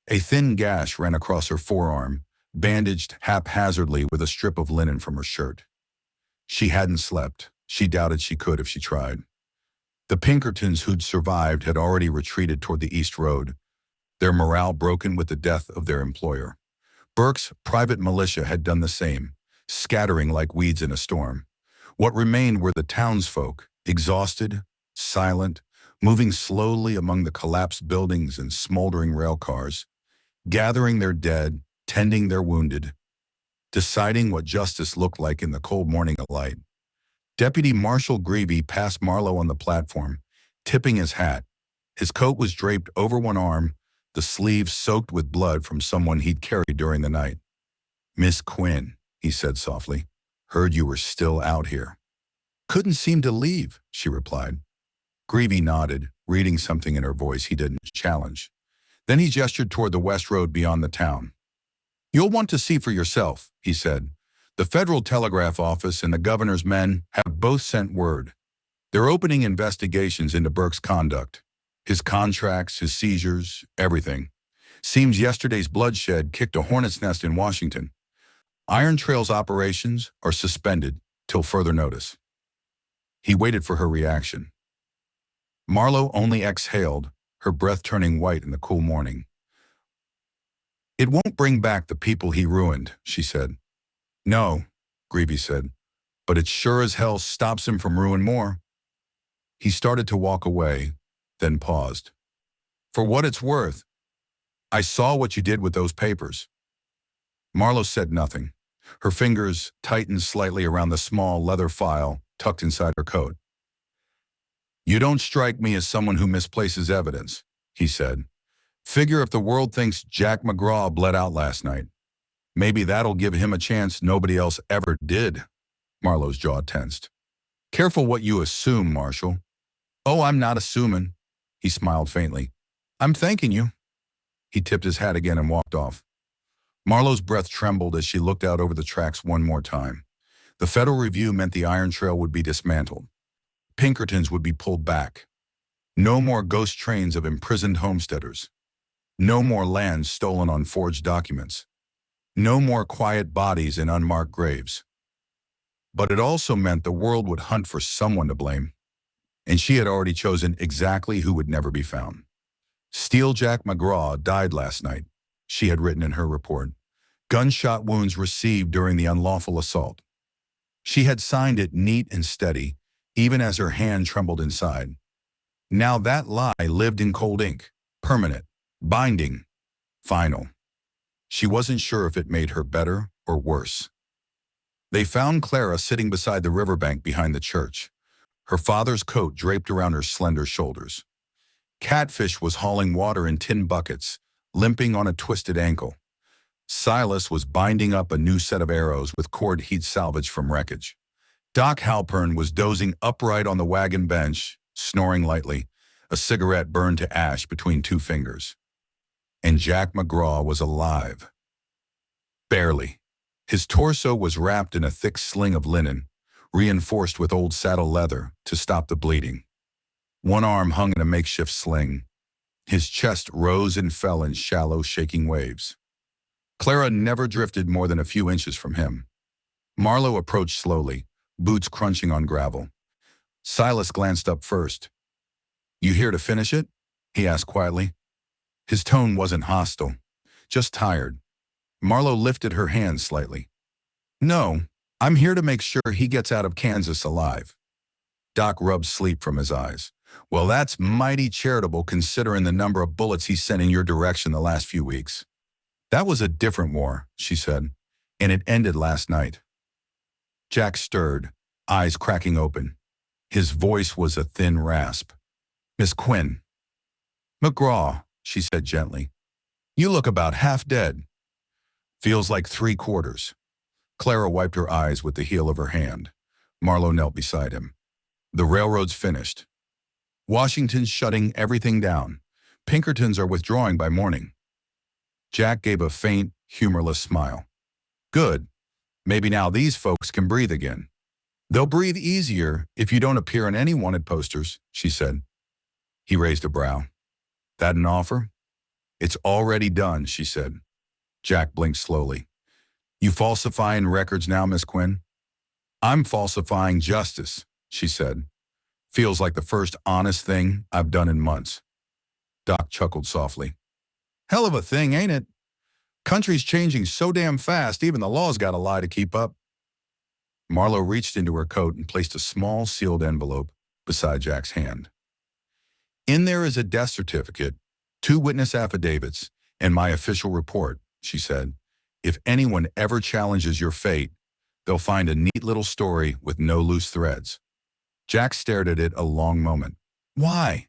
A thin gash ran across her forearm, bandaged haphazardly with a strip of linen from her shirt. She hadn't slept. She doubted she could if she tried. The Pinkertons who'd survived had already retreated toward the East Road, their morale broken with the death of their employer. Burke's private militia had done the same, scattering like weeds in a storm. What remained were the townsfolk, exhausted, silent, moving slowly among the collapsed buildings and smoldering rail cars, gathering their dead, tending their wounded, deciding what justice looked like in the cold morning light. Deputy Marshal Greavy passed Marlowe on the platform, tipping his hat. His coat was draped over one arm, the sleeves soaked with blood from someone he'd carried during the night. "Miss Quinn," he said softly, "heard you were still out here." "Couldn't seem to leave," she replied. Greavy nodded, reading something in her voice he didn't challenge. Then he gestured toward the west road beyond the town. "You'll want to see for yourself," he said. "The Federal Telegraph Office and the governor's men have both sent word. They're opening investigations into Burke's conduct, his contracts, his seizures, everything. Seems yesterday's bloodshed kicked a hornet's nest in Washington. Iron Trail's operations are suspended till further notice. He waited for her reaction. Marlowe only exhaled, her breath turning white in the cool morning. It won't bring back the people he ruined, she said. No, Greavy said, but it sure as hell stops him from ruining more. He started to walk away, then paused. For what it's worth, I saw what you did with those papers. Marlowe said nothing. Her fingers tightened slightly around the small leather file tucked inside her coat. You don't strike me as someone who misplaces evidence, he said. Figure if the world thinks Jack McGraw bled out last night. Maybe that'll give him a chance nobody else ever did. Marlowe's jaw tensed. Careful what you assume, Marshal. Oh, I'm not assuming, he smiled faintly. I'm thanking you. He tipped his hat again and walked off. Marlowe's breath trembled as she looked out over the tracks one more time. The Federal Review meant the Iron Trail would be dismantled. Pinkertons would be pulled back. No more ghost trains of imprisoned homesteaders. No more land stolen on forged documents. No more quiet bodies in unmarked graves. But it also meant the world would hunt for someone to blame. And she had already chosen exactly who would never be found. Steel Jack McGraw died last night, she had written in her report. Gunshot wounds received during the unlawful assault. She had signed it neat and steady, even as her hand trembled inside. Now that lie lived in cold ink, permanent, binding, final. She wasn't sure if it made her better or worse. They found Clara sitting beside the riverbank behind the church, her father's coat draped around her slender shoulders. Catfish was hauling water in tin buckets, limping on a twisted ankle. Silas was binding up a new set of arrows with cord he'd salvaged from wreckage. Doc Halpern was dozing upright on the wagon bench, snoring lightly, a cigarette burned to ash between two fingers. And Jack McGraw was alive. Barely. His torso was wrapped in a thick sling of linen, reinforced with old saddle leather to stop the bleeding. One arm hung in a makeshift sling. His chest rose and fell in shallow, shaking waves. Clara never drifted more than a few inches from him. Marlowe approached slowly, boots crunching on gravel. Silas glanced up first. You here to finish it? He asked quietly. His tone wasn't hostile, just tired. Marlowe lifted her hand slightly. No, I'm here to make sure he gets out of Kansas alive. Doc rubbed sleep from his eyes. Well, that's mighty charitable considering the number of bullets he sent in your direction the last few weeks. That was a different war, she said, and it ended last night. Jack stirred, eyes cracking open. His voice was a thin rasp. Miss Quinn. McGraw, she said gently. You look about half dead. Feels like 3/4. Clara wiped her eyes with the heel of her hand. Marlowe knelt beside him. The railroad's finished. Washington's shutting everything down. Pinkertons are withdrawing by morning. Jack gave a faint, humorless smile. Good. Maybe now these folks can breathe again. They'll breathe easier if you don't appear on any wanted posters, she said. He raised a brow. That an offer? It's already done, she said. Jack blinked slowly. You falsifying records now, Miss Quinn? I'm falsifying justice, she said. Feels like the first honest thing I've done in months. Doc chuckled softly. Hell of a thing, ain't it? Country's changing so damn fast, even the law's got to lie to keep up. Marlowe reached into her coat and placed a small sealed envelope beside Jack's hand. In there is a death certificate, 2 witness affidavits, and my official report, she said. If anyone ever challenges your fate, they'll find a neat little story with no loose threads. Jack stared at it a long moment. Why?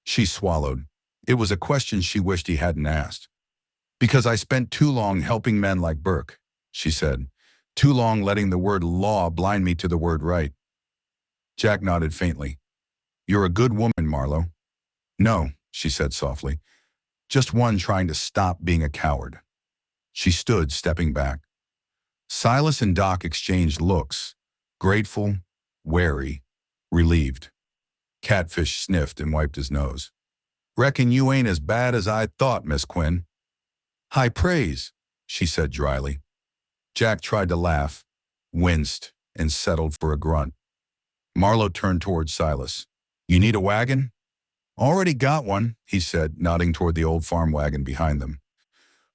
She swallowed. It was a question she wished he hadn't asked. Because I spent too long helping men like Burke, she said. Too long letting the word law blind me to the word right. Jack nodded faintly. You're a good woman, Marlowe. No, she said softly. Just one trying to stop being a coward. She stood, stepping back. Silas and Doc exchanged looks, grateful, wary, relieved. Catfish sniffed and wiped his nose. Reckon you ain't as bad as I thought, Miss Quinn. High praise, she said dryly. Jack tried to laugh, winced, and settled for a grunt. Marlowe turned towards Silas. You need a wagon? Already got one, he said, nodding toward the old farm wagon behind them.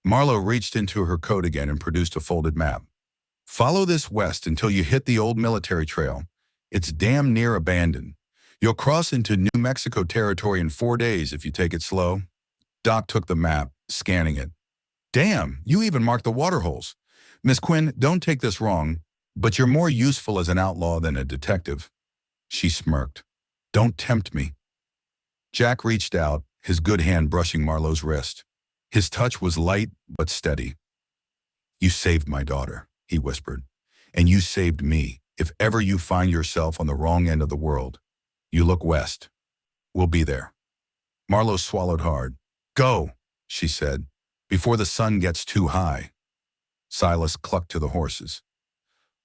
Marlowe reached into her coat again and produced a folded map. Follow this west until you hit the old military trail. It's damn near abandoned. You'll cross into New Mexico territory in 4 days if you take it slow. Doc took the map, scanning it. Damn, you even marked the water holes. Miss Quinn, don't take this wrong, but you're more useful as an outlaw than a detective. She smirked. Don't tempt me. Jack reached out, his good hand brushing Marlowe's wrist. His touch was light but steady. You saved my daughter, he whispered, and you saved me. If ever you find yourself on the wrong end of the world, you look west. We'll be there. Marlowe swallowed hard. Go, she said, before the sun gets too high. Silas clucked to the horses.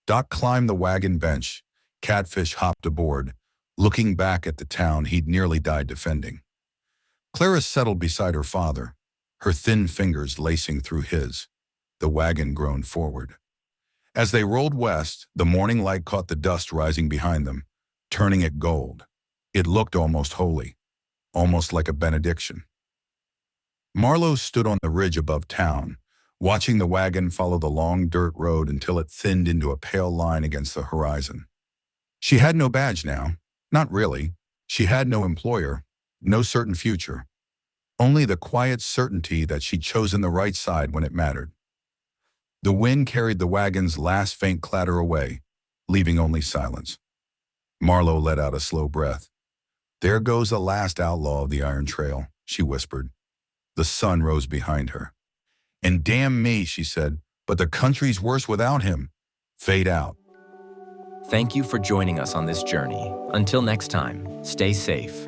Doc climbed the wagon bench. Catfish hopped aboard, looking back at the town he'd nearly died defending. Clara settled beside her father, her thin fingers lacing through his. The wagon groaned forward. As they rolled west, the morning light caught the dust rising behind them, turning it gold. It looked almost holy, almost like a benediction. Marlowe stood on the ridge above town, watching the wagon follow the long dirt road until it thinned into a pale line against the horizon. She had no badge now. Not really. She had no employer, no certain future. Only the quiet certainty that she'd chosen the right side when it mattered. The wind carried the wagon's last faint clatter away, leaving only silence. Marlowe let out a slow breath. There goes the last outlaw of the Iron Trail, she whispered. The sun rose behind her. And damn me, she said, but the country's worse without him. Fade out. Thank you for joining us on this journey. Until next time, stay safe.